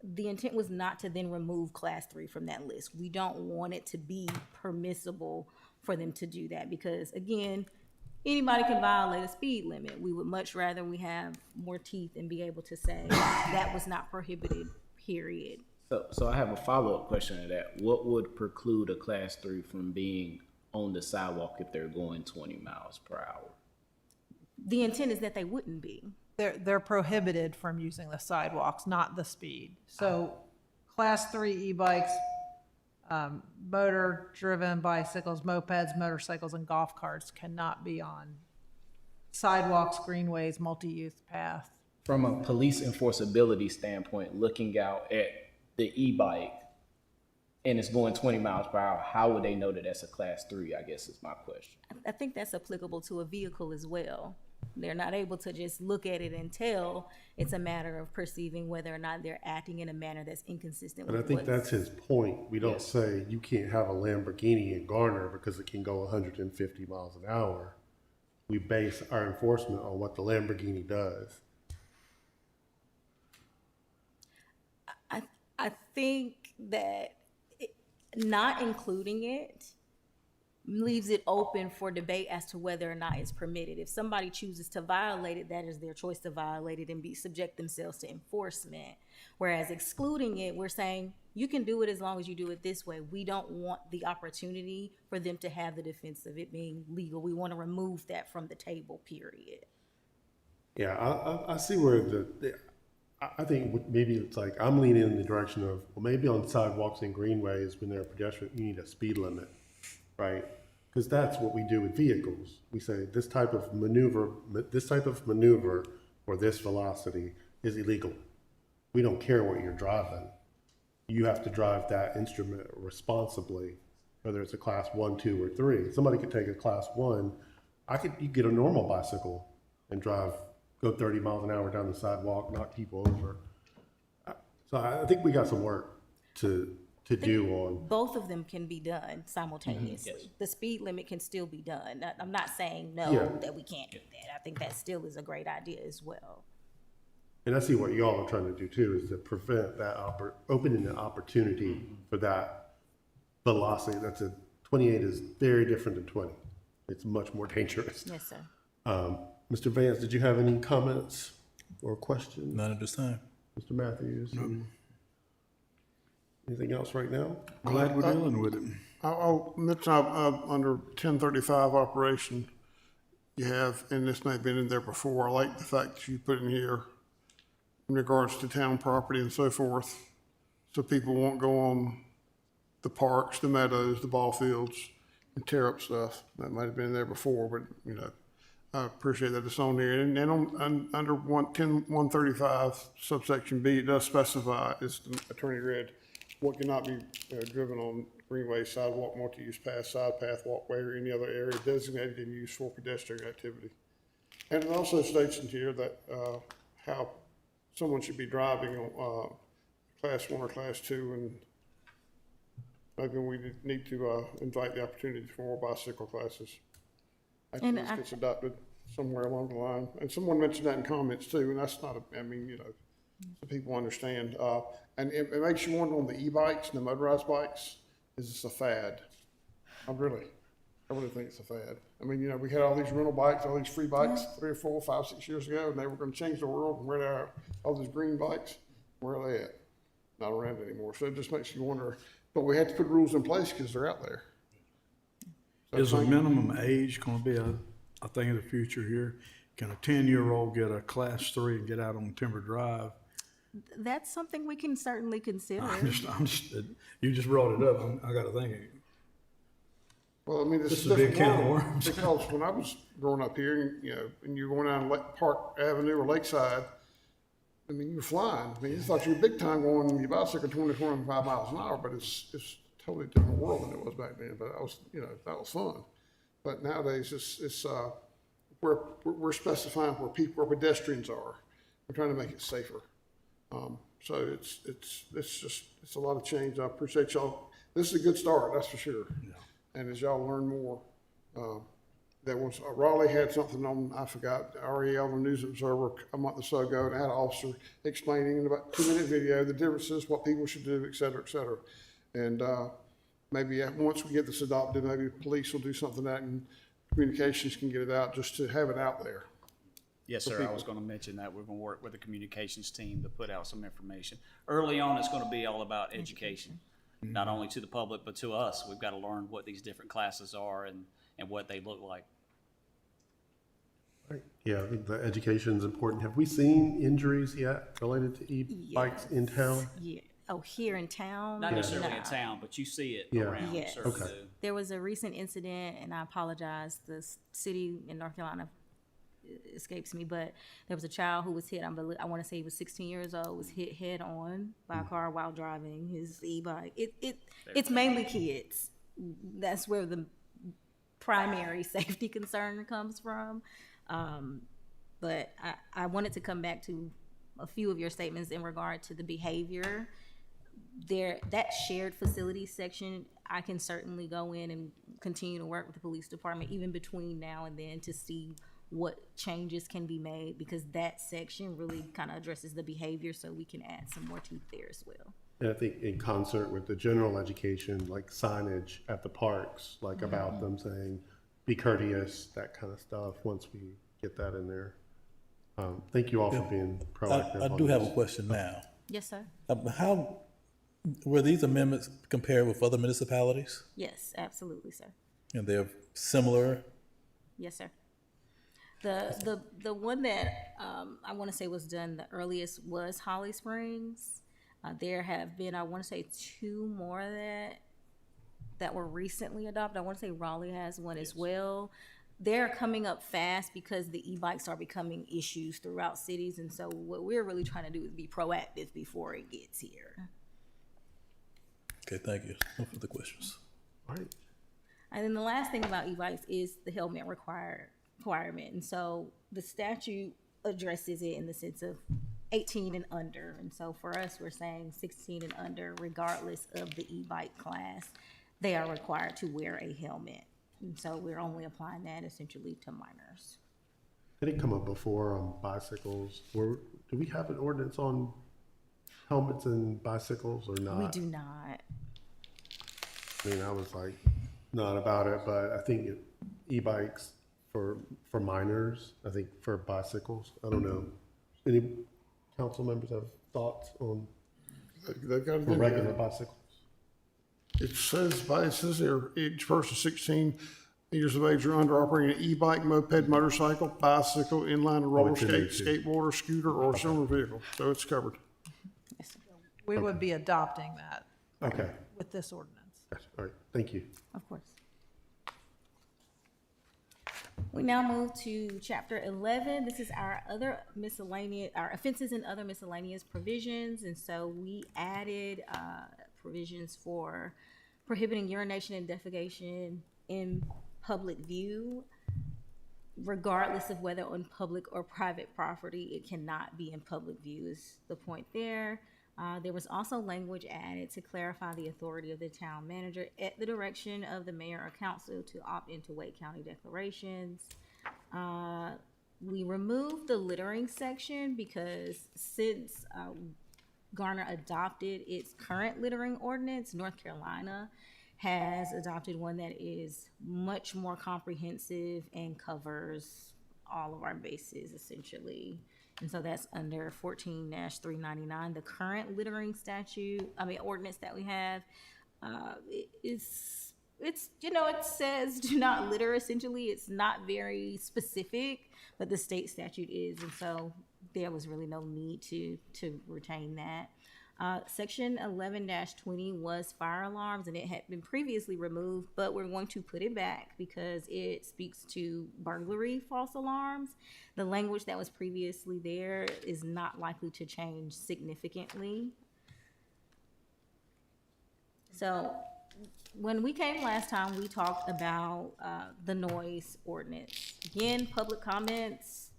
the intent was not to then remove class 3 from that list. We don't want it to be permissible for them to do that because, again, anybody can violate a speed limit. We would much rather we have more teeth and be able to say that was not prohibited, period. So I have a follow-up question to that. What would preclude a class 3 from being on the sidewalk if they're going 20 miles per hour? The intent is that they wouldn't be. They're prohibited from using the sidewalks, not the speed. So class 3 e-bikes, motor-driven bicycles, mopeds, motorcycles, and golf carts cannot be on sidewalks, greenways, multi-use paths. From a police enforceability standpoint, looking out at the e-bike and it's going 20 miles per hour, how would they know that that's a class 3, I guess is my question. I think that's applicable to a vehicle as well. They're not able to just look at it and tell. It's a matter of perceiving whether or not they're acting in a manner that's inconsistent But with I think what's- that's his point. We don't say you can't have a Lamborghini in Garner because it can go 150 miles an hour. We base our enforcement on what the Lamborghini does. I think that not including it leaves it open for debate as to whether or not it's permitted. If somebody chooses to violate it, that is their choice to violate it and subject themselves to enforcement. Whereas excluding it, we're saying you can do it as long as you do it this way. We don't want the opportunity for them to have the defense of it being legal. We want to remove that from the table, period. Yeah, I see where I think maybe it's like I'm leaning in the direction of, well, maybe on sidewalks and greenways when they're pedestrian, you need a speed limit, right? Because that's what we do with vehicles. We say this type of maneuver or this velocity is illegal. We don't care what you're driving. You have to drive that instrument responsibly, whether it's a class 1, 2, or 3. Somebody could take a class 1. You get a normal bicycle and go 30 miles an hour down the sidewalk, knock people over. So I think we got some work to do on. Both of them can be done simultaneously. Yes. The speed limit can still be done. I'm not saying Yeah. that we can't do that. I think that still is a great idea as well. And I see what y'all are trying to do too, is to prevent that opening the opportunity for that velocity. 28 is very different than 20. It's much more dangerous. Yes, sir. Mr. Vance, did you have any comments or questions? None at this time. Mr. Matthews? Anything else right now? Glad we're dealing with it. I'll mention under 1035 operation, you have, and this may have been in there before, I like the fact that you put in here in regards to town property and so forth, so people won't go on the parks, the meadows, the ball fields, and tear up stuff. That might have been there before, but, I appreciate that it's on there. And then under 135 subsection B, it does specify, as the attorney read, what cannot be driven on greenway, sidewalk, multi-use path, side path, walkway, or any other area designated and used for pedestrian activity. And it also states in here that how someone should be driving on class 1 or class 2, and maybe we need to invite the opportunity for more bicycle classes. I think this gets adopted. somewhere along the line. And someone mentioned that in comments too, and that's not, I mean, you know, so people understand. And it makes you wonder on the e-bikes and the motorized bikes, is this a fad? I really think it's a fad. I mean, you know, we had all these rental bikes, all these free bikes 3 or 4, 5, 6 years ago, and they were gonna change the world, and where they are, all these green bikes, where are they at? Not around anymore. So it just makes you wonder, but we have to put rules in place because they're out there. So Is a minimum age gonna be a thing of the future here? Can a 10-year-old get a Class 3 and get out on Timber Drive? That's something we can certainly consider. You just brought it up. I gotta think. Well, I mean, This it's is a big different can of world, worms. because when I was growing up here, you know, and you're going down Park Avenue or Lakeside, I mean, you're flying. I mean, you thought you were big time going on your bicycle 20, 25 miles an hour, but it's a totally different world than it was back then. But that was fun. But nowadays, it's we're specifying where pedestrians are. We're trying to make it safer. So it's a lot of change. I appreciate y'all. This is a good start, that's for sure. Yeah. And as y'all learn more, there was, Raleigh had something on, I forgot, REL, the News Observer, a month or so ago, and had an officer explaining in about 2-minute video the differences, what people should do, et cetera, et cetera. And maybe once we get this adopted, maybe police will do something that, and communications can get it out, just to have it out there. Yes, sir. I was going to mention that. We're going to work with the communications team to put out some information. Early on, it's going to be all about education, not only to the public, but to us. We've got to learn what these different classes are and what they look like. Right. Yeah, I think the education is important. Have we seen injuries yet related to e-bikes in town? Yeah. Oh, here in town? Not necessarily in town, but you see it around. Yes. Okay. There was a recent incident, and I apologize, the city in North Carolina escapes me, but there was a child who was hit. I want to say he was 16 years old, was hit head on by a car while driving his e-bike. It's mainly kids. That's where the primary safety concern comes from. But I wanted to come back to a few of your statements in regard to the behavior. That shared facilities section, I can certainly go in and continue to work with the police department even between now and then to see what changes can be made, because that section really kind of addresses the behavior, so we can add some more teeth there as well. And I think in concert with the general education, like signage at the parks, like about them saying, be courteous, that kind of stuff, once we get that in there. Thank you all for being proactive. I do have a question now. Yes, sir. How were these amendments compared with other municipalities? Yes, absolutely, sir. And they're similar? Yes, sir. The one that I want to say was done the earliest was Holly Springs. There have been, I want to say, 2 more that were recently adopted. I want to say Raleigh has one as well. They're coming up fast because the e-bikes are becoming issues throughout cities, and so what we're really trying to do is be proactive before it gets here. Okay, thank you. No further questions. All right. And then the last thing about e-bikes is the helmet requirement. And so the statute addresses it in the sense of 18 and under. And so for us, we're saying 16 and under, regardless of the e-bike class, they are required to wear a helmet. And so we're only applying that essentially to minors. Did it come up before on bicycles? Do we have an ordinance on helmets and bicycles or not? We do not. I mean, I was like, not about it, but I think e-bikes for minors, I think for bicycles, I don't know. Any council members have thoughts on They've got for regular bicycles? It says here, each person 16 years of age or under operating an e-bike, moped, motorcycle, bicycle, inline or roller skate, skateboarder, scooter, or similar vehicle. So it's covered. We would be adopting that. Okay. With this ordinance. All right, thank you. Of course. We now move to chapter 11. This is our other miscellaneous, our offenses and other miscellaneous provisions. And so we added provisions for prohibiting urination and defecation in public view, regardless of whether on public or private property. It cannot be in public view is the point there. There was also language added to clarify the authority of the town manager at the direction of the mayor or council to opt into Wake County declarations. We removed the littering section because since Garner adopted its current littering ordinance, North Carolina has adopted one that is much more comprehensive and covers all of our bases essentially. And so that's under 14-399. The current littering ordinance that we have, it's, it says do not litter essentially. It's not very specific, but the state statute is. And so there was really no need to retain that. Section 11-20 was fire alarms, and it had been previously removed, but we're going to put it back because it speaks to burglary false alarms. The language that was previously there is not likely to change significantly. So when we came last time, we talked about the noise ordinance. Again, public comments,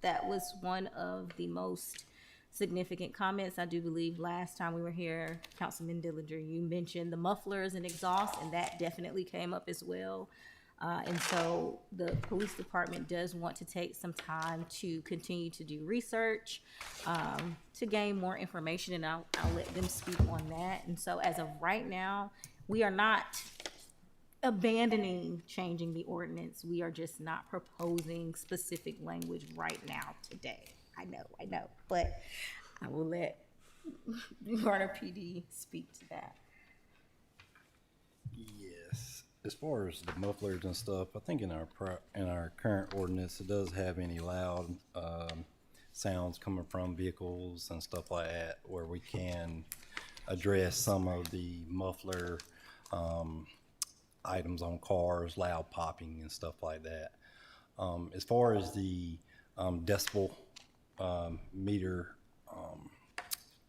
that was one of the most significant comments. I do believe last time we were here, Councilman Dillinger, you mentioned the mufflers and exhaust, and that definitely came up as well. And so the police department does want to take some time to continue to do research, to gain more information, and I'll let them speak on that. And so as of right now, we are not abandoning changing the ordinance. We are just not proposing specific language right now today. I know, but I will let Garner PD speak to that. Yes. As far as the mufflers and stuff, I think in our current ordinance, it does have any loud sounds coming from vehicles and stuff like that, where we can address some of the muffler items on cars, loud popping and stuff like that. As far as the decibel meter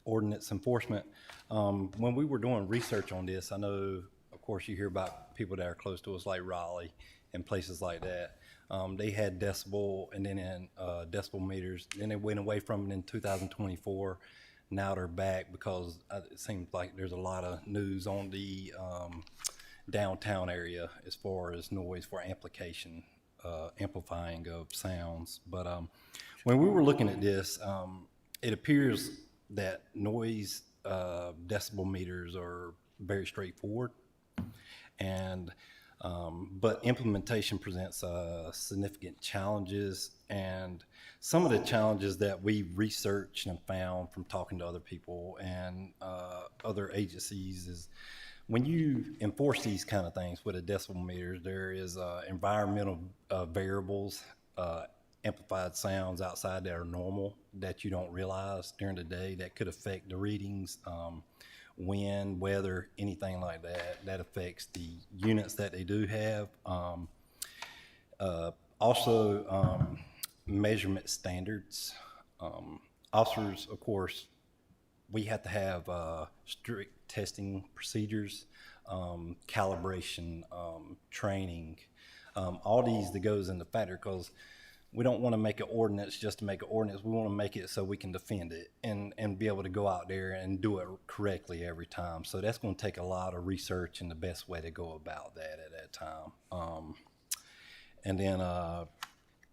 ordinance enforcement, when we were doing research on this, I know, of course, you hear about people that are close to us like Raleigh and places like that. They had decibel and then decibel meters. Then they went away from it in 2024. Now they're back because it seems like there's a lot of news on the downtown area as far as noise for amplification, amplifying of sounds. But when we were looking at this, it appears that noise decibel meters are very straightforward, and but implementation presents significant challenges. And some of the challenges that we researched and found from talking to other people and other agencies is when you enforce these kind of things with a decibel meters, there is environmental variables, amplified sounds outside that are normal that you don't realize during the day that could affect the readings, wind, weather, anything like that. That affects the units that they do have. Also, measurement standards. Officers, of course, we have to have strict testing procedures, calibration, training, all these that goes into factor, because we don't want to make an ordinance just to make an ordinance. We want to make it so we can defend it and be able to go out there and do it correctly every time. So that's going to take a lot of research and the best way to go about that at that time. And then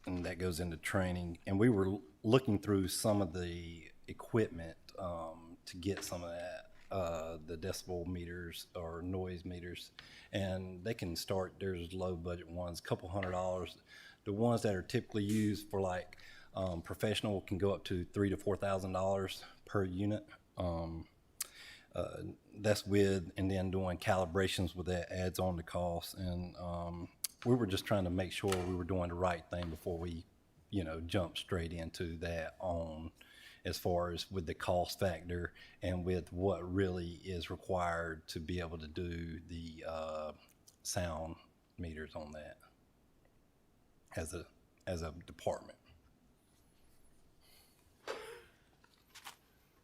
and that goes into training. And we were looking through some of the equipment to get some of that, the decibel meters or noise meters. And they can start, there's low budget ones, a couple $100. The ones that are typically used for like professional can go up to $3,000 to $4,000 per unit. That's with, and then doing calibrations with that adds on the cost. And we were just trying to make sure we were doing the right thing before we, jump straight into that on as far as with the cost factor and with what really is required to be able to do the sound meters on that as a department.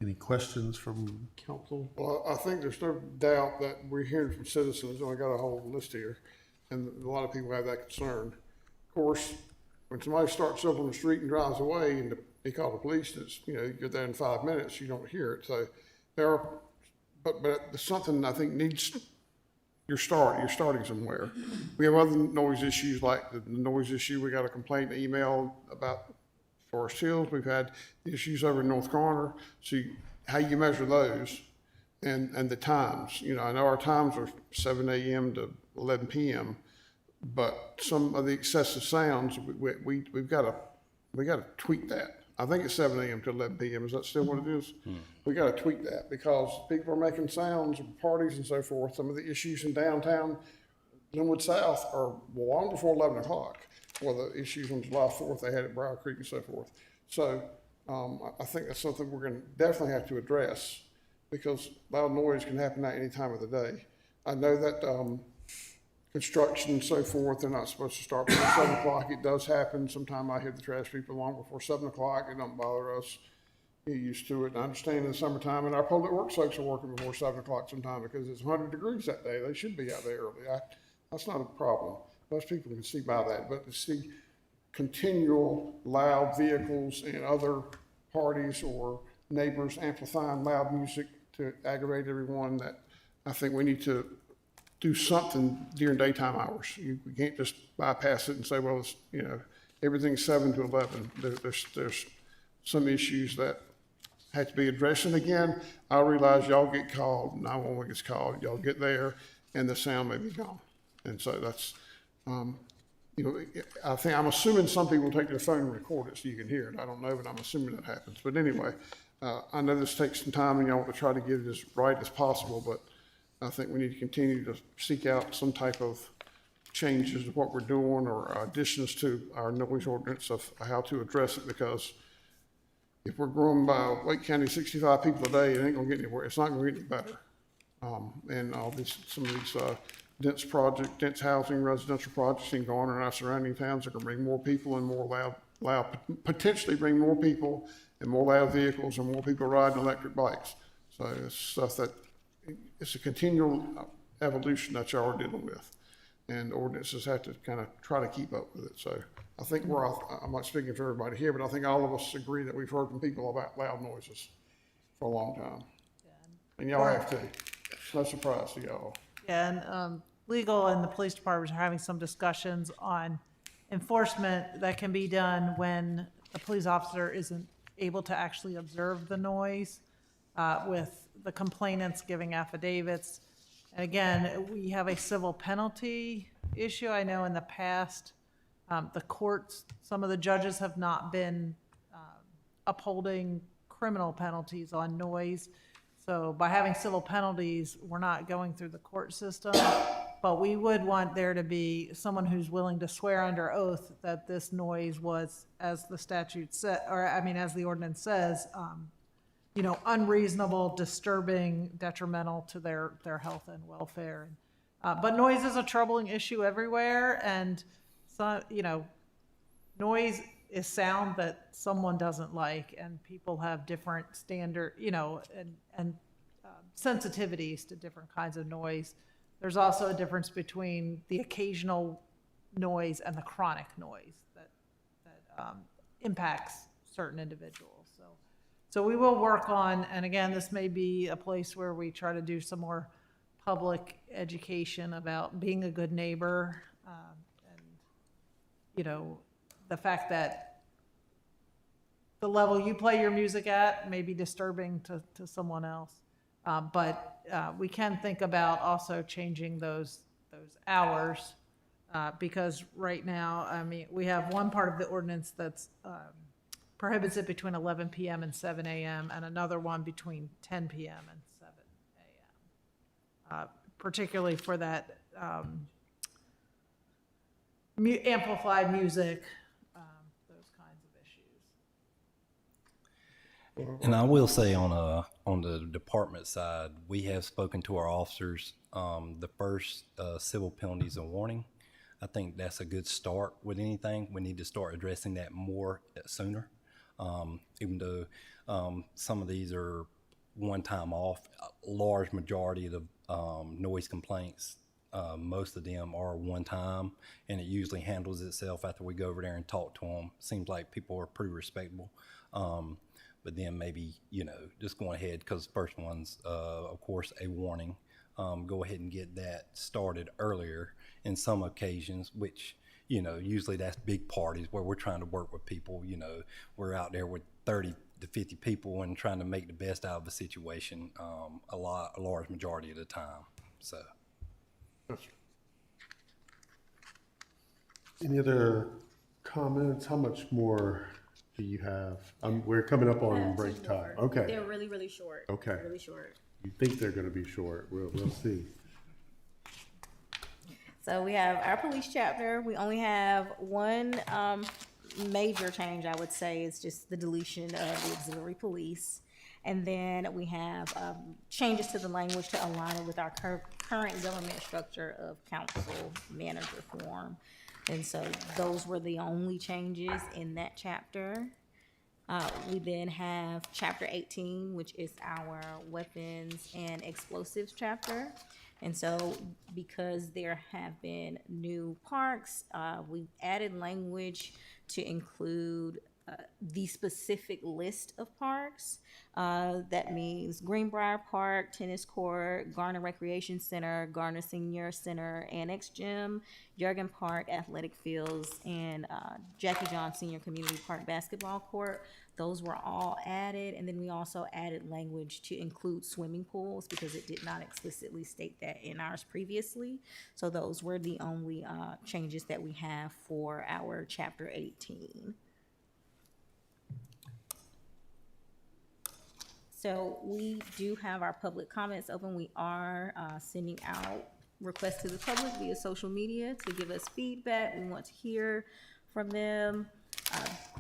Any questions from council? Well, I think there's no doubt that we're hearing from citizens, and I got a whole list here, and a lot of people have that concern. Of course, when somebody starts up on the street and drives away and they call the police, it's, you're there in 5 minutes, you don't hear it. So there are, but there's something I think needs you're starting somewhere. We have other noise issues like the noise issue. We got a complaint email about Forest Hills. We've had issues over in North Corner. So how you measure those and the times, I know our times are 7 a.m. to 11 p.m., but some of the excessive sounds, we've got to tweak that. I think it's 7 a.m. to 11 p.m. Is that still what it is? We got to tweak that because people are making sounds and parties and so forth. Some of the issues in downtown Glenwood South are long before 11 o'clock. Or the issues on July 4th they had at Briar Creek and so forth. So I think that's something we're going to definitely have to address because loud noise can happen at any time of the day. I know that construction and so forth, they're not supposed to start before 7 o'clock. It does happen. Sometimes I hear the trash people long before 7 o'clock. It don't bother us. Get used to it. I understand in the summertime, and our public works folks are working before 7 o'clock sometime because it's 100 degrees that day. They should be out there early. That's not a problem. Most people can see by that, but to see continual loud vehicles and other parties or neighbors amplifying loud music to aggravate everyone, that I think we need to do something during daytime hours. We can't just bypass it and say, well, it's, everything's 7 to 11. There's some issues that have to be addressed. And again, I realize y'all get called, 911 gets called, y'all get there, and the sound may be gone. And so that's, I'm assuming some people take their phone and record it so you can hear it. I don't know, but I'm assuming that happens. But anyway, I know this takes some time and y'all want to try to get it as right as possible, but I think we need to continue to seek out some type of changes to what we're doing or additions to our noise ordinance of how to address it, because if we're growing by Wake County 65 people a day, it ain't gonna get anywhere. It's not gonna get any better. And some of these dense housing, residential projects in Garner and our surrounding towns are gonna bring more people and more potentially bring more people and more loud vehicles and more people riding electric bikes. So it's stuff that, it's a continual evolution that y'all are dealing with. And ordinances have to kind of try to keep up with it. So I think I'm not speaking for everybody here, but I think all of us agree that we've heard from people about loud noises for a long time. And y'all have too. It's no surprise to y'all. Yeah, and legal and the police departments are having some discussions on enforcement that can be done when a police officer isn't able to actually observe the noise, with the complainants giving affidavits. And again, we have a civil penalty issue. I know in the past, the courts, some of the judges have not been upholding criminal penalties on noise. So by having civil penalties, we're not going through the court system, but we would want there to be someone who's willing to swear under oath that this noise was, as the statute said, or I mean, as the ordinance says, unreasonable, disturbing, detrimental to their health and welfare. But noise is a troubling issue everywhere, and so, noise is sound that someone doesn't like, and people have different standard, and sensitivities to different kinds of noise. There's also a difference between the occasional noise and the chronic noise that impacts certain individuals. So we will work on, and again, this may be a place where we try to do some more public education about being a good neighbor, and the fact that the level you play your music at may be disturbing to someone else. But we can think about also changing those hours, because right now, I mean, we have one part of the ordinance that's prohibits it between 11 p.m. and 7 a.m. and another one between 10 p.m. and 7 a.m. Particularly for that amplified music, those kinds of issues. And I will say on the department side, we have spoken to our officers. The first civil penalty is a warning. I think that's a good start with anything. We need to start addressing that more sooner. Even though some of these are one time off, a large majority of the noise complaints, most of them are one time, and it usually handles itself after we go over there and talk to them. Seems like people are pretty respectable. But then maybe, just going ahead, because the first one's, of course, a warning. go ahead and get that started earlier in some occasions, which, usually that's big parties where we're trying to work with people. We're out there with 30 to 50 people and trying to make the best out of a situation a large majority of the time. So. Any other comments? How much more do you have? We're coming up on break time. Okay. They're really, really short. Okay. Really short. You think they're going to be short? We'll see. So we have our police chapter. We only have one major change, I would say, is just the deletion of the auxiliary police. And then we have changes to the language to align it with our current government structure of council manager form. And so those were the only changes in that chapter. We then have chapter 18, which is our weapons and explosives chapter. And so because there have been new parks, we've added language to include the specific list of parks. That means Greenbrier Park, Tennis Court, Garner Recreation Center, Garner Senior Center, Annex Gym, Jurgen Park, Athletic Fields, and Jackie John Senior Community Park Basketball Court. Those were all added, and then we also added language to include swimming pools because it did not explicitly state that in ours previously. So those were the only changes that we have for our Chapter 18. So we do have our public comments open. We are sending out requests to the public via social media to give us feedback. We want to hear from them.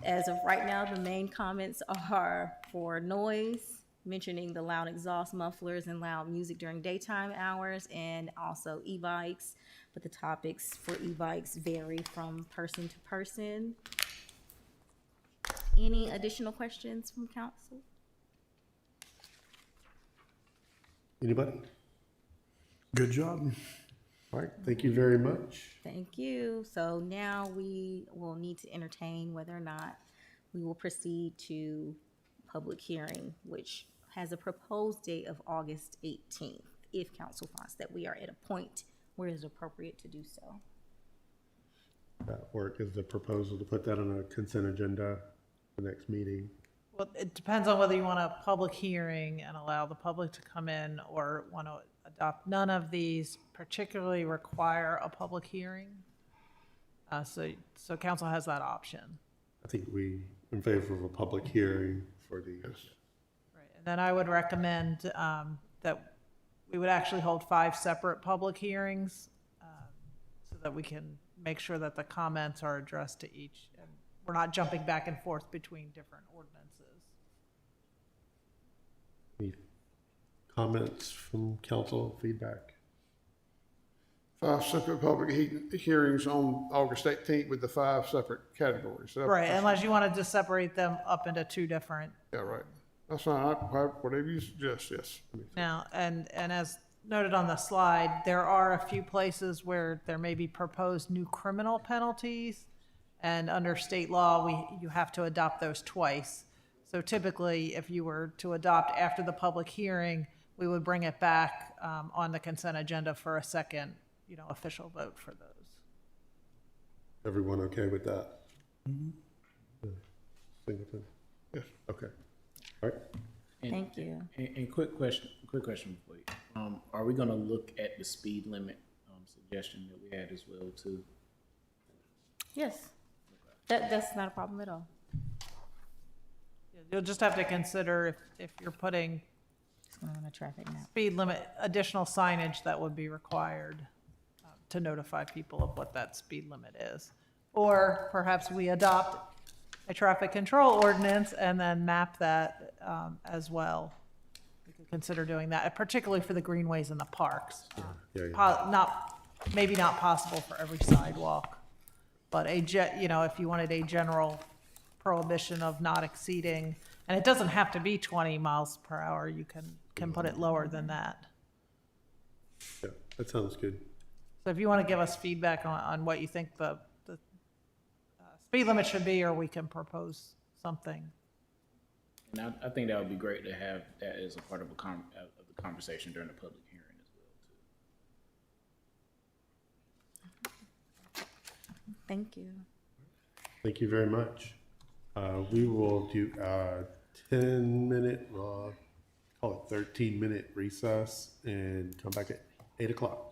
As of right now, the main comments are for noise, mentioning the loud exhaust mufflers and loud music during daytime hours, and also e-bikes. But the topics for e-bikes vary from person to person. Any additional questions from council? Anybody? Good job. All right, thank you very much. Thank you. So now we will need to entertain whether or not we will proceed to public hearing, which has a proposed date of August 18th, if council finds that we are at a point where it is appropriate to do so. That work is the proposal to put that on a consent agenda for the next meeting. Well, it depends on whether you want a public hearing and allow the public to come in or want to adopt. None of these particularly require a public hearing. So council has that option. I think we in favor of a public hearing for these. Right. And then I would recommend that we would actually hold 5 separate public hearings so that we can make sure that the comments are addressed to each. And we're not jumping back and forth between different ordinances. Any comments from council, feedback? 5 separate public hearings on August 18th with the 5 separate categories. Right, unless you wanted to separate them up into 2 different. Yeah, right. That's fine. Whatever you suggest, yes. Now, and as noted on the slide, there are a few places where there may be proposed new criminal penalties, and under state law, you have to adopt those twice. So typically, if you were to adopt after the public hearing, we would bring it back on the consent agenda for a second, official vote for those. Everyone okay with that? Singleton? Yes. Okay. All right. Thank you. And quick question for you. Are we gonna look at the speed limit suggestion that we had as well too? Yes, that's not a problem at all. You'll just have to consider if you're putting On a traffic map. speed limit, additional signage that would be required to notify people of what that speed limit is. Or perhaps we adopt a traffic control ordinance and then map that as well. We could consider doing that, particularly for the greenways and the parks. Maybe not possible for every sidewalk, but if you wanted a general prohibition of not exceeding, and it doesn't have to be 20 miles per hour, you can put it lower than that. Yeah, that sounds good. So if you want to give us feedback on what you think the speed limit should be, or we can propose something. And I think that would be great to have that as a part of the conversation during the public hearing as well Thank you. Thank you very much. We will do a 10-minute, call it 13-minute recess and come back at 8 o'clock.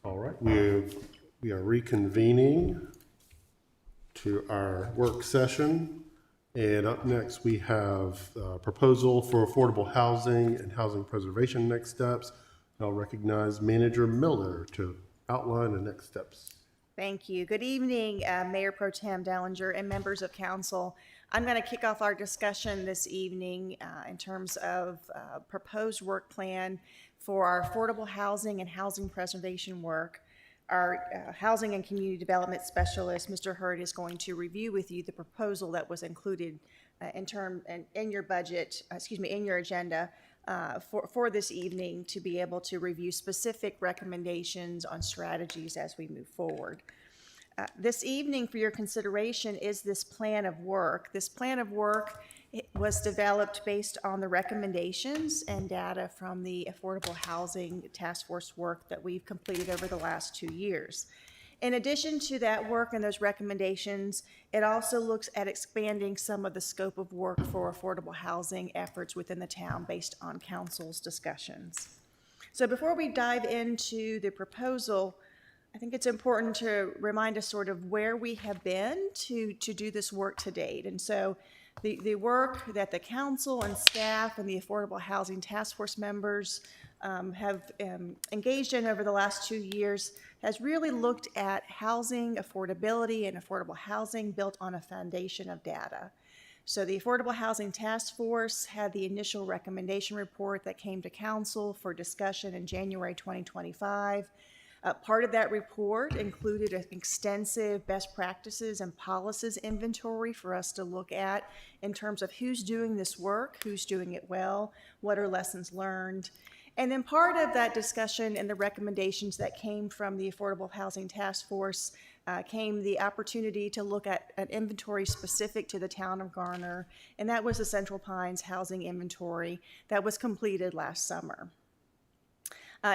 All right, we are reconvening to our work session. And up next, we have a proposal for affordable housing and housing preservation next steps. I'll recognize Manager Miller to outline the next steps. Thank you. Good evening, Mayor Pro Tem Dellinger and members of council. I'm going to kick off our discussion this evening in terms of proposed work plan for our affordable housing and housing preservation work. Our Housing and Community Development Specialist, Mr. Hurd, is going to review with you the proposal that was included in your budget, in your agenda for this evening to be able to review specific recommendations on strategies as we move forward. This evening for your consideration is this plan of work. This plan of work was developed based on the recommendations and data from the Affordable Housing Task Force work that we've completed over the last 2 years. In addition to that work and those recommendations, it also looks at expanding some of the scope of work for affordable housing efforts within the town based on council's discussions. So before we dive into the proposal, I think it's important to remind us sort of where we have been to do this work to date. And so the work that the council and staff and the Affordable Housing Task Force members have engaged in over the last 2 years has really looked at housing affordability and affordable housing built on a foundation of data. So the Affordable Housing Task Force had the initial recommendation report that came to council for discussion in January 2025. Part of that report included an extensive best practices and policies inventory for us to look at in terms of who's doing this work, who's doing it well, what are lessons learned. And then part of that discussion and the recommendations that came from the Affordable Housing Task Force came the opportunity to look at an inventory specific to the town of Garner, and that was the Central Pines Housing Inventory that was completed last summer.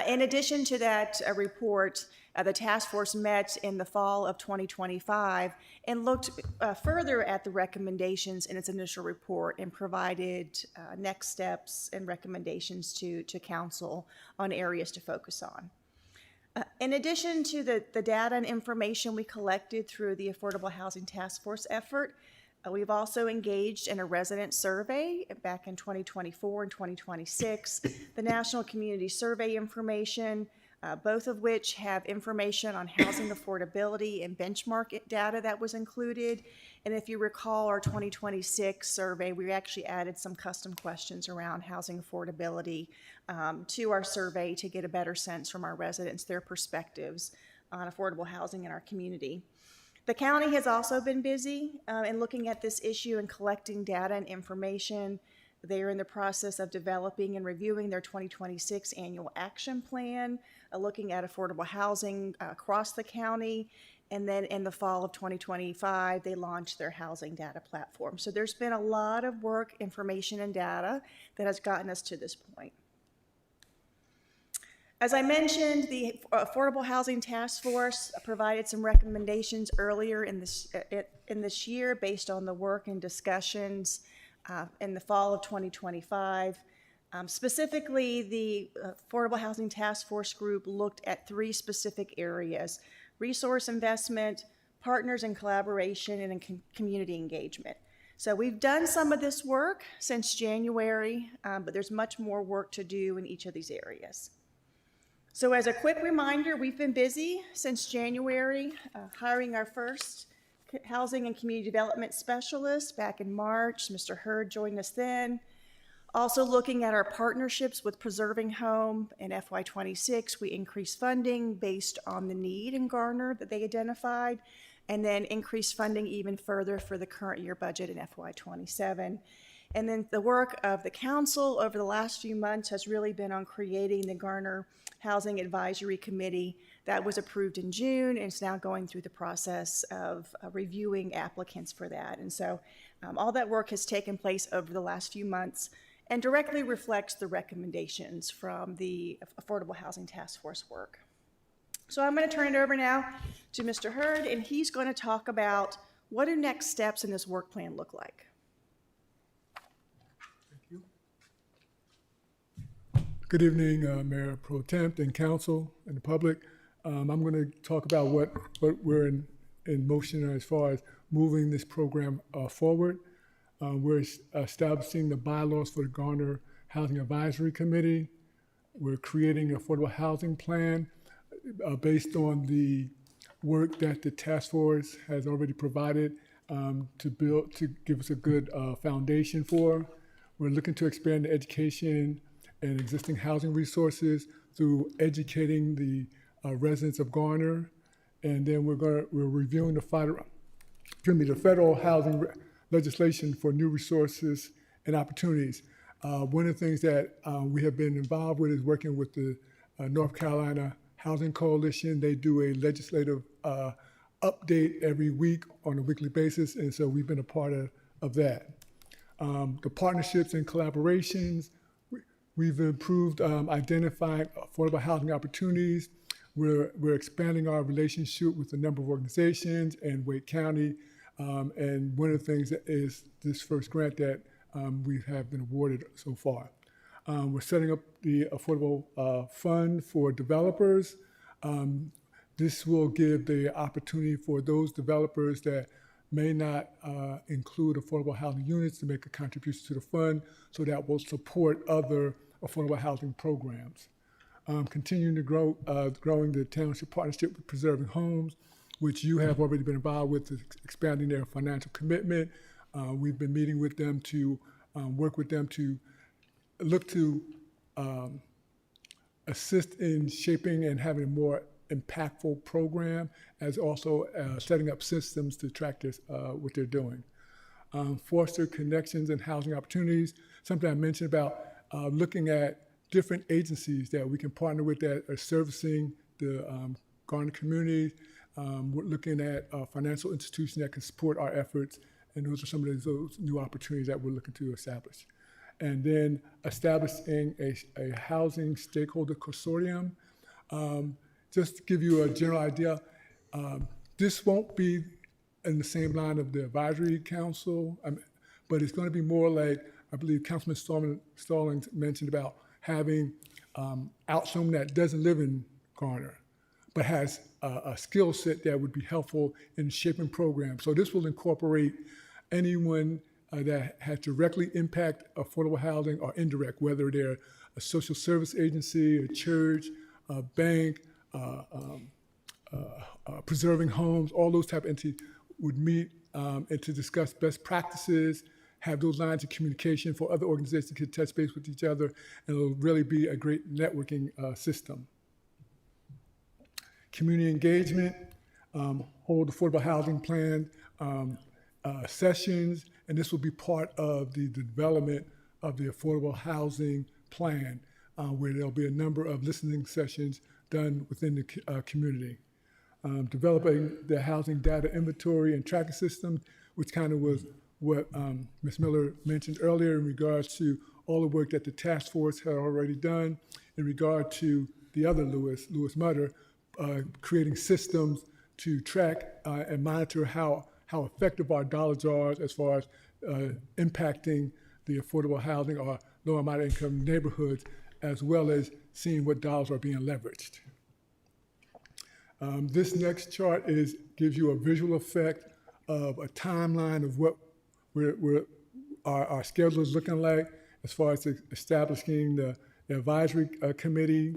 In addition to that report, the task force met in the fall of 2025 and looked further at the recommendations in its initial report and provided next steps and recommendations to council on areas to focus on. In addition to the data and information we collected through the Affordable Housing Task Force effort, we've also engaged in a resident survey back in 2024 and 2026, the National Community Survey information, both of which have information on housing affordability and benchmark data that was included. And if you recall our 2026 survey, we actually added some custom questions around housing affordability to our survey to get a better sense from our residents, their perspectives on affordable housing in our community. The county has also been busy in looking at this issue and collecting data and information. They are in the process of developing and reviewing their 2026 annual action plan, looking at affordable housing across the county. And then in the fall of 2025, they launched their housing data platform. So there's been a lot of work, information, and data that has gotten us to this point. As I mentioned, the Affordable Housing Task Force provided some recommendations earlier in this year based on the work and discussions in the fall of 2025. Specifically, the Affordable Housing Task Force group looked at 3 specific areas: resource investment, partners and collaboration, and community engagement. So we've done some of this work since January, but there's much more work to do in each of these areas. So as a quick reminder, we've been busy since January, hiring our first housing and community development specialist back in March. Mr. Hurd joined us then. Also looking at our partnerships with Preserving Home in FY26, we increased funding based on the need in Garner that they identified, and then increased funding even further for the current year budget in FY27. And then the work of the council over the last few months has really been on creating the Garner Housing Advisory Committee that was approved in June, and it's now going through the process of reviewing applicants for that. And so all that work has taken place over the last few months and directly reflects the recommendations from the Affordable Housing Task Force work. So I'm going to turn it over now to Mr. Hurd, and he's going to talk about what do next steps in this work plan look like. Good evening, Mayor Pro Tem and Council and the public. I'm going to talk about what we're in motion as far as moving this program forward. We're establishing the bylaws for the Garner Housing Advisory Committee. We're creating an affordable housing plan based on the work that the task force has already provided to give us a good foundation for. We're looking to expand the education and existing housing resources through educating the residents of Garner. And then we're reviewing the federal housing legislation for new resources and opportunities. One of the things that we have been involved with is working with the North Carolina Housing Coalition. They do a legislative update every week on a weekly basis, and so we've been a part of that. The partnerships and collaborations, we've improved identifying affordable housing opportunities. We're expanding our relationship with a number of organizations and Wake County. And one of the things that is this first grant that we have been awarded so far. We're setting up the Affordable Fund for developers. This will give the opportunity for those developers that may not include affordable housing units to make a contribution to the fund, so that will support other affordable housing programs. Continuing to growing the township partnership with Preserving Homes, which you have already been involved with, expanding their financial commitment. We've been meeting with them to work with them to look to assist in shaping and having a more impactful program, as also setting up systems to track this, what they're doing. Foster connections and housing opportunities, something I mentioned about looking at different agencies that we can partner with that are servicing the Garner community. We're looking at financial institutions that can support our efforts, and those are some of those new opportunities that we're looking to establish. And then establishing a housing stakeholder consortium. Just to give you a general idea, this won't be in the same line of the advisory council, but it's going to be more like, I believe Councilman Stallings mentioned about having someone that doesn't live in Garner, but has a skill set that would be helpful in shaping programs. So this will incorporate anyone that has directly impact affordable housing or indirect, whether they're a social service agency, a church, a bank, Preserving Homes, all those type of entities would meet and to discuss best practices, have those lines of communication for other organizations to touch base with each other, and it'll really be a great networking system. Community engagement, hold affordable housing plan sessions, and this will be part of the development of the affordable housing plan, where there'll be a number of listening sessions done within the community. Developing the housing data inventory and tracking system, which kind of was what Ms. Miller mentioned earlier in regards to all the work that the task force had already done in regard to the other Lewis Mutter, creating systems to track and monitor how effective our dollars are as far as impacting the affordable housing or low and moderate income neighborhoods, as well as seeing what dollars are being leveraged. This next chart gives you a visual effect of a timeline of what our schedule is looking like as far as establishing the advisory committee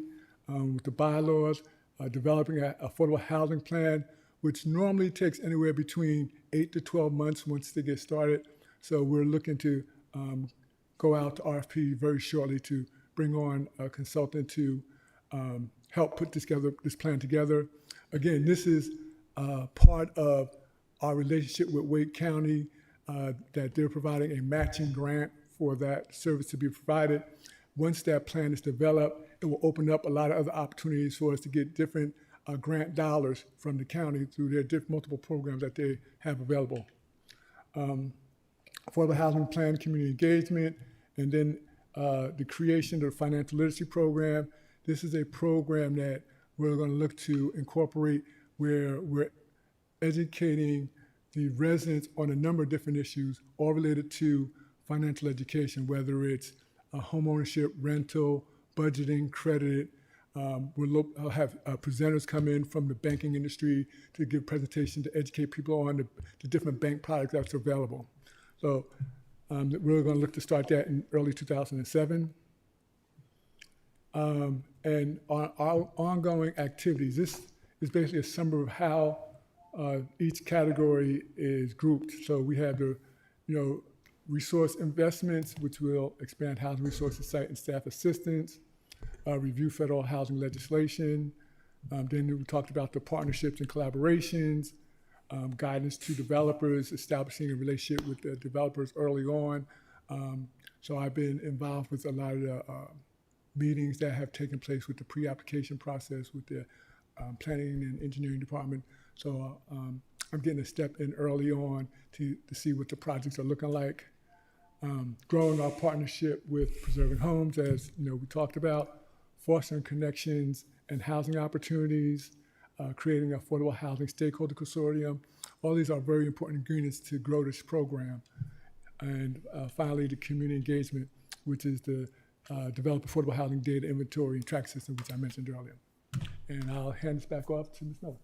with the bylaws, developing an affordable housing plan, which normally takes anywhere between 8 to 12 months once they get started. So we're looking to go out to RFP very shortly to bring on a consultant to help put this plan together. Again, this is part of our relationship with Wake County, that they're providing a matching grant for that service to be provided. Once that plan is developed, it will open up a lot of other opportunities for us to get different grant dollars from the county through their multiple programs that they have available. Affordable housing plan, community engagement, and then the creation of the financial literacy program. This is a program that we're going to look to incorporate where we're educating the residents on a number of different issues, all related to financial education, whether it's home ownership, rental, budgeting, credit, I'll have presenters come in from the banking industry to give presentation to educate people on the different bank products that's available. So we're going to look to start that in early 2007. And our ongoing activities, this is basically a summary of how each category is grouped. So we have the, resource investments, which will expand housing resources, site and staff assistance, review federal housing legislation. Then we talked about the partnerships and collaborations, guidance to developers, establishing a relationship with the developers early on. So I've been involved with a lot of the meetings that have taken place with the pre-application process with the planning and engineering department. So I'm getting a step in early on to see what the projects are looking like. Growing our partnership with Preserving Homes, as we talked about, fostering connections and housing opportunities, creating an affordable housing stakeholder consortium. All these are very important ingredients to grow this program. And finally, the community engagement, which is the develop affordable housing data inventory and track system, which I mentioned earlier. And I'll hand this back off to Ms. Miller.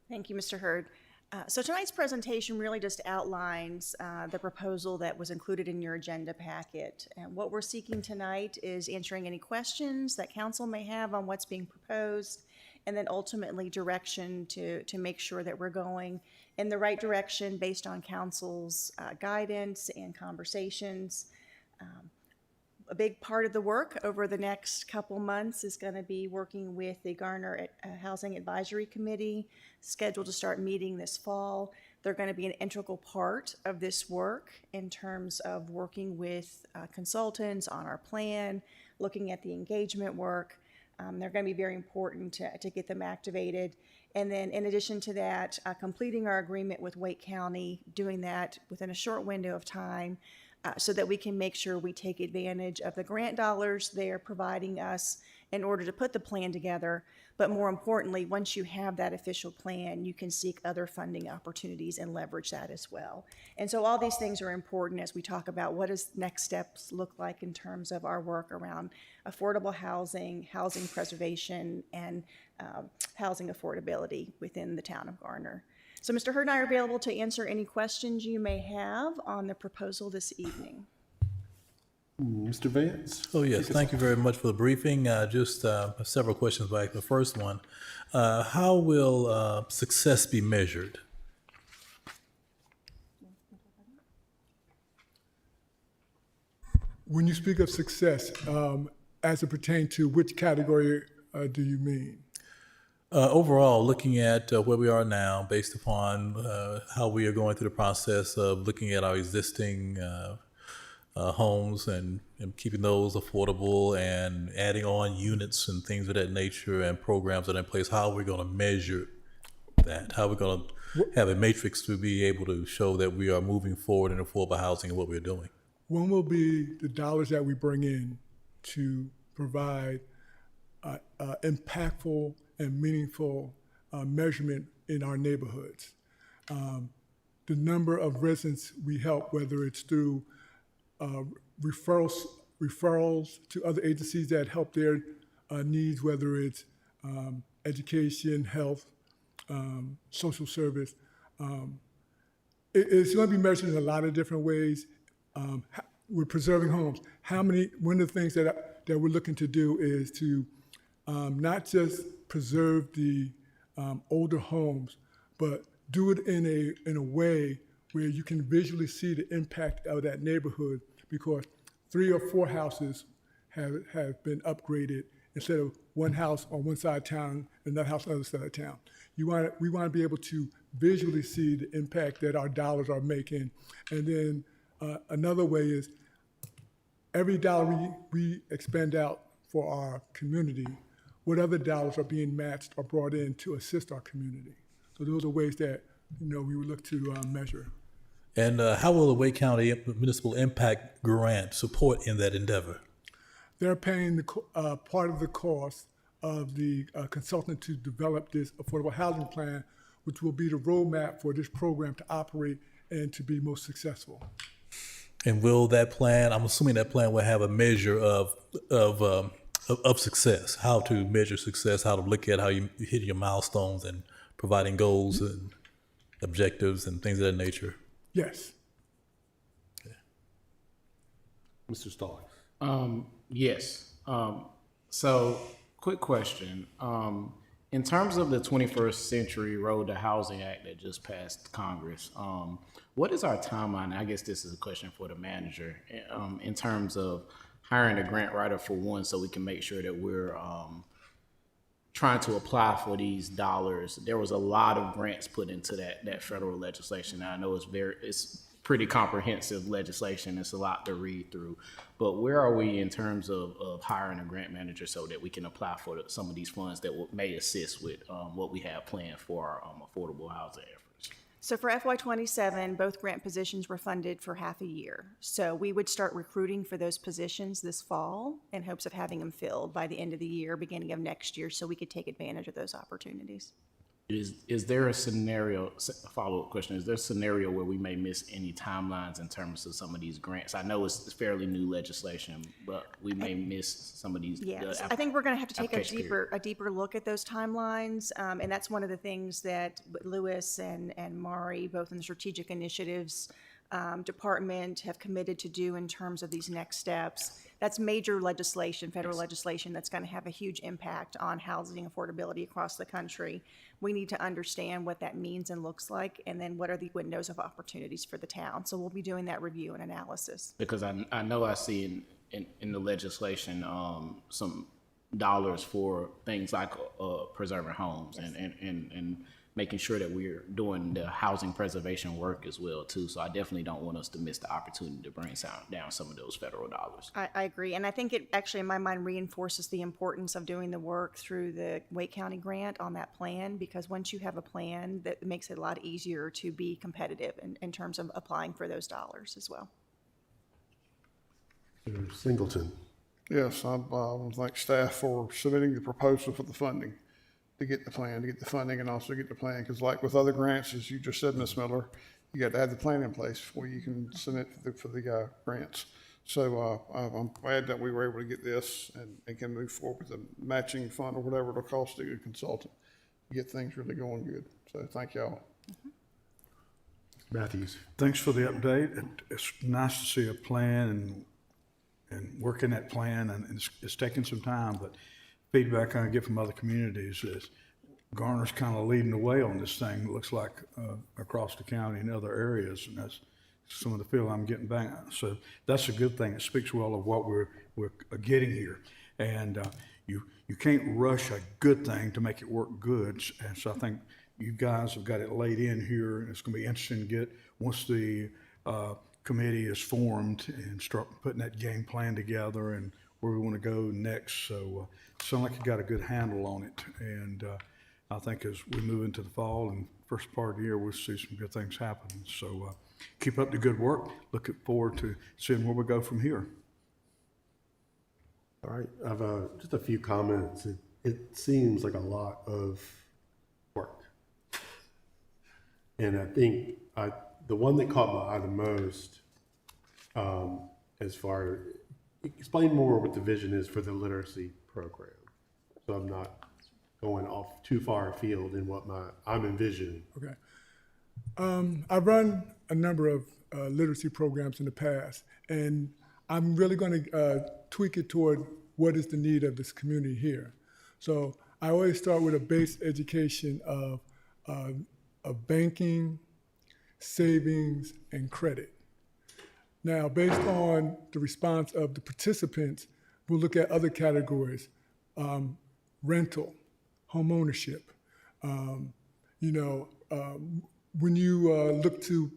Thank you, Mr. Hurd. So tonight's presentation really just outlines the proposal that was included in your agenda packet. And what we're seeking tonight is answering any questions that council may have on what's being proposed, and then ultimately direction to make sure that we're going in the right direction based on council's guidance and conversations. A big part of the work over the next couple months is going to be working with the Garner Housing Advisory Committee, scheduled to start meeting this fall. They're going to be an integral part of this work in terms of working with consultants on our plan, looking at the engagement work. They're going to be very important to get them activated. And then in addition to that, completing our agreement with Wake County, doing that within a short window of time, so that we can make sure we take advantage of the grant dollars they're providing us in order to put the plan together. But more importantly, once you have that official plan, you can seek other funding opportunities and leverage that as well. And so all these things are important as we talk about what does next steps look like in terms of our work around affordable housing, housing preservation, and housing affordability within the town of Garner. So Mr. Hurd and I are available to answer any questions you may have on the proposal this evening. Mr. Vance? Oh, yes. Thank you very much for the briefing. Just several questions back. The first one, how will success be measured? When you speak of success, as it pertains to which category do you mean? Overall, looking at where we are now, based upon how we are going through the process of looking at our existing homes and keeping those affordable and adding on units and things of that nature and programs that are in place, how are we going to measure that? How are we going to have a matrix to be able to show that we are moving forward in affordable housing and what we're doing? When will be the dollars that we bring in to provide impactful and meaningful measurement in our neighborhoods? The number of residents we help, whether it's through referrals to other agencies that help their needs, whether it's education, health, social service. It's going to be measured in a lot of different ways. We're Preserving Homes. One of the things that we're looking to do is to not just preserve the older homes, but do it in a way where you can visually see the impact of that neighborhood, because 3 or 4 houses have been upgraded instead of one house on one side of town and another house on the other side of town. We want to be able to visually see the impact that our dollars are making. And then another way is every dollar we expend out for our community, what other dollars are being matched or brought in to assist our community. So those are ways that we would look to measure. And how will the Wake County Municipal Impact Grant support in that endeavor? They're paying the part of the cost of the consultant to develop this affordable housing plan, which will be the roadmap for this program to operate and to be most successful. And will that plan, I'm assuming that plan will have a measure of success, how to measure success, how to look at how you hit your milestones and providing goals and objectives and things of that nature. Yes. Mr. Stallings. Yes. So, quick question. In terms of the 21st Century Road to Housing Act that just passed Congress, what is our timeline? I guess this is a question for the manager, in terms of hiring a grant writer for one, so we can make sure that we're trying to apply for these dollars. There was a lot of grants put into that federal legislation. Now, I know it's pretty comprehensive legislation. It's a lot to read through. But where are we in terms of hiring a grant manager so that we can apply for some of these funds that may assist with what we have planned for our affordable housing efforts? So for FY27, both grant positions were funded for half a year. So we would start recruiting for those positions this fall in hopes of having them filled by the end of the year, beginning of next year, so we could take advantage of those opportunities. Is there a scenario, follow-up question, is there a scenario where we may miss any timelines in terms of some of these grants? I know it's fairly new legislation, but we may miss some of these. Yes, I think we're going to have to take a deeper look at those timelines. And that's one of the things that Lewis and Mari, both in the strategic initiatives department, have committed to do in terms of these next steps. That's major legislation, federal legislation, that's going to have a huge impact on housing affordability across the country. We need to understand what that means and looks like, and then what are the windows of opportunities for the town. So we'll be doing that review and analysis. Because I know I see in the legislation some dollars for things like preserving homes and making sure that we're doing the housing preservation work as well too. So I definitely don't want us to miss the opportunity to bring down some of those federal dollars. I agree, and I think it actually, in my mind, reinforces the importance of doing the work through the Wake County grant on that plan, because once you have a plan, that makes it a lot easier to be competitive in terms of applying for those dollars as well. Mr. Singleton. Yes, I want to thank staff for submitting the proposal for the funding to get the plan, to get the funding and also get the plan. Because like with other grants, as you just said, Ms. Miller, you got to have the plan in place before you can submit for the grants. So I'm glad that we were able to get this and can move forward with a matching fund or whatever it'll cost to get a consultant to get things really going good. So thank y'all. Matthews. Thanks for the update. It's nice to see a plan and working that plan, and it's taking some time, but feedback I get from other communities is Garner's kind of leading the way on this thing, it looks like, across the county and other areas, and that's some of the feel I'm getting back. So that's a good thing. It speaks well of what we're getting here. And you can't rush a good thing to make it work good. And so I think you guys have got it laid in here, and it's going to be interesting to get, once the committee is formed, and start putting that game plan together and where we want to go next. So sound like you got a good handle on it. And I think as we move into the fall and first part of the year, we'll see some good things happening. So keep up the good work. Looking forward to seeing where we go from here. All right, I have just a few comments. It seems like a lot of work. And I think the one that caught my eye the most, as far, explain more what the vision is for the literacy program. So I'm not going off too far afield in what I'm envisioning. Okay. I've run a number of literacy programs in the past, and I'm really going to tweak it toward what is the need of this community here. So I always start with a base education of banking, savings, and credit. Now, based on the response of the participants, we'll look at other categories: rental, home ownership. When you look to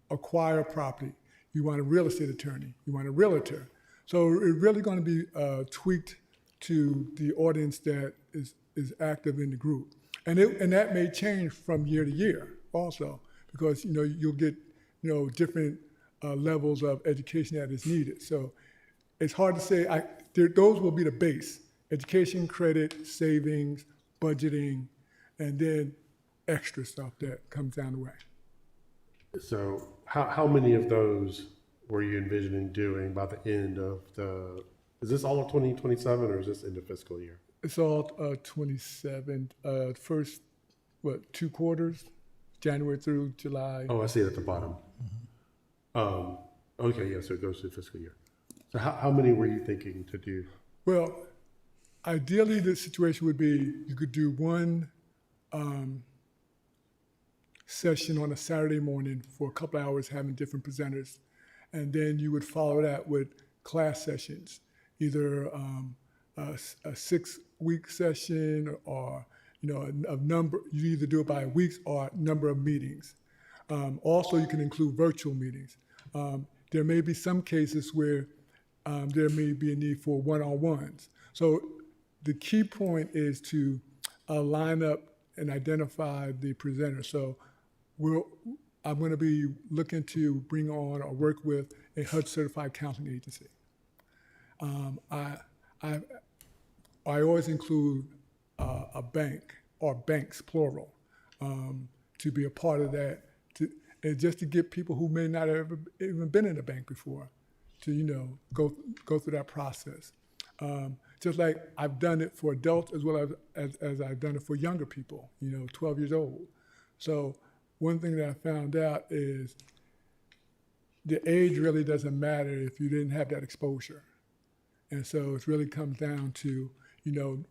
acquire property, you want a real estate attorney, you want a realtor. So it's really going to be tweaked to the audience that is active in the group. And that may change from year to year also, because you'll get different levels of education that is needed. So it's hard to say. Those will be the base: education, credit, savings, budgeting, and then extra stuff that comes down the way. So how many of those were you envisioning doing by the end of is this all of 2027 or is this end of fiscal year? It's all 27, first, 2 quarters, January through July. Oh, I see it at the bottom. Okay, yeah, so it goes to fiscal year. So how many were you thinking to do? Well, ideally, the situation would be you could do one session on a Saturday morning for a couple hours having different presenters. And then you would follow that with class sessions, either a 6-week session or, a number, you either do it by weeks or number of meetings. Also, you can include virtual meetings. There may be some cases where there may be a need for one-on-ones. So the key point is to line up and identify the presenter. So I'm going to be looking to bring on or work with a HUD certified counseling agency. I always include a bank or banks plural to be a part of that, and just to get people who may not have ever even been in a bank before to go through that process. Just like I've done it for adults as well as I've done it for younger people, 12 years old. So one thing that I found out is the age really doesn't matter if you didn't have that exposure. And so it really comes down to,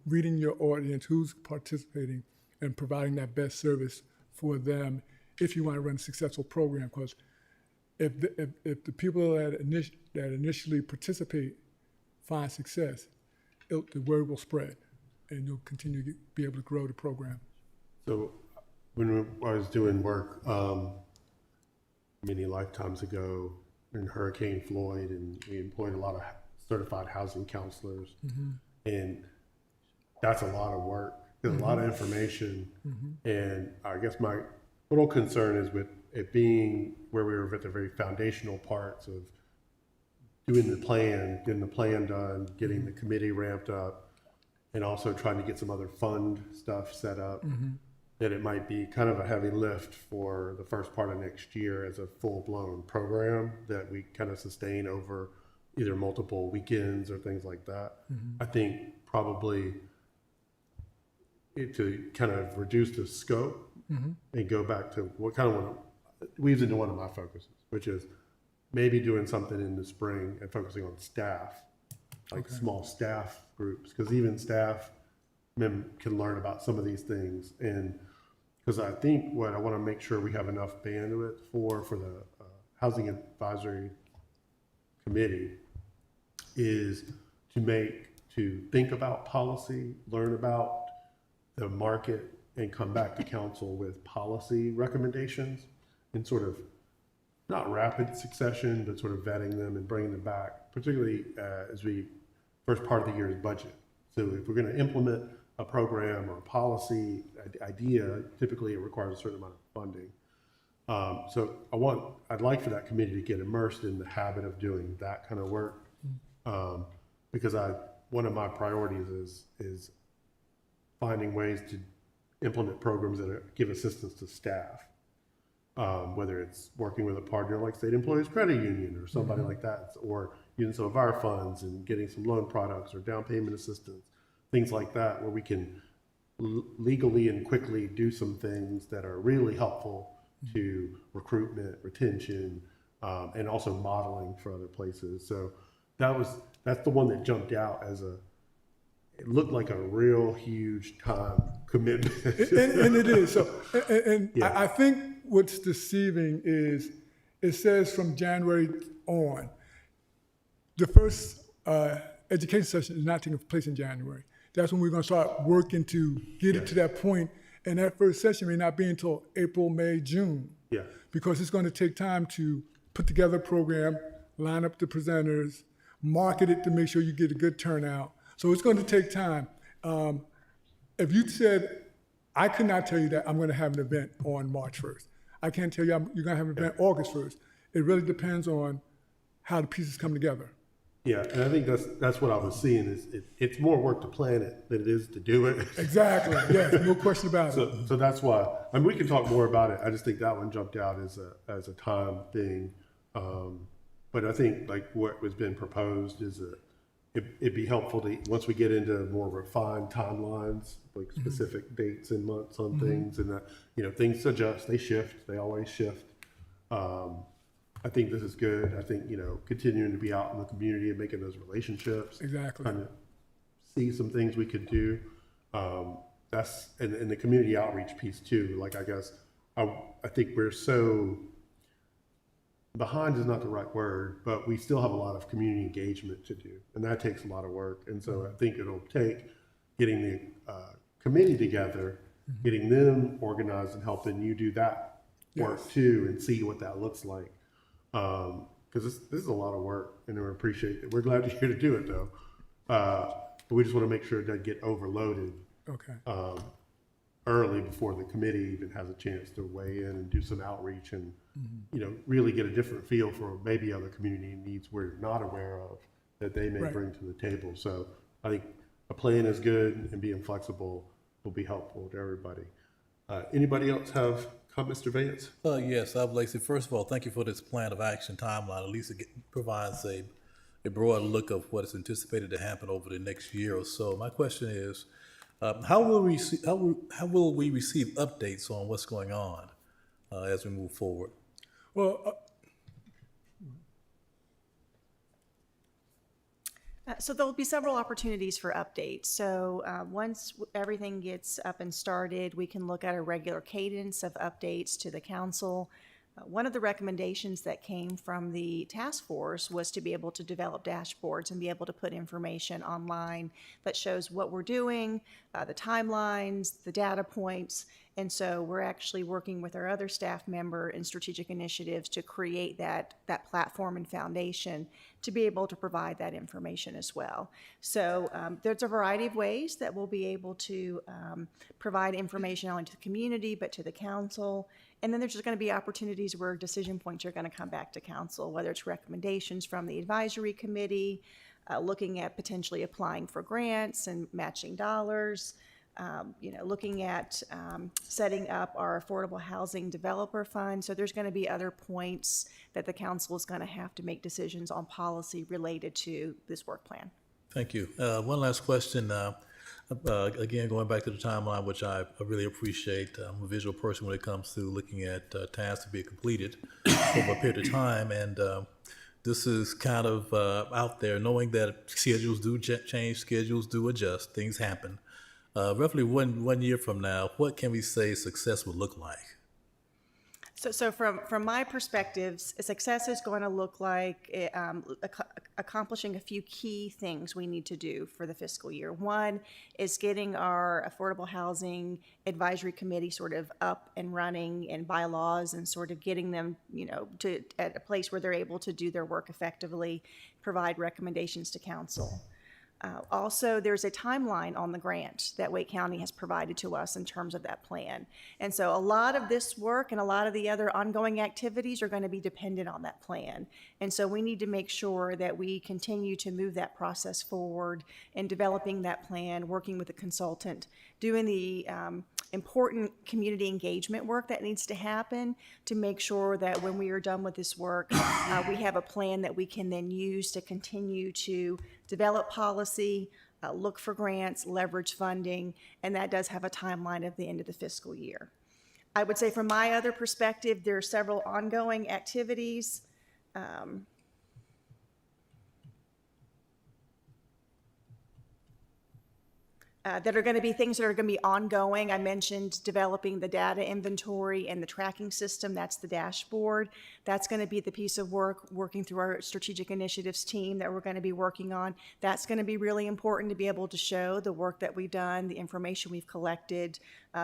reading your audience, who's participating, and providing that best service for them if you want to run a successful program. Because if the people that initially participate find success, the word will spread, and you'll continue to be able to grow the program. So when I was doing work many lifetimes ago in Hurricane Floyd, and we employed a lot of certified housing counselors, and that's a lot of work. There's a lot of information, and I guess my little concern is with it being where we were at the very foundational parts of doing the plan, getting the plan done, getting the committee ramped up, and also trying to get some other fund stuff set up, that it might be kind of a heavy lift for the first part of next year as a full-blown program that we kind of sustain over either multiple weekends or things like that. I think probably to kind of reduce the scope and go back to what weaves into one of my focuses, which is maybe doing something in the spring and focusing on staff, like small staff groups, because even staff can learn about some of these things. And because I think what I want to make sure we have enough bandwidth for the Housing Advisory Committee is to think about policy, learn about the market, and come back to council with policy recommendations in sort of not rapid succession, but sort of vetting them and bringing them back, particularly as we first part of the year's budget. So if we're going to implement a program or a policy idea, typically it requires a certain amount of funding. So I'd like for that committee to get immersed in the habit of doing that kind of work, because one of my priorities is finding ways to implement programs that give assistance to staff, whether it's working with a partner like State Employees Credit Union or somebody like that, or using some of our funds and getting some loan products or down payment assistance, things like that, where we can legally and quickly do some things that are really helpful to recruitment, retention, and also modeling for other places. So that's the one that jumped out as it looked like a real huge time commitment. and it is. So, Yeah. I think what's deceiving is it says from January on. The first education session is not taking place in January. That's when we're going to start working to get it to that point. And that first session may not be until April, May, June. Yeah. Because it's going to take time to put together a program, line up the presenters, market it to make sure you get a good turnout. So it's going to take time. If you said, I could not tell you that I'm going to have an event on March 1st. I can't tell you you're going to have an event August 1st. It really depends on how the pieces come together. Yeah, and I think that's what I was seeing is it's more work to plan it than it is to do it. Exactly. Yes, no question about it. So that's why. I mean, we can talk more about it. I just think that one jumped out as a time thing, But I think like what was been proposed is it'd be helpful to, once we get into more refined timelines, like specific dates and months on things, and that, things adjust, they shift, they always shift. I think this is good. I think, continuing to be out in the community and making those relationships. Exactly. Kind of see some things we could do. That's, and the community outreach piece too. Like, I guess, I think we're so, behind is not the right word, but we still have a lot of community engagement to do, and that takes a lot of work. And so I think it'll take getting the committee together, getting them organized, and helping you do that work too, and see what that looks like. Because this is a lot of work, and we appreciate it. We're glad you're here to do it, though. But we just want to make sure it doesn't get overloaded early before the committee even has a chance to weigh in and do some outreach and really get a different feel for maybe other community needs we're not aware of that they may bring to the table. So I think a plan is good, and being flexible will be helpful to everybody. Anybody else have comments, Mr. Vance? Yes, I'd like to, first of all, thank you for this plan of action timeline. At least it provides a broad look of what is anticipated to happen over the next year or so. My question is, how will we receive updates on what's going on as we move forward? Well, so there'll be several opportunities for updates. So once everything gets up and started, we can look at a regular cadence of updates to the council. One of the recommendations that came from the task force was to be able to develop dashboards and be able to put information online that shows what we're doing, the timelines, the data points. And so we're actually working with our other staff member in strategic initiatives to create that platform and foundation to be able to provide that information as well. So there's a variety of ways that we'll be able to provide information not only to the community, but to the council. And then there's just going to be opportunities where decision points are going to come back to council, whether it's recommendations from the advisory committee, looking at potentially applying for grants and matching dollars, looking at setting up our affordable housing developer fund. So there's going to be other points that the council is going to have to make decisions on policy related to this work plan. Thank you. One last question. Again, going back to the timeline, which I really appreciate. I'm a visual person when it comes to looking at tasks to be completed over a period of time. And this is kind of out there, knowing that schedules do change, schedules do adjust, things happen. Roughly one year from now, what can we say success would look like? So from my perspective, success is going to look like accomplishing a few key things we need to do for the fiscal year. One is getting our Affordable Housing Advisory Committee sort of up and running and bylaws and sort of getting them, to at a place where they're able to do their work effectively, provide recommendations to council. Also, there's a timeline on the grant that Wake County has provided to us in terms of that plan. And so a lot of this work and a lot of the other ongoing activities are going to be dependent on that plan. And so we need to make sure that we continue to move that process forward in developing that plan, working with a consultant, doing the important community engagement work that needs to happen to make sure that when we are done with this work, we have a plan that we can then use to continue to develop policy, look for grants, leverage funding, and that does have a timeline at the end of the fiscal year. I would say from my other perspective, there are several ongoing activities. That are going to be things that are going to be ongoing. I mentioned developing the data inventory and the tracking system. That's the dashboard. That's going to be the piece of work working through our strategic initiatives team that we're going to be working on. That's going to be really important to be able to show the work that we've done, the information we've collected,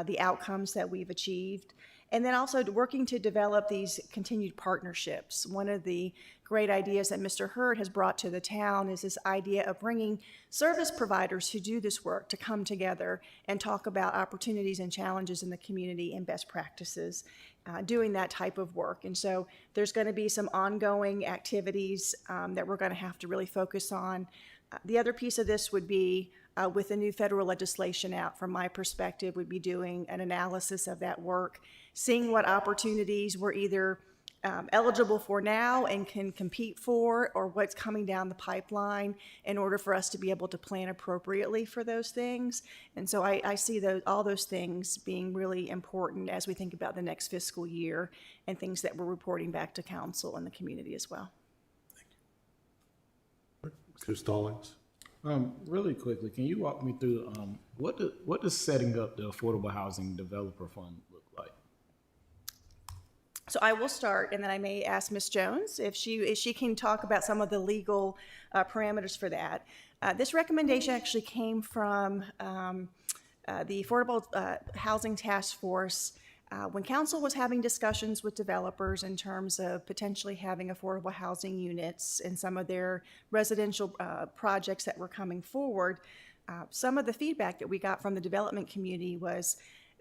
the outcomes that we've achieved. And then also working to develop these continued partnerships. One of the great ideas that Mr. Hurd has brought to the town is this idea of bringing service providers who do this work to come together and talk about opportunities and challenges in the community and best practices, doing that type of work. And so there's going to be some ongoing activities that we're going to have to really focus on. The other piece of this would be with the new federal legislation out, from my perspective, would be doing an analysis of that work, seeing what opportunities we're either eligible for now and can compete for, or what's coming down the pipeline in order for us to be able to plan appropriately for those things. And so I see all those things being really important as we think about the next fiscal year and things that we're reporting back to council and the community as well. Mr. Stallings? Really quickly, can you walk me through what does setting up the Affordable Housing Developer Fund look like? So I will start, and then I may ask Ms. Jones if she can talk about some of the legal parameters for that. This recommendation actually came from the Affordable Housing Task Force when council was having discussions with developers in terms of potentially having affordable housing units in some of their residential projects that were coming forward. Some of the feedback that we got from the development community was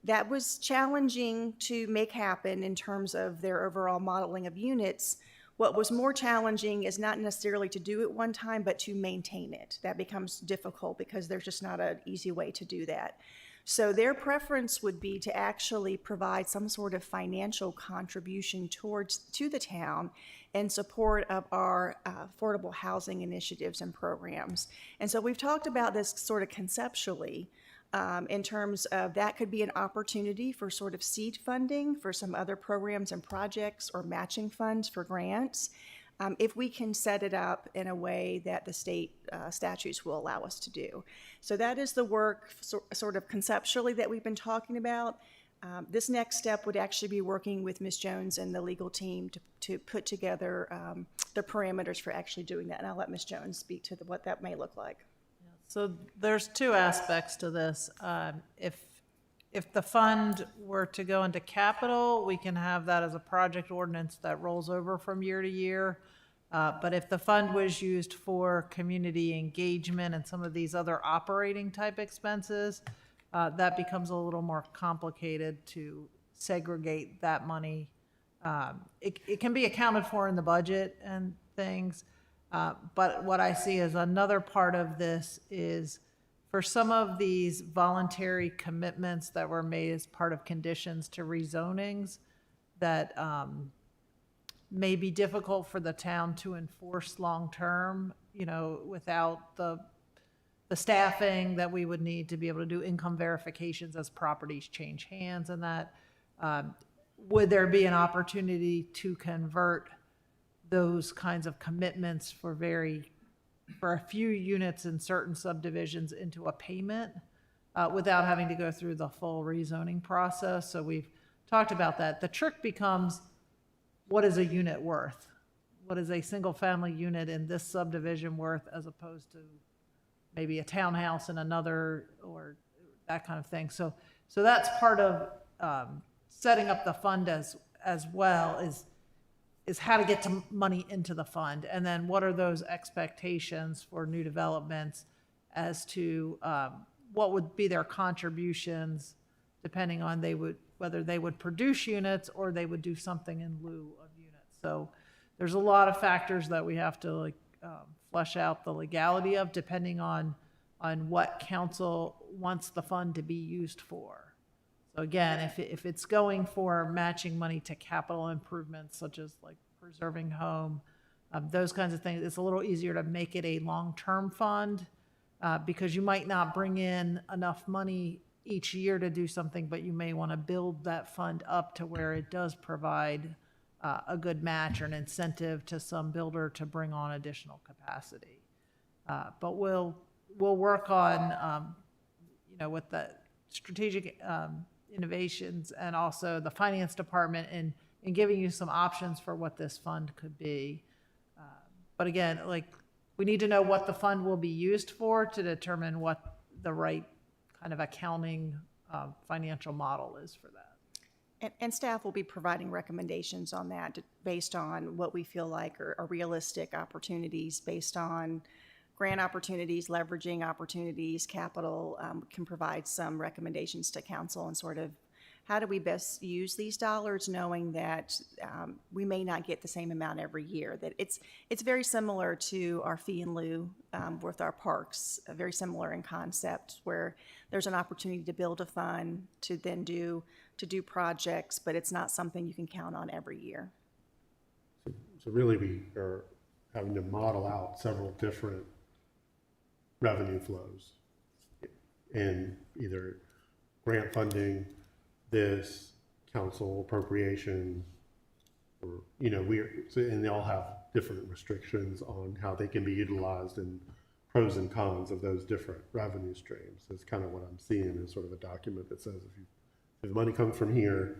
that was challenging to make happen in terms of their overall modeling of units. What was more challenging is not necessarily to do it one time, but to maintain it. That becomes difficult because there's just not an easy way to do that. So their preference would be to actually provide some sort of financial contribution to the town in support of our affordable housing initiatives and programs. And so we've talked about this sort of conceptually in terms of that could be an opportunity for sort of seed funding for some other programs and projects, or matching funds for grants, if we can set it up in a way that the state statutes will allow us to do. So that is the work sort of conceptually that we've been talking about. This next step would actually be working with Ms. Jones and the legal team to put together the parameters for actually doing that. And I'll let Ms. Jones speak to what that may look like. So there's two aspects to this. If the fund were to go into capital, we can have that as a project ordinance that rolls over from year to year. But if the fund was used for community engagement and some of these other operating type expenses, that becomes a little more complicated to segregate that money. It can be accounted for in the budget and things, but what I see as another part of this is for some of these voluntary commitments that were made as part of conditions to rezonings that may be difficult for the town to enforce long-term, without the staffing that we would need to be able to do income verifications as properties change hands, and that would there be an opportunity to convert those kinds of commitments for a few units in certain subdivisions into a payment without having to go through the full rezoning process? So we've talked about that. The trick becomes, what is a unit worth? What is a single family unit in this subdivision worth as opposed to maybe a townhouse in another, or that kind of thing? So that's part of setting up the fund as well, is how to get to money into the fund, and then what are those expectations for new developments as to what would be their contributions, depending on whether they would produce units or they would do something in lieu of units. So there's a lot of factors that we have to flesh out the legality of, depending on what council wants the fund to be used for. So again, if it's going for matching money to capital improvements, such as like preserving home, those kinds of things, it's a little easier to make it a long-term fund because you might not bring in enough money each year to do something, but you may want to build that fund up to where it does provide a good match or an incentive to some builder to bring on additional capacity. But we'll work on, with the strategic innovations and also the finance department in giving you some options for what this fund could be. But again, we need to know what the fund will be used for to determine what the right kind of accounting financial model is for that. And staff will be providing recommendations on that based on what we feel like are realistic opportunities, based on grant opportunities, leveraging opportunities. Capital can provide some recommendations to council and sort of how do we best use these dollars, knowing that we may not get the same amount every year. That it's very similar to our fee in lieu with our parks, very similar in concept, where there's an opportunity to build a fund to then do projects, but it's not something you can count on every year. So really, we are having to model out several different revenue flows in either grant funding, this council appropriation, or, and they all have different restrictions on how they can be utilized and pros and cons of those different revenue streams. That's kind of what I'm seeing as sort of a document that says if the money comes from here,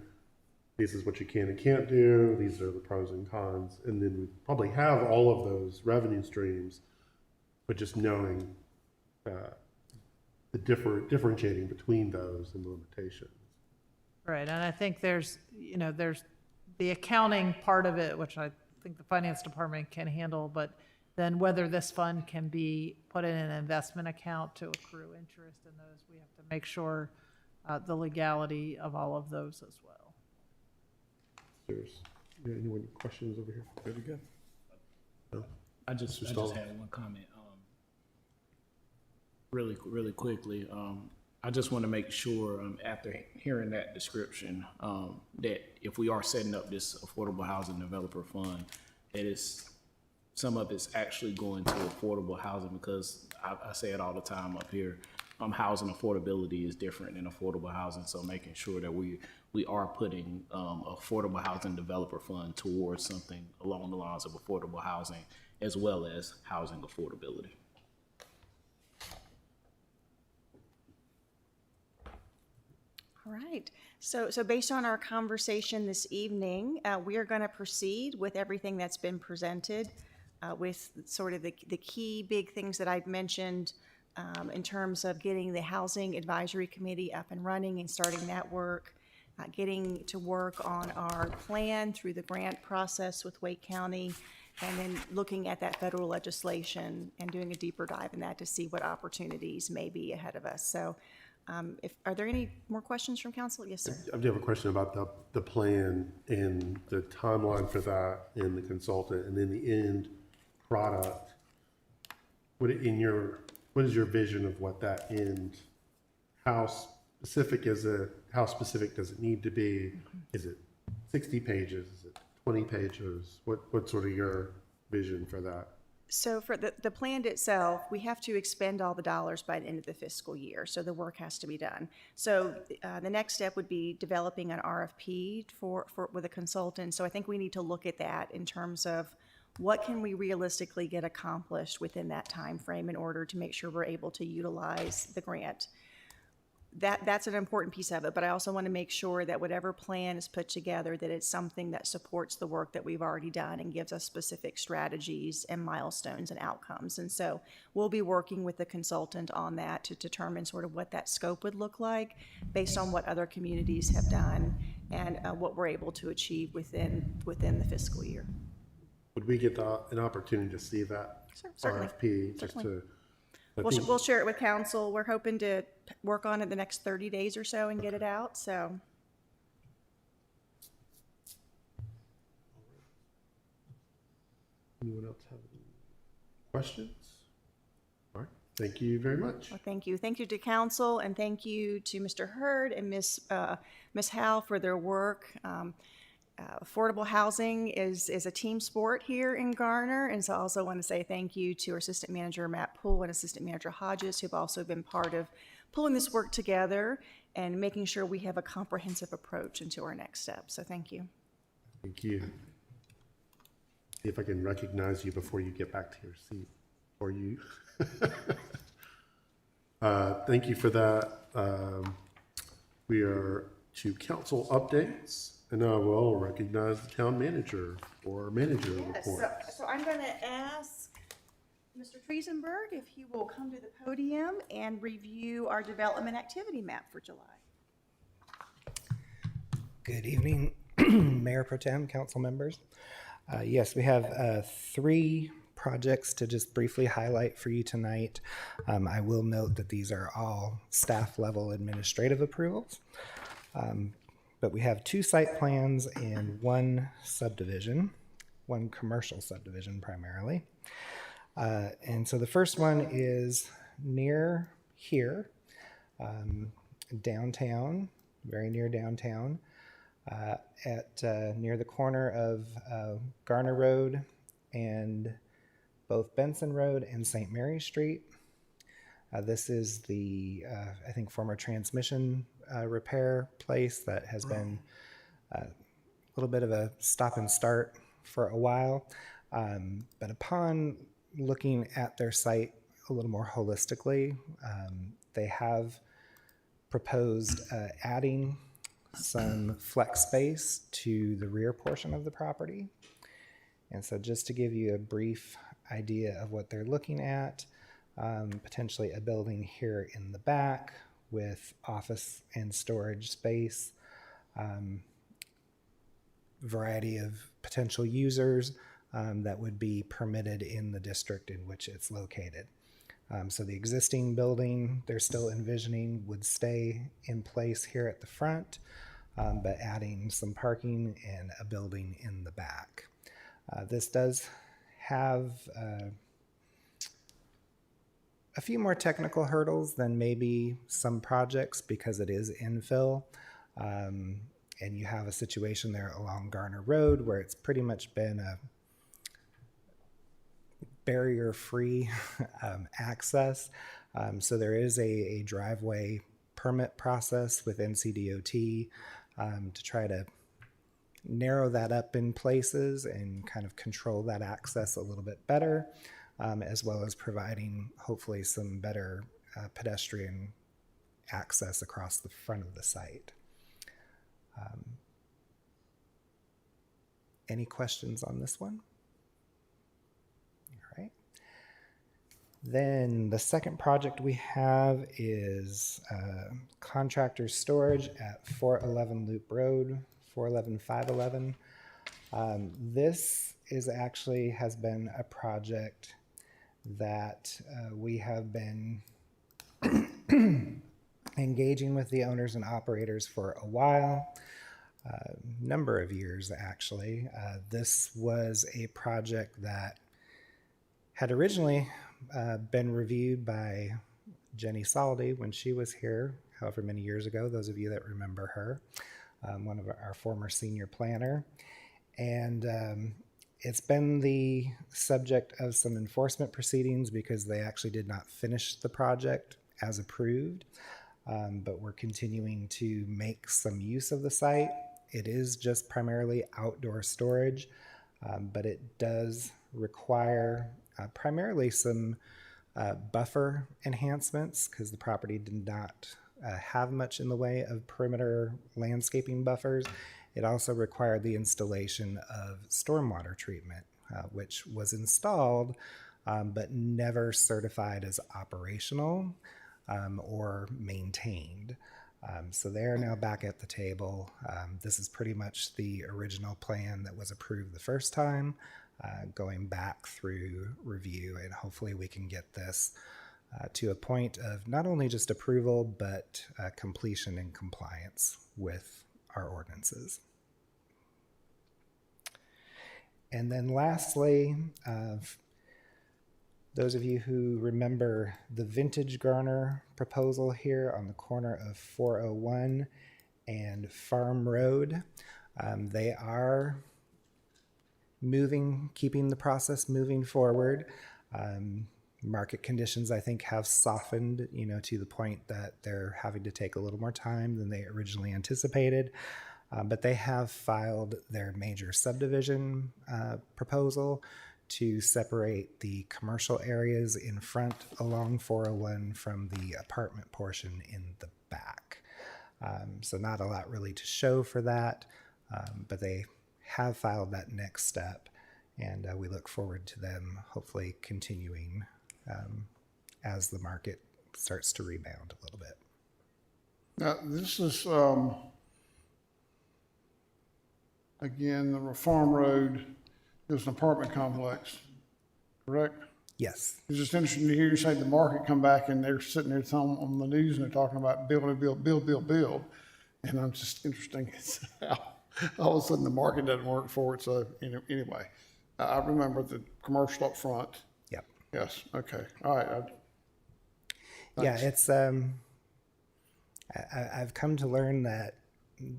this is what you can and can't do, these are the pros and cons, and then we probably have all of those revenue streams, but just knowing the differentiating between those and the limitations. Right, and I think there's the accounting part of it, which I think the finance department can handle, but then whether this fund can be put in an investment account to accrue interest in those, we have to make sure the legality of all of those as well. Anyone questions over here? Good to go. No? I just had one comment. Really quickly. I just want to make sure after hearing that description that if we are setting up this affordable housing developer fund, that some of it's actually going to affordable housing, because I say it all the time up here. Housing affordability is different than affordable housing, so making sure that we are putting affordable housing developer fund towards something along the lines of affordable housing as well as housing affordability. All right. So based on our conversation this evening, we are going to proceed with everything that's been presented with sort of the key big things that I've mentioned in terms of getting the Housing Advisory Committee up and running and starting that work, getting to work on our plan through the grant process with Wake County, and then looking at that federal legislation and doing a deeper dive in that to see what opportunities may be ahead of us. So are there any more questions from council? Yes, sir. I do have a question about the plan and the timeline for that and the consultant and then the end product. What is your vision of what that end, how specific does it need to be? Is it 60 pages? Is it 20 pages? What's sort of your vision for that? So for the plan itself, we have to expend all the dollars by the end of the fiscal year. So the work has to be done. So the next step would be developing an RFP with a consultant. So I think we need to look at that in terms of what can we realistically get accomplished within that time frame in order to make sure we're able to utilize the grant. That's an important piece of it, but I also want to make sure that whatever plan is put together, that it's something that supports the work that we've already done and gives us specific strategies and milestones and outcomes. And so we'll be working with the consultant on that to determine sort of what that scope would look like based on what other communities have done and what we're able to achieve within the fiscal year. Would we get an opportunity to see that Certainly. RFP? Certainly. We'll share it with council. We're hoping to work on it the next 30 days or so and get it out, so. Anyone else have any questions? All right, thank you very much. Well, thank you. Thank you to council, and thank you to Mr. Hurd and Ms. Howe for their work. Affordable housing is a team sport here in Garner, and so I also want to say thank you to our Assistant Manager Matt Poole and Assistant Manager Hodges, who've also been part of pulling this work together and making sure we have a comprehensive approach into our next step. So thank you. Thank you. See if I can recognize you before you get back to your seat. Or you. Thank you for that. We are to council updates. And I will recognize the town manager for manager report. So I'm going to ask Mr. Triesenberg if he will come to the podium and review our development activity map for July. Good evening, Mayor Pro Tem, council members. Yes, we have 3 projects to just briefly highlight for you tonight. I will note that these are all staff level administrative approvals. But we have 2 site plans and 1 subdivision, 1 commercial subdivision primarily. And so the first one is near here, downtown, very near downtown. at near the corner of Garner Road and both Benson Road and St. Mary Street. This is the, I think, former transmission repair place that has been a little bit of a stop and start for a while. But upon looking at their site a little more holistically, they have proposed adding some flex space to the rear portion of the property. And so just to give you a brief idea of what they're looking at, potentially a building here in the back with office and storage space, variety of potential users that would be permitted in the district in which it's located. So the existing building they're still envisioning would stay in place here at the front, but adding some parking and a building in the back. This does have a few more technical hurdles than maybe some projects because it is infill. And you have a situation there along Garner Road where it's pretty much been a barrier-free access. So there is a driveway permit process with NCDOT to try to narrow that up in places and kind of control that access a little bit better, as well as providing hopefully some better pedestrian access across the front of the site. Any questions on this one? All right. Then the second project we have is contractor storage at 411 Loop Road, 411 511. This is actually has been a project that we have been engaging with the owners and operators for a while. Number of years actually. This was a project that had originally been reviewed by Jenny Soliday when she was here, however many years ago, those of you that remember her, one of our former senior planner. And it's been the subject of some enforcement proceedings because they actually did not finish the project as approved, but we're continuing to make some use of the site. It is just primarily outdoor storage, but it does require primarily some buffer enhancements because the property did not have much in the way of perimeter landscaping buffers. It also required the installation of stormwater treatment, which was installed but never certified as operational or maintained. So they are now back at the table. This is pretty much the original plan that was approved the first time, going back through review, and hopefully we can get this to a point of not only just approval, but completion and compliance with our ordinances. And then lastly, those of you who remember the Vintage Garner proposal here on the corner of 401 and Farm Road, they are keeping the process moving forward. Market conditions, I think, have softened, to the point that they're having to take a little more time than they originally anticipated. But they have filed their major subdivision proposal to separate the commercial areas in front along 401 from the apartment portion in the back. So not a lot really to show for that, but they have filed that next step, and we look forward to them hopefully continuing as the market starts to rebound a little bit. Now, this is, again, the Farm Road is an apartment complex, correct? Yes. It's just interesting to hear you say the market come back and they're sitting there on the news and they're talking about build. And I'm just interesting how all of a sudden the market doesn't work for it. So anyway, I remember the commercial up front. Yep. Yes. Okay. All right. Yeah, it's I've come to learn that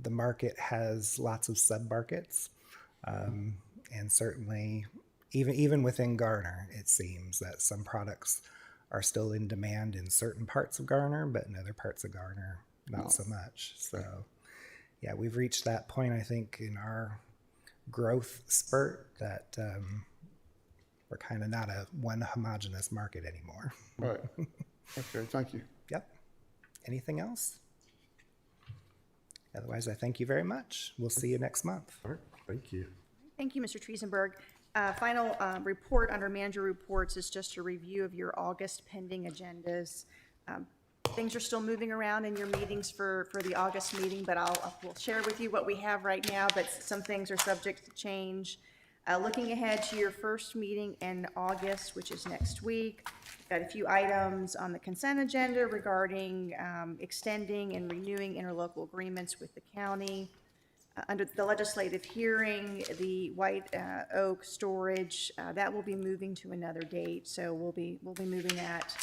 the market has lots of sub-markets. And certainly, even within Garner, it seems that some products are still in demand in certain parts of Garner, but in other parts of Garner, not so much. So, yeah, we've reached that point, I think, in our growth spurt that we're kind of not a one homogeneous market anymore. Right. Okay, thank you. Yep. Anything else? Otherwise, I thank you very much. We'll see you next month. All right, thank you. Thank you, Mr. Triesenberg. Final report under manager reports is just a review of your August pending agendas. Things are still moving around in your meetings for the August meeting, but we'll share with you what we have right now, but some things are subject to change. Looking ahead to your first meeting in August, which is next week, got a few items on the consent agenda regarding extending and renewing interlocal agreements with the county. Under the legislative hearing, the White Oak storage, that will be moving to another date, so we'll be moving that.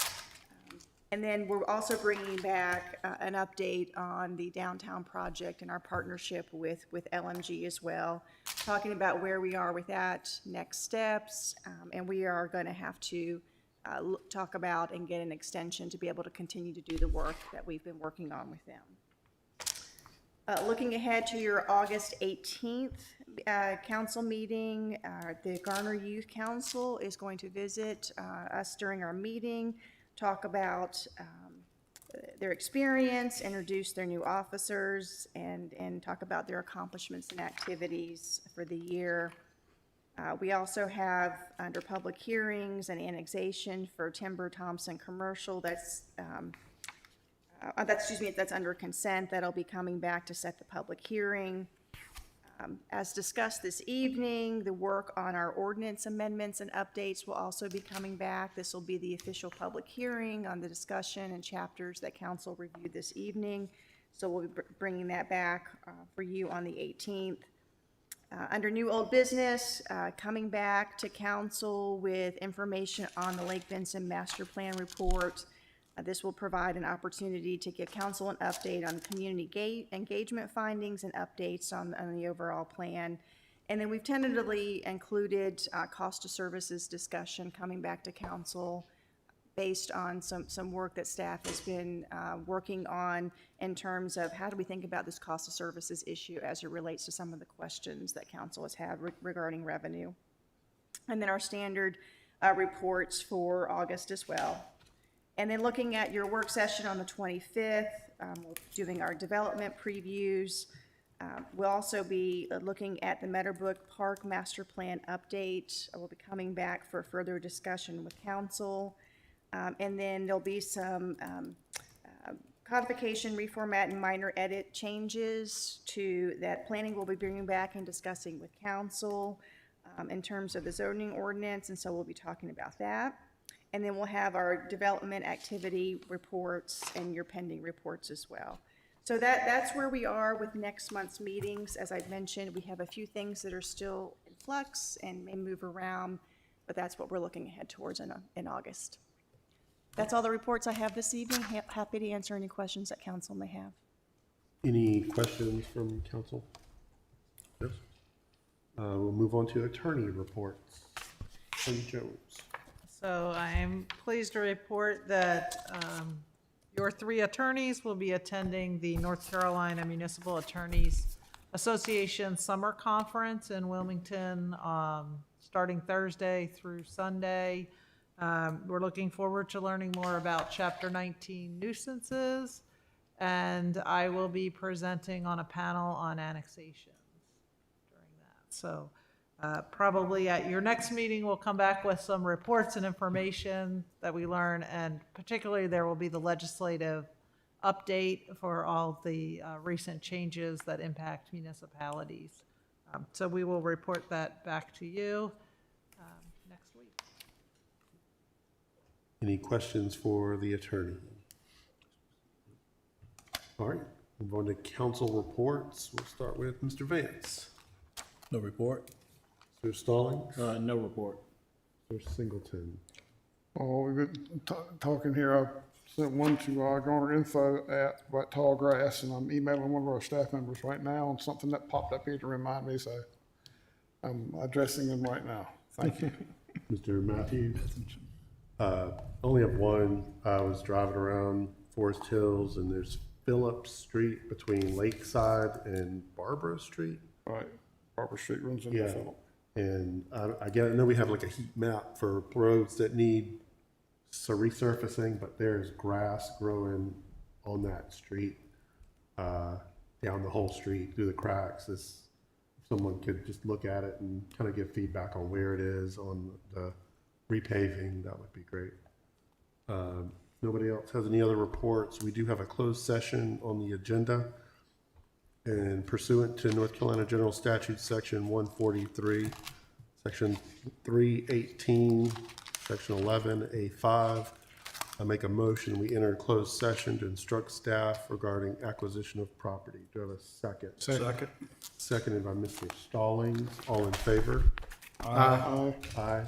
And then we're also bringing back an update on the downtown project and our partnership with LMG as well, talking about where we are with that, next steps, and we are going to have to talk about and get an extension to be able to continue to do the work that we've been working on with them. Looking ahead to your August 18th council meeting, the Garner Youth Council is going to visit us during our meeting, talk about their experience, introduce their new officers, and talk about their accomplishments and activities for the year. We also have under public hearings an annexation for Timber Thompson Commercial that's under consent. That'll be coming back to set the public hearing. As discussed this evening, the work on our ordinance amendments and updates will also be coming back. This will be the official public hearing on the discussion and chapters that council reviewed this evening. So we'll be bringing that back for you on the 18th. Under new old business, coming back to council with information on the Lake Benson Master Plan report. This will provide an opportunity to give council an update on community engagement findings and updates on the overall plan. And then we've tentatively included cost of services discussion coming back to council based on some work that staff has been working on in terms of how do we think about this cost of services issue as it relates to some of the questions that council has had regarding revenue. And then our standard reports for August as well. And then looking at your work session on the 25th, we're doing our development previews. We'll also be looking at the Meadowbrook Park Master Plan update. We'll be coming back for further discussion with council. And then there'll be some codification, reformat, and minor edit changes to that planning we'll be bringing back and discussing with council in terms of the zoning ordinance, and so we'll be talking about that. And then we'll have our development activity reports and your pending reports as well. So that's where we are with next month's meetings. As I've mentioned, we have a few things that are still in flux and may move around, but that's what we're looking ahead towards in August. That's all the reports I have this evening. Happy to answer any questions that council may have. Any questions from council? Yes. We'll move on to attorney reports. Attorney Jones. So I'm pleased to report that your 3 attorneys will be attending the North Carolina Municipal Attorneys Association Summer Conference in Wilmington starting Thursday through Sunday. We're looking forward to learning more about Chapter 19 nuisances, and I will be presenting on a panel on annexations during that. So probably at your next meeting, we'll come back with some reports and information that we learn, and particularly there will be the legislative update for all the recent changes that impact municipalities. So we will report that back to you next week. Any questions for the attorney? All right, move on to council reports. We'll start with Mr. Vance. No report. Mr. Stallings? No report. Mr. Singleton? Well, we've been talking here, sent one to garnerinfo@Tallgrass, and I'm emailing one of our staff members right now on something that popped up here to remind me, so I'm addressing them right now. Thank you. Mr. Matthews? Only have one. I was driving around Forest Hills and there's Phillips Street between Lakeside and Barbara Street. Right, Barbara Street runs into Yeah. Phillip. And I know we have like a heat map for roads that need resurfacing, but there's grass growing on that street, down the whole street through the cracks. If someone could just look at it and kind of give feedback on where it is on the repaving, that would be great. Nobody else has any other reports. We do have a closed session on the agenda. And pursuant to North Carolina General Statute, Section 143, Section 318, Section 11A5, I make a motion, we enter a closed session to instruct staff regarding acquisition of property. Do I have a second? Second. Seconded by Mr. Stallings. All in favor? Aye. Aye.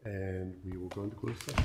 And we will go into closed session.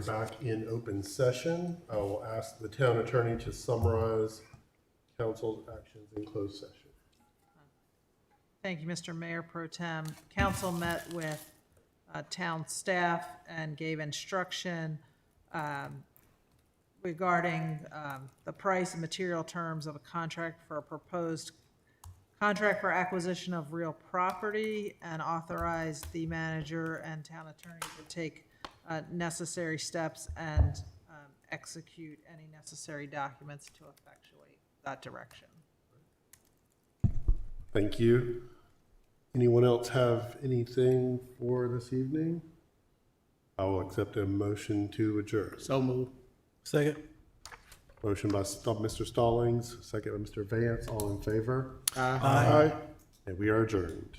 back in open session. I will ask the town attorney to summarize council's actions in closed session. Thank you, Mr. Mayor Pro Tem. Council met with town staff and gave instruction regarding the price and material terms of a contract for a proposed contract for acquisition of real property, and authorized the manager and town attorney to take necessary steps and execute any necessary documents to effectuate that direction. Thank you. Anyone else have anything for this evening? I will accept a motion to adjourn. So move. Second. Motion by Mr. Stallings, second by Mr. Vance. All in favor? Aye. Aye. And we are adjourned.